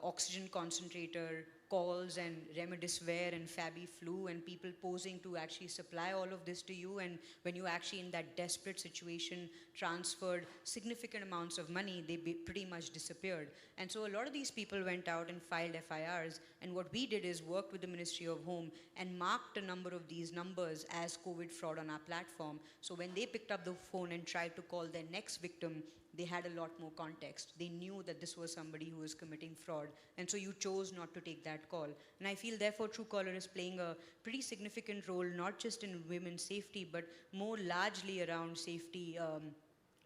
oxygen concentrator calls and remdesivir and Fabiflu and people posing to actually supply all of this to you, and when you actually in that desperate situation transferred significant amounts of money, they pretty much disappeared. And so a lot of these people went out and filed FIRs, and what we did is worked with the Ministry of Home and marked a number of these numbers as COVID fraud on our platform. So when they picked up the phone and tried to call their next victim, they had a lot more context. They knew that this was somebody who was committing fraud. And so you chose not to take that call. And I feel therefore Truecaller is playing a pretty significant role, not just in women's safety, but more largely around safety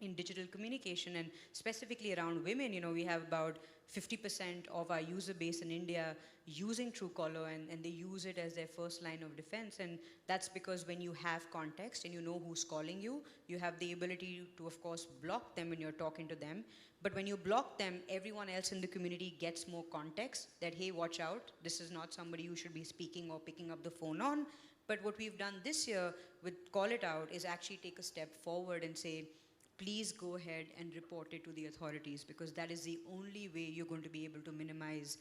in digital communication, and specifically around women. You know, we have about 50% of our user base in India using Truecaller, and they use it as their first line of defense. And that's because when you have context and you know who's calling you, you have the ability to, of course, block them when you're talking to them. But when you block them, everyone else in the community gets more context that, hey, watch out, this is not somebody you should be speaking or picking up the phone on. But what we've done this year with Call It Out is actually take a step forward and say, please go ahead and report it to the authorities, because that is the only way you're going to be able to minimize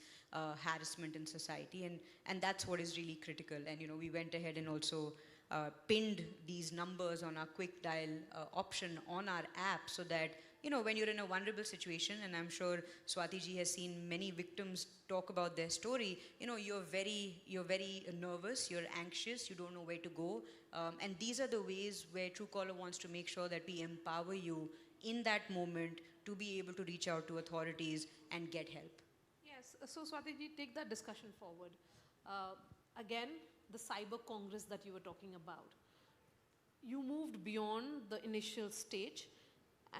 harassment in society, and that's what is really critical. And you know, we went ahead and also pinned these numbers on our quick dial option on our app, so that, you know, when you're in a vulnerable situation, and I'm sure Swati ji has seen many victims talk about their story, you know, you're very nervous, you're anxious, you don't know where to go. And these are the ways where Truecaller wants to make sure that we empower you in that moment to be able to reach out to authorities and get help. Yes, so Swati ji, take that discussion forward. Again, the Cyber Congress that you were talking about. You moved beyond the initial stage,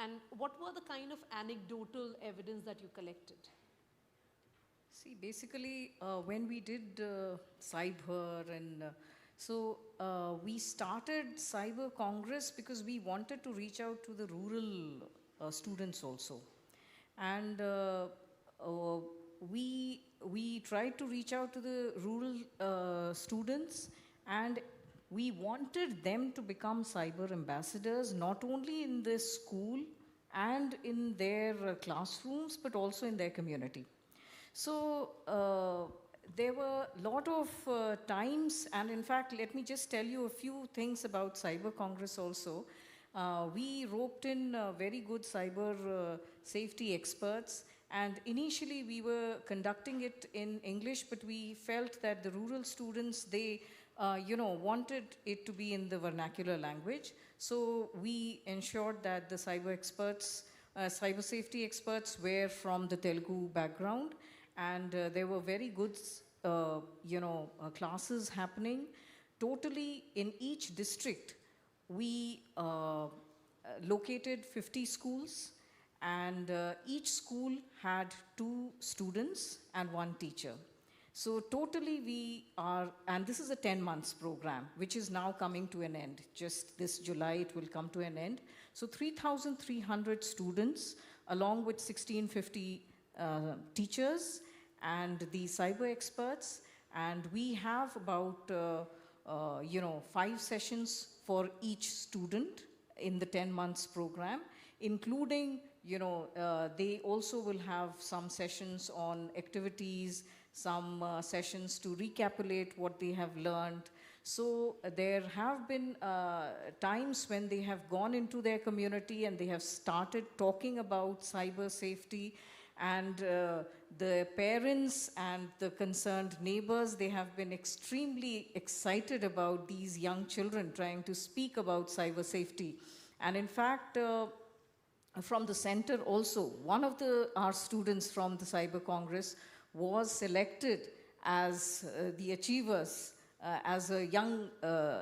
and what were the kind of anecdotal evidence that you collected? See, basically, when we did cyber and we started Cyber Congress because we wanted to reach out to the rural students also. And we tried to reach out to the rural students, and we wanted them to become cyber ambassadors, not only in their school and in their classrooms, but also in their community. So there were a lot of times, and in fact, let me just tell you a few things about Cyber Congress also. We roped in very good cyber safety experts, and initially we were conducting it in English, but we felt that the rural students, they wanted it to be in the vernacular language. So we ensured that the cyber experts, cyber safety experts were from the Telugu background, and there were very good, classes happening. Totally in each district, we located 50 schools, and each school had 2 students and 1 teacher. So totally we are, and this is a 10 months program, which is now coming to an end. Just this July, it will come to an end. So 3,300 students, along with 1,650 teachers and the cyber experts. And we have about, 5 sessions for each student in the 10 months program, including, they also will have some sessions on activities, some sessions to recapitulate what they have learned. So there have been times when they have gone into their community and they have started talking about cyber safety, and the parents and the concerned neighbors, they have been extremely excited about these young children trying to speak about cyber safety. And in fact, from the center also, one of our students from the Cyber Congress was selected as the achievers, as a young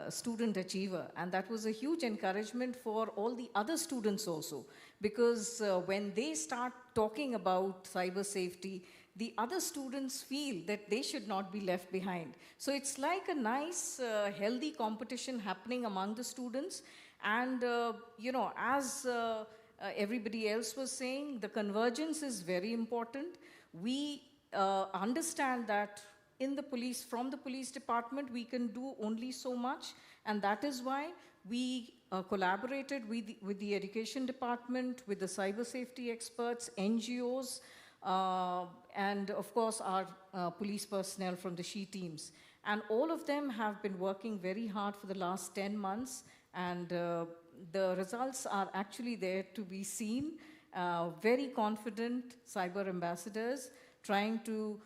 student achiever. And that was a huge encouragement for all the other students also, because when they start talking about cyber safety, the other students feel that they should not be left behind. So it's like a nice, healthy competition happening among the students. And, as everybody else was saying, the convergence is very important. We understand that in the police, from the police department, we can do only so much, and that is why we collaborated with the education department, with the cyber safety experts, NGOs, and of course our police personnel from the SHE teams. And all of them have been working very hard for the last 10 months, and the results are actually there to be seen. Very confident cyber ambassadors trying to,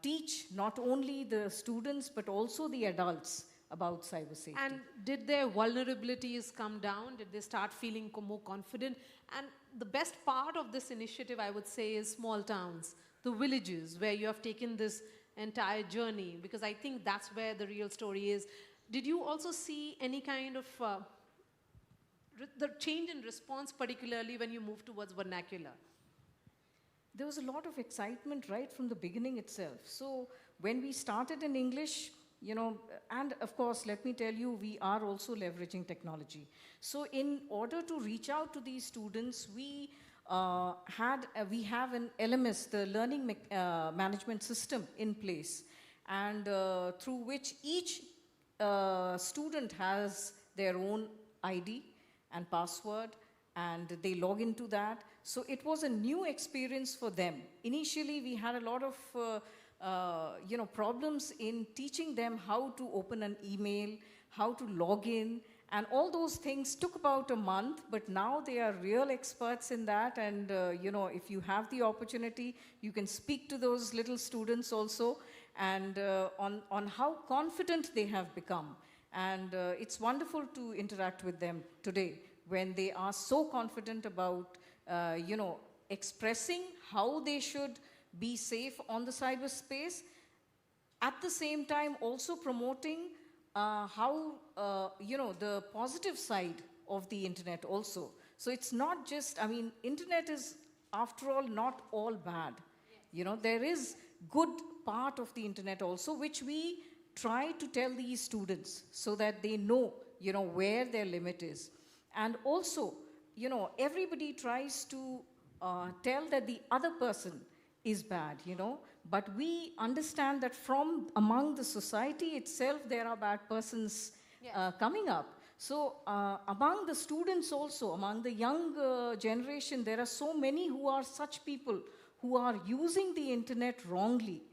teach not only the students but also the adults about cyber safety. And did their vulnerabilities come down? Did they start feeling more confident? And the best part of this initiative, I would say, is small towns, the villages, where you have taken this entire journey, because I think that's where the real story is. Did you also see any kind of the change in response, particularly when you moved towards vernacular? There was a lot of excitement right from the beginning itself. So when we started in English, and of course, let me tell you, we are also leveraging technology. So in order to reach out to these students, we have an LMS, the Learning Management System, in place, and through which each student has their own ID and password, and they log into that. So it was a new experience for them. Initially, we had a lot of problems in teaching them how to open an email, how to log in, and all those things took about a month, but now they are real experts in that. And if you have the opportunity, you can speak to those little students also, and on how confident they have become. And it's wonderful to interact with them today when they are so confident about expressing how they should be safe on the cyberspace, at the same time also promoting how, the positive side of the internet also. So it's not just, internet is, after all, not all bad. There is good part of the internet also, which we try to tell these students so that they know, where their limit is. And also, everybody tries to tell that the other person is bad, but we understand that from among the society itself, there are bad persons coming up. So among the students also, among the young generation, there are so many who are such people who are using the internet wrongly.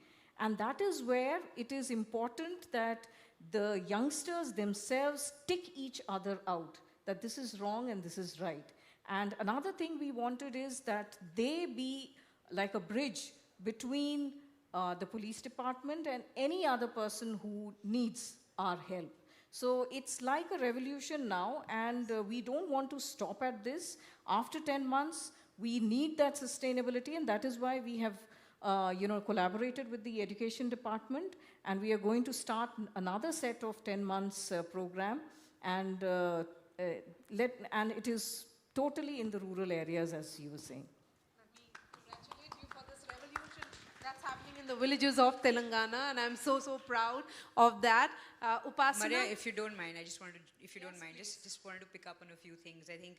And that is where it is important that the youngsters themselves tick each other out, that this is wrong and this is right. And another thing we wanted is that they be like a bridge between the police department and any other person who needs our help. So it's like a revolution now, and we don't want to stop at this. After 10 months, we need that sustainability, and that is why we have collaborated with the education department, and we are going to start another set of 10 months program, and it is totally in the rural areas, as you were saying. Congratulate you for this revolution that's happening in the villages of Telangana, and I'm so proud of that. Upasana? Maria, if you don't mind, I just wanted to, just wanted to pick up on a few things. I think,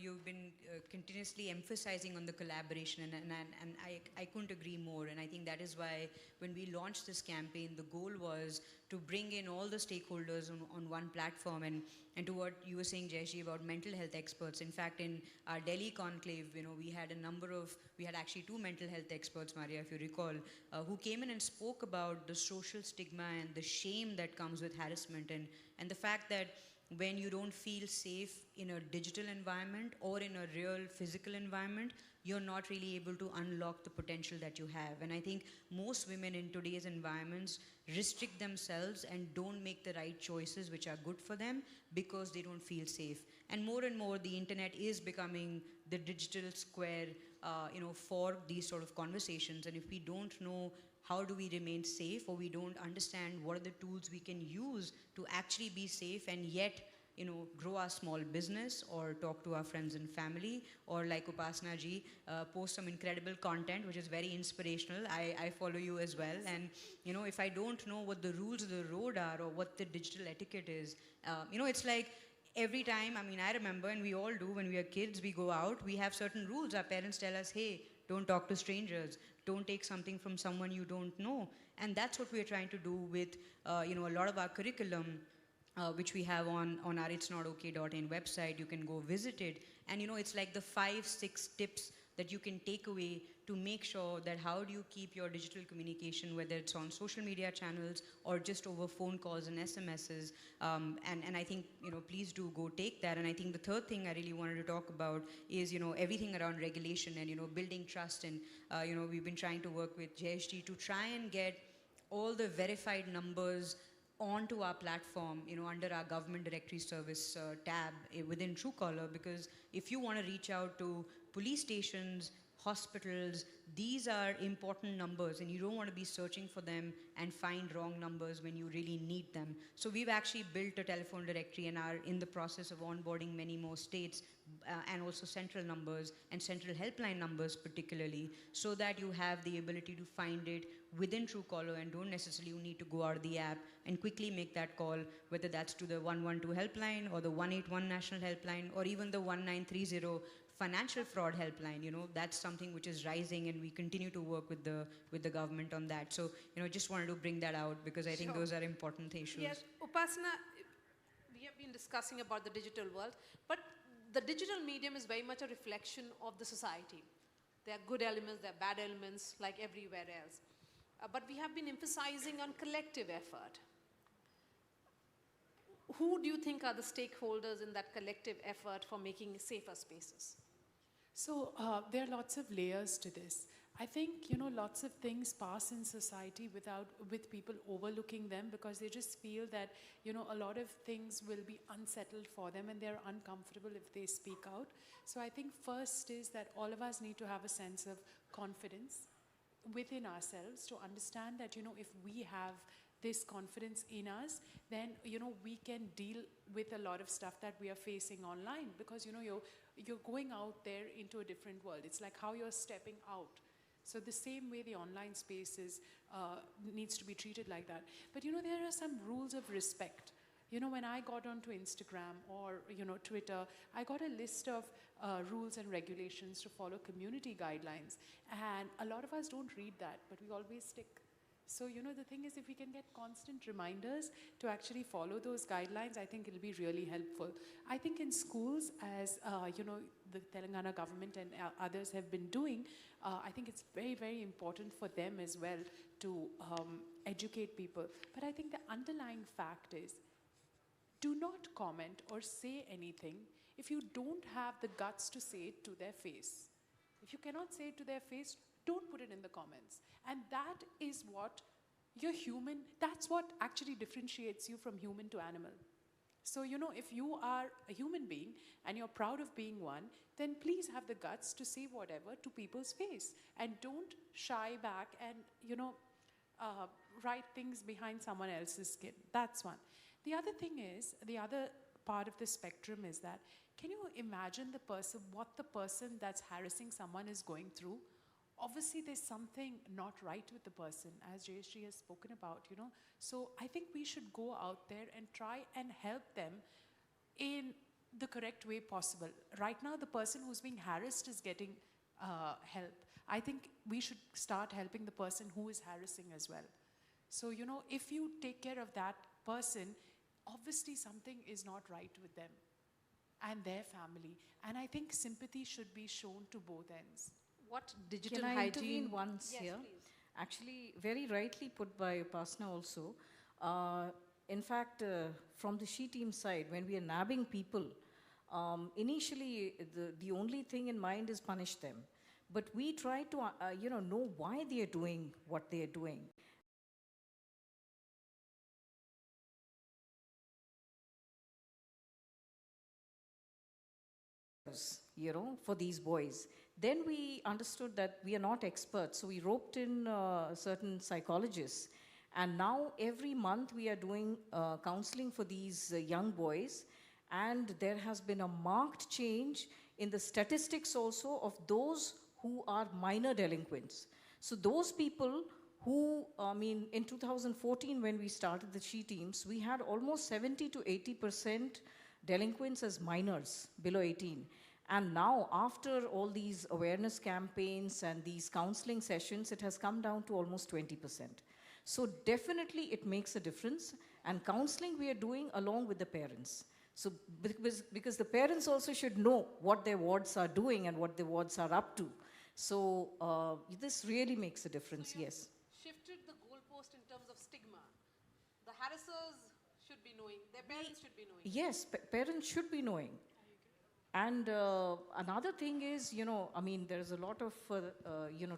you've been continuously emphasizing on the collaboration, and I couldn't agree more. And I think that is why when we launched this campaign, the goal was to bring in all the stakeholders on one platform. And to what you were saying, Jayeshi, about mental health experts. In fact, in our Delhi conclave, we had actually 2 mental health experts, Maria, if you recall, who came in and spoke about the social stigma and the shame that comes with harassment, and the fact that when you don't feel safe in a digital environment or in a real physical environment, you're not really able to unlock the potential that you have. And I think most women in today's environments restrict themselves and don't make the right choices which are good for them because they don't feel safe. And more, the internet is becoming the digital square, for these sort of conversations. And if we don't know how do we remain safe, or we don't understand what are the tools we can use to actually be safe and yet, grow our small business or talk to our friends and family, or like Upasana ji, post some incredible content which is very inspirational. I follow you as well. And, if I don't know what the rules of the road are or what the digital etiquette is, it's like every time, I remember, and we all do, when we are kids, we go out, we have certain rules. Our parents tell us, hey, don't talk to strangers. Don't take something from someone you don't know. And that's what we're trying to do with, a lot of our curriculum, which we have on our itsnotok.in website. You can go visit it. And, it's like the 5-6 tips that you can take away to make sure that how do you keep your digital communication, whether it's on social media channels or just over phone calls and SMSs. And I think, please do go take that. And I think the third thing I really wanted to talk about is, everything around regulation and, building trust. And, we've been trying to work with JSG to try and get all the verified numbers onto our platform, under our government directory service tab within Truecaller, because if you want to reach out to police stations, hospitals, these are important numbers and you don't want to be searching for them and find wrong numbers when you really need them. So we've actually built a telephone directory and are in the process of onboarding many more states and also central numbers and central helpline numbers particularly, so that you have the ability to find it within Truecaller and don't necessarily need to go out of the app and quickly make that call, whether that's to the 112 helpline or the 181 national helpline or even the 1930 financial fraud helpline. That's something which is rising and we continue to work with the government on that. So, just wanted to bring that out because I think those are important issues. Yes, Upasana, we have been discussing about the digital world, but the digital medium is very much a reflection of the society. There are good elements, there are bad elements, like everywhere else. But we have been emphasizing on collective effort. Who do you think are the stakeholders in that collective effort for making safer spaces? So there are lots of layers to this. I think, lots of things pass in society with people overlooking them because they just feel that, a lot of things will be unsettled for them and they're uncomfortable if they speak out. So I think first is that all of us need to have a sense of confidence within ourselves to understand that, if we have this confidence in us, then, we can deal with a lot of stuff that we are facing online because, you're going out there into a different world. It's like how you're stepping out. So the same way the online space needs to be treated like that. But, there are some rules of respect. When I got onto Instagram or, Twitter, I got a list of rules and regulations to follow, community guidelines. And a lot of us don't read that, but we always stick. So, the thing is, if we can get constant reminders to actually follow those guidelines, I think it'll be really helpful. I think in schools, as, the Telangana government and others have been doing, I think it's very, very important for them as well to educate people. But I think the underlying fact is, do not comment or say anything if you don't have the guts to say it to their face. If you cannot say it to their face, don't put it in the comments. And that is what you're human, that's what actually differentiates you from human to animal. So, if you are a human being and you're proud of being one, then please have the guts to say whatever to people's face. And don't shy back and, write things behind someone else's skin. That's one. The other thing is, the other part of the spectrum is that, can you imagine what the person that's harassing someone is going through? Obviously, there's something not right with the person, as JSG has spoken about, So I think we should go out there and try and help them in the correct way possible. Right now, the person who's being harassed is getting help. I think we should start helping the person who is harassing as well. So, if you take care of that person, obviously something is not right with them and their family. And I think sympathy should be shown to both ends. What digital Can I hygiene intervene once yes, here? Please. Actually, very rightly put by Upasana also. In fact, from the SHE team side, when we are nabbing people, initially the only thing in mind is punish them. But we try to know why they are doing what they are doing. For these boys. Then we understood that we are not experts, so we roped in certain psychologists. And now every month we are doing counseling for these young boys, and there has been a marked change in the statistics also of those who are minor delinquents. So those people who, in 2014 when we started the SHE teams, we had almost 70 to 80% delinquents as minors below 18. And now, after all these awareness campaigns and these counseling sessions, it has come down to almost 20%. So definitely it makes a difference. And counseling we are doing along with the parents. So because the parents also should know what their wards are doing and what their wards are up to. So this really makes a difference, So you yes. shifted the goalpost in terms of stigma. The harassers should be knowing, their parents should be knowing. Yes, parents should be knowing. And another thing is, I mean, there's a lot of,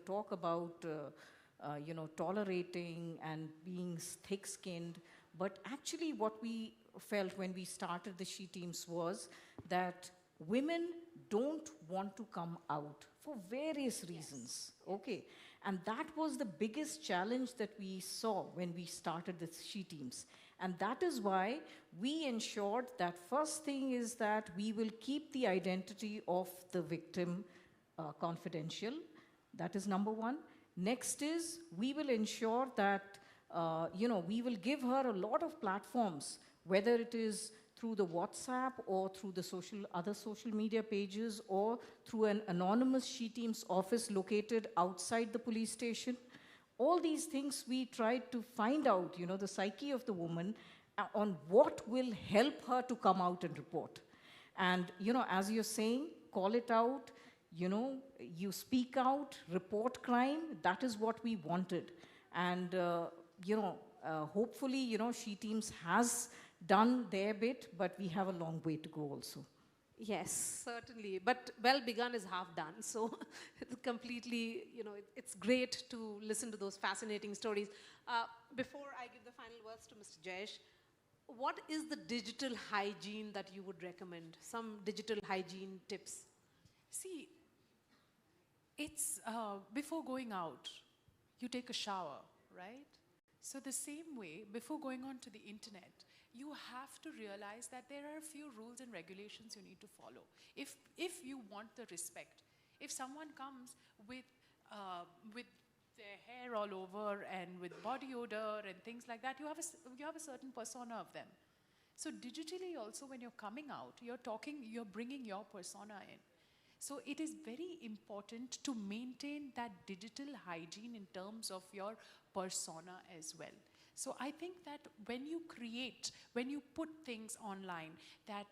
talk about, tolerating and being thick-skinned. But actually what we felt when we started the She Teams was that women don't want to come out for various reasons, okay? And that was the biggest challenge that we saw when we started the She Teams. And that is why we ensured that first thing is that we will keep the identity of the victim confidential. That is number one. Next is we will ensure that, we will give her a lot of platforms, whether it is through the WhatsApp or through the other social media pages or through an anonymous She Teams office located outside the police station. All these things we tried to find out, the psyche of the woman on what will help her to come out and report. And, as you're saying, call it out, you speak out, report crime, that is what we wanted. And, hopefully, She Teams has done their bit, but we have a long way to go also. Yes, certainly. But well begun is half done. So completely, it's great to listen to those fascinating stories. Before I give the final words to Mr. Jayesh, what is the digital hygiene that you would recommend? Some digital hygiene tips? See, it's before going out, you take a shower, right? So the same way, before going on to the internet, you have to realize that there are a few rules and regulations you need to follow. If you want the respect, if someone comes with their hair all over and with body odor and things like that, you have a certain persona of them. So digitally also, when you're coming out, you're bringing your persona in. So it is very important to maintain that digital hygiene in terms of your persona as well. So I think that when you put things online, that,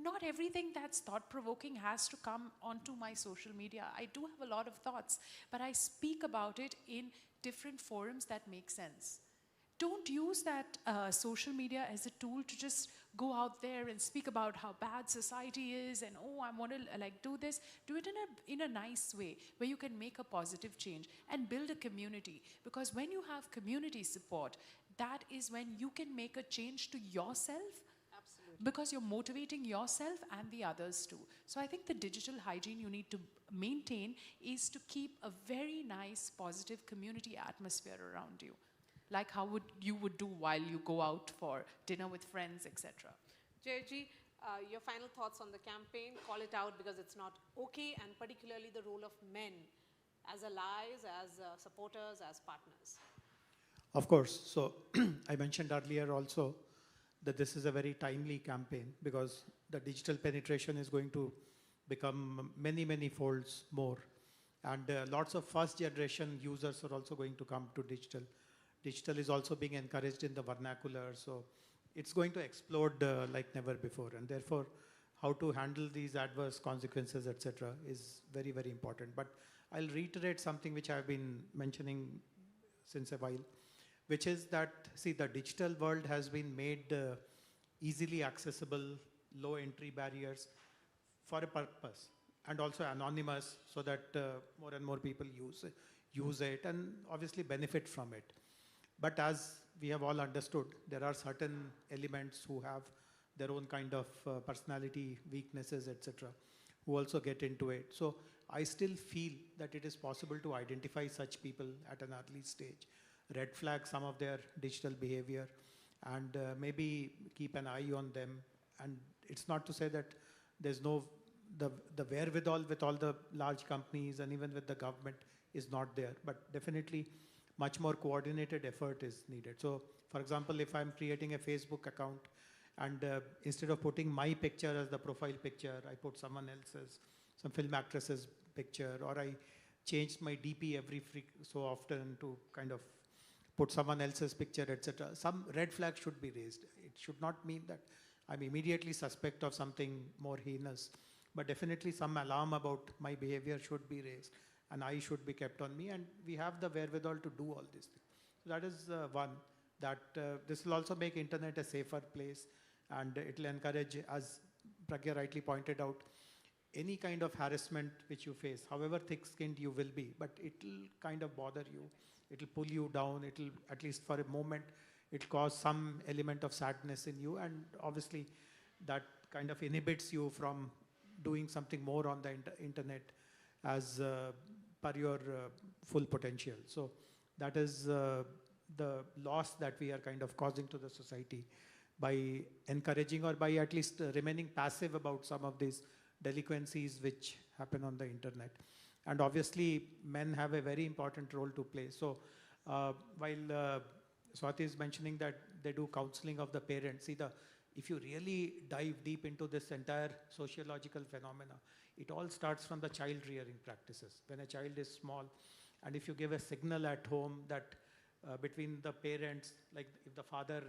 not everything that's thought-provoking has to come onto my social media. I do have a lot of thoughts, but I speak about it in different forums that make sense. Don't use that social media as a tool to just go out there and speak about how bad society is and, oh, I want to do this. Do it in a nice way where you can make a positive change and build a community. Because when you have community support, that is when you can make a change to yourself. Absolutely. Because you're motivating yourself and the others too. So I think the digital hygiene you need to maintain is to keep a very nice, positive community atmosphere around you. Like how you would do while you go out for dinner with friends, etc. Jayji, your final thoughts on the campaign, call it out because it's not okay, and particularly the role of men as allies, as supporters, as partners. Of course. So I mentioned earlier also that this is a very timely campaign because the digital penetration is going to become many, many folds more. And lots of first generation users are also going to come to digital. Digital is also being encouraged in the vernacular, so it's going to explode like never before. And therefore, how to handle these adverse consequences, etc., is very, very important. But I'll reiterate something which I've been mentioning since a while, which is that, see, the digital world has been made easily accessible, low entry barriers for a purpose, and also anonymous so that more and more people use it and obviously benefit from it. But as we have all understood, there are certain elements who have their own kind of personality, weaknesses, etc., who also get into it. So I still feel that it is possible to identify such people at an early stage, red flag some of their digital behavior, and maybe keep an eye on them. And it's not to say that there's the wherewithal with all the large companies and even with the government is not there, but definitely much more coordinated effort is needed. So, for example, if I'm creating a Facebook account and instead of putting my picture as the profile picture, I put someone else's, some film actress's picture, or I changed my DP every so often to kind of put someone else's picture, etc. Some red flag should be raised. It should not mean that I'm immediately suspect of something more heinous. But definitely some alarm about my behavior should be raised, and eye should be kept on me, and we have the wherewithal to do all these things. So that is one, that this will also make internet a safer place, and it will encourage, as Pragya rightly pointed out, any kind of harassment which you face, however thick-skinned you will be, but it will kind of bother you. It will pull you down. It will, at least for a moment, it will cause some element of sadness in you, and obviously that kind of inhibits you from doing something more on the internet as per your full potential. So that is the loss that we are kind of causing to the society by encouraging, or by at least remaining passive about some of these delinquencies which happen on the internet. And obviously men have a very important role to play. So while Swati is mentioning that they do counseling of the parents, see, if you really dive deep into this entire sociological phenomena, it all starts from the child rearing practices. When a child is small, and if you give a signal at home that between the parents, like if the father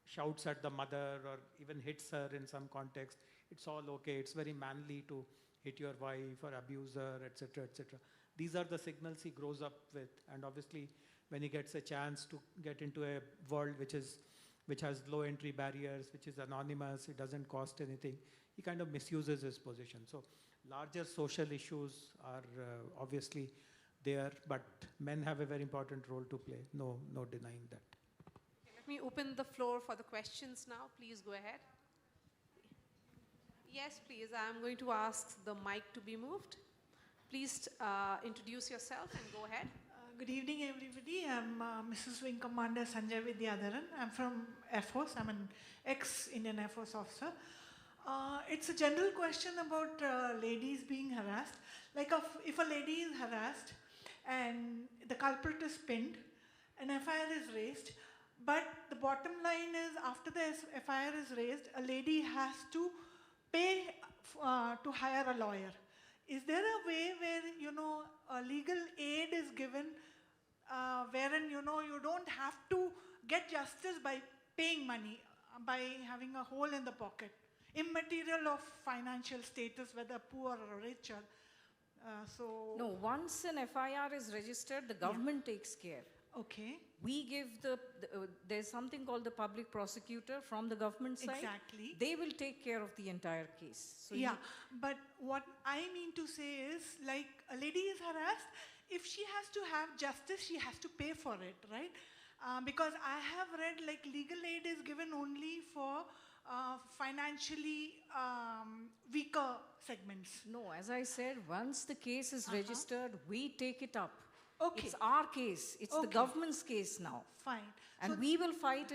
shouts at the mother or even hits her in some context, it's all okay, it's very manly to hit your wife or abuse her, etc., etc. These are the signals he grows up with, and obviously when he gets a chance to get into a world which has low entry barriers, which is anonymous, it doesn't cost anything, he kind of misuses his position. So larger social issues are obviously there, but men have a very important role to play, no denying that. Okay, let me open the floor for the questions now. Please go ahead. Yes, please. I'm going to ask the mic to be moved. Please introduce yourself and go ahead. Good evening, everybody. I'm Mrs. Wing Commander Sanjay Vidyadharan. I'm from Air Force. I'm an ex-Indian Air Force officer. It's a general question about ladies being harassed. Like if a lady is harassed and the culprit is pinned, an FIR is raised, but the bottom line is after the FIR is raised, a lady has to pay to hire a lawyer. Is there a way where, a legal aid is given wherein, you don't have to get justice by paying money, by having a hole in the pocket, immaterial of financial status, whether poor or rich? No, once an FIR is registered, the government takes care. Okay. We give there's something called the public prosecutor from the government side. Exactly. They will take care of the entire case. So yeah, but what I mean to say is, like, a lady is harassed, if she has to have justice, she has to pay for it, right? Because I have read, like, legal aid is given only for financially weaker segments. No, as I said, once the case is registered, we take it up. Okay. It's our case. It's the government's case now. Fine. And we will fight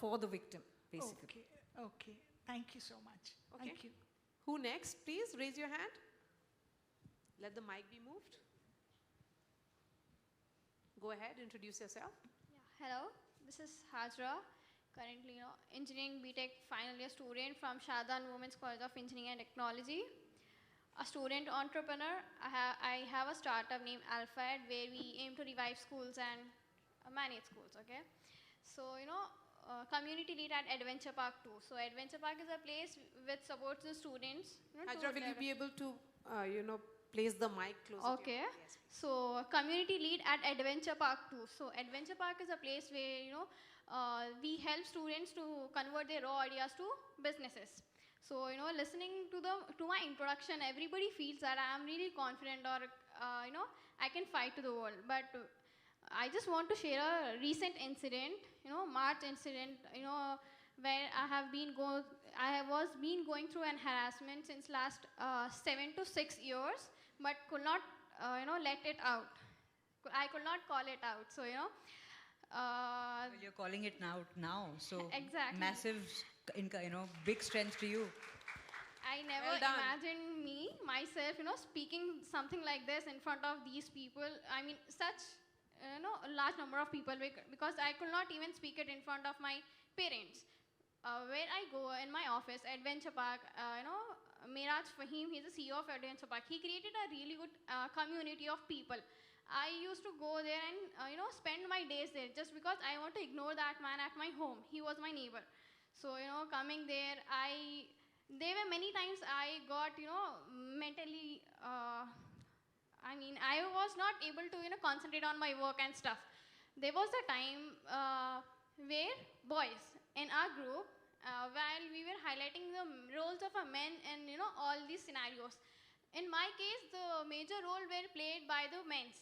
for the victim, basically. Okay. Thank you so much. Okay. Thank you. Who next? Please raise your hand. Let the mic be moved. Go ahead, introduce yourself. Yeah. Hello, this is Hajra. Currently, engineering BTech final year student from Shadan Women's College of Engineering and Technology. A student entrepreneur. I have a startup named Alpha, where we aim to revive schools and manage schools, okay? So, community lead at Adventure Park too. So, Adventure Park is a place which supports the students. Hajra, will you be able to, place the mic closer Okay. to you? Yes, so, community lead at Adventure Park too. So, Adventure Park is a place where, we help students to convert their raw ideas to businesses. So, listening to my introduction, everybody feels that I am really confident, or, I can fight to the world. But I just want to share a recent incident, March incident, where I was going through an harassment since last 7 to 6 years, but could not, let it out. I could not call it out. So, Well, you're calling it now. So exactly. Massive, big strength to you. I never imagined myself, speaking something like this in front of these people. I mean, such, a large number of people, because I could not even speak it in front of my parents. Where I go in my office, Adventure Park, Miraj Fahim, he's the CEO of Adventure Park. He created a really good community of people. I used to go there and, spend my days there just because I want to ignore that man at my home. He was my neighbor. So, coming there, there were many times I got, mentally, I was not able to, concentrate on my work and stuff. There was a time where boys in our group, while we were highlighting the roles of a men in, all these scenarios. In my case, the major role were played by the men's.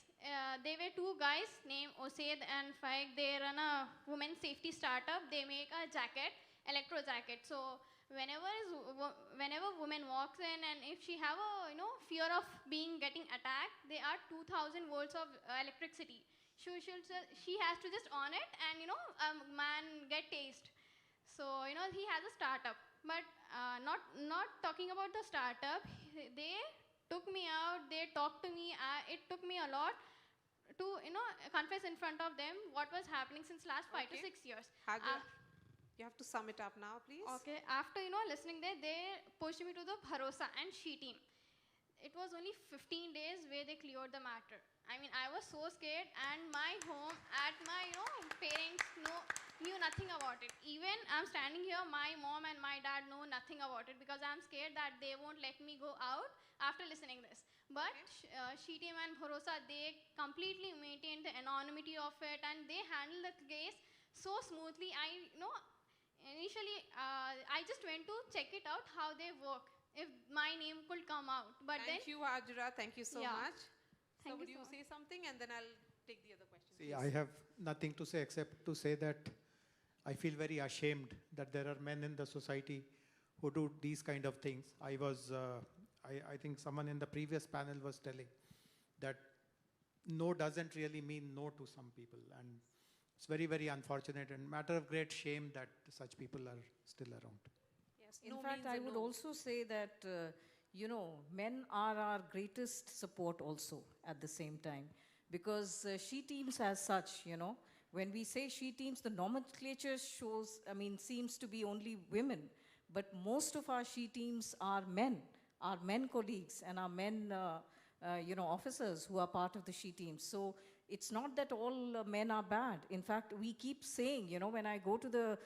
They were two guys named Osaid and Faik. They run a women's safety startup. They make a jacket, electro jacket. So whenever woman walks in and if she have a fear of getting attacked, there are 2000 volts of electricity. She has to just on it and a man get tased. So he has a startup. But not talking about the startup, they took me out. They talked to me. It took me a lot to confess in front of them what was happening since last 5 to 6 years. You have to sum it up now, please. Okay. After listening there, they pushed me to the Bharosa and She team. It was only 15 days where they cleared the matter. I was so scared, and my home at my parents knew nothing about it. Even I'm standing here, my mom and my dad know nothing about it because I'm scared that they won't let me go out after listening this. But She team and Bharosa, they completely maintained the anonymity of it, and they handled the case so smoothly. Initially, I just went to check it out how they work, if my name could come out. But Thank you, Ajra. Thank you so much. So Thank would you you so say something, and then I'll take the other question. See, I have nothing to say except to say that I feel very ashamed that there are men in the society who do these kind of things. I think someone in the previous panel was telling that no doesn't really mean no to some people, and it's very, very unfortunate and matter of great shame that such people are still around. Yes, In fact, I would also say that, men are our greatest support also at the same time. Because she teams as such, when we say she teams, the nomenclature seems to be only women. But most of our she teams are men colleagues and our men, officers who are part of the she teams. So it's not that all men are bad. In fact, we keep saying, when I go to the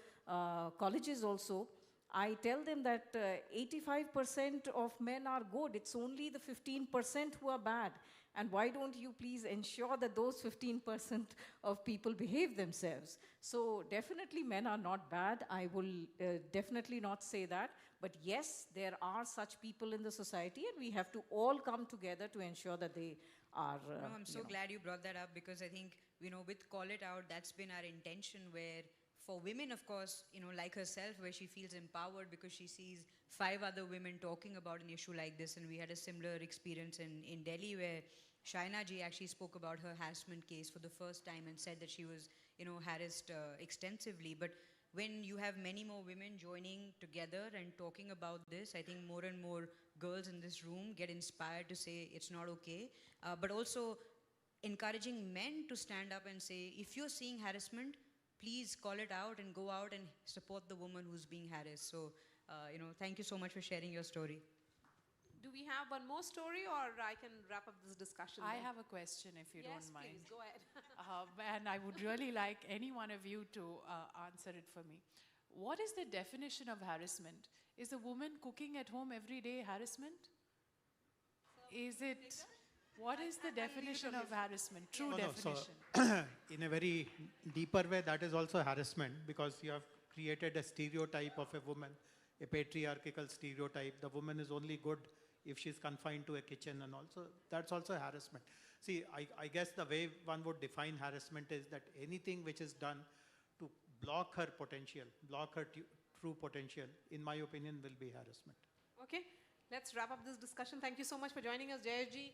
colleges also, I tell them that 85% of men are good. It's only the 15% who are bad. And why don't you please ensure that those 15% of people behave themselves? So definitely men are not bad. I will definitely not say that. But yes, there are such people in the society, and we have to all come together to ensure that they are. No, I'm so glad you brought that up, because I think, with Call It Out, that's been our intention, where for women, of course, like herself, where she feels empowered because she sees 5 other women talking about an issue like this. And we had a similar experience in Delhi, where Shaina ji actually spoke about her harassment case for the first time and said that she was, harassed extensively. But when you have many more women joining together and talking about this, I think more and more girls in this room get inspired to say it's not okay. But also encouraging men to stand up and say, if you're seeing harassment, please call it out and go out and support the woman who's being harassed. So, thank you so much for sharing your story. Do we have one more story, or I can wrap up this discussion? I then? have a question, if you don't mind. Yes, please, go ahead. And I would really like any one of you to answer it for me. What is the definition of harassment? Is a woman cooking at home every day harassment? Is it... What is the definition of harassment? True definition. So, in a very deeper way, that is also harassment, because you have created a stereotype of a woman, a patriarchal stereotype. The woman is only good if she's confined to a kitchen, and also that's also harassment. See, I guess the way one would define harassment is that anything which is done to block her potential, block her true potential, in my opinion, will be harassment. Okay, let's wrap up this discussion. Thank you so much for joining us, Jayaji.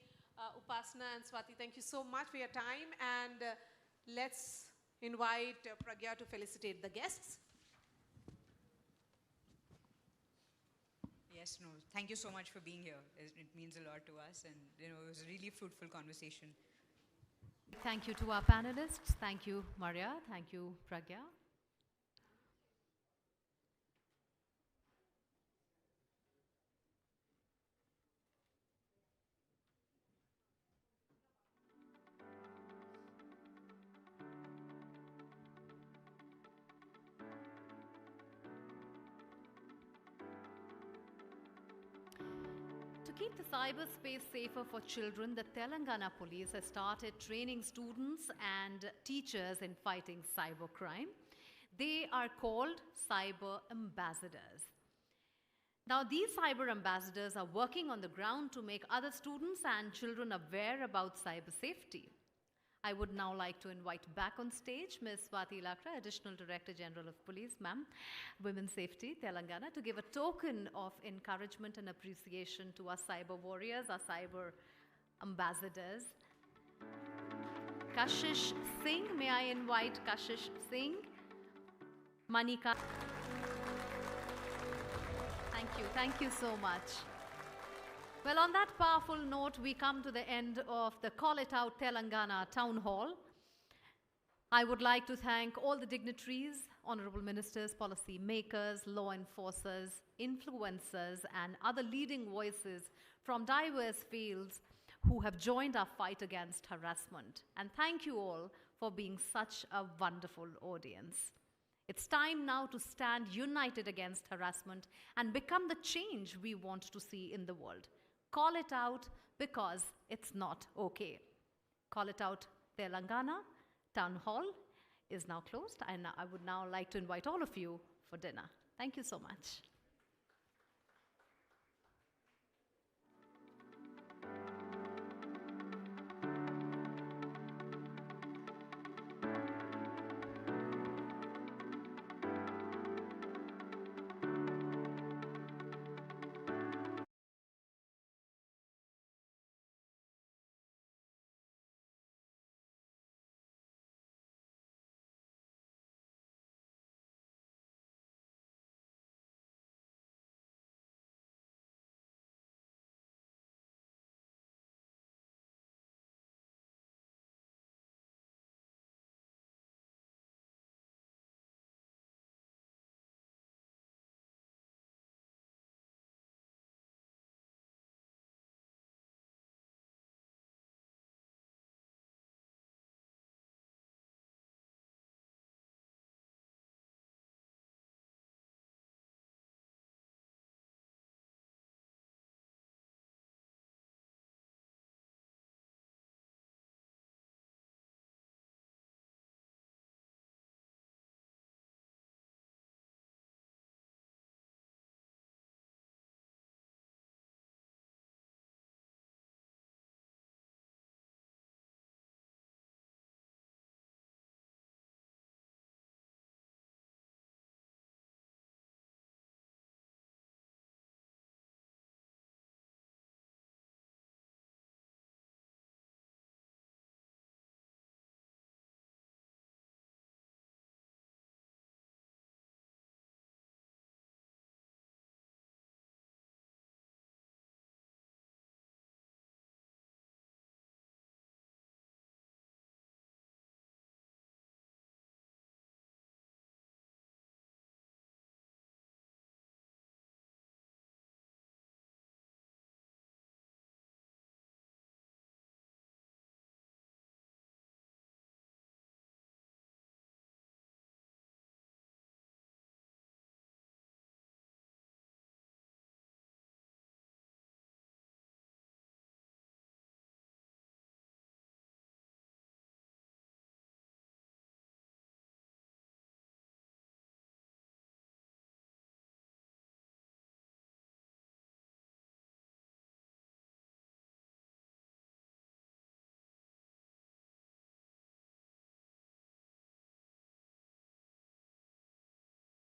Upasana and Swati, thank you so much for your time, and let's invite Pragya to felicitate the guests. Yes, no, thank you so much for being here. It means a lot to us, and it was a really fruitful conversation. Thank you to our panelists. Thank you, Maria. Thank you, Pragya. keep the cyberspace safer for children, the Telangana police has started training students and teachers in fighting cybercrime. They are called cyber ambassadors. Now, these cyber ambassadors are working on the ground to make other students and children aware about cyber safety. I would now like to invite back on stage Ms. Swati Lakra, Additional Director General of Police, ma'am, Women's Safety, Telangana, to give a token of encouragement and appreciation to our cyber warriors, our cyber ambassadors. Kashish Singh, may I invite Kashish Singh? Manika. Thank you so much. Well, on that powerful note, we come to the end of the Call It Out Telangana Town Hall. I would like to thank all the dignitaries, honorable ministers, policy makers, law enforcers, influencers, and other leading voices from diverse fields who have joined our fight against harassment. And thank you all for being such a wonderful audience. It's time now to stand united against harassment and become the change we want to see in the world. Call it out because it's not okay. Call It Out Telangana Town Hall is now closed, and I would now like to invite all of you for dinner. Thank you so much.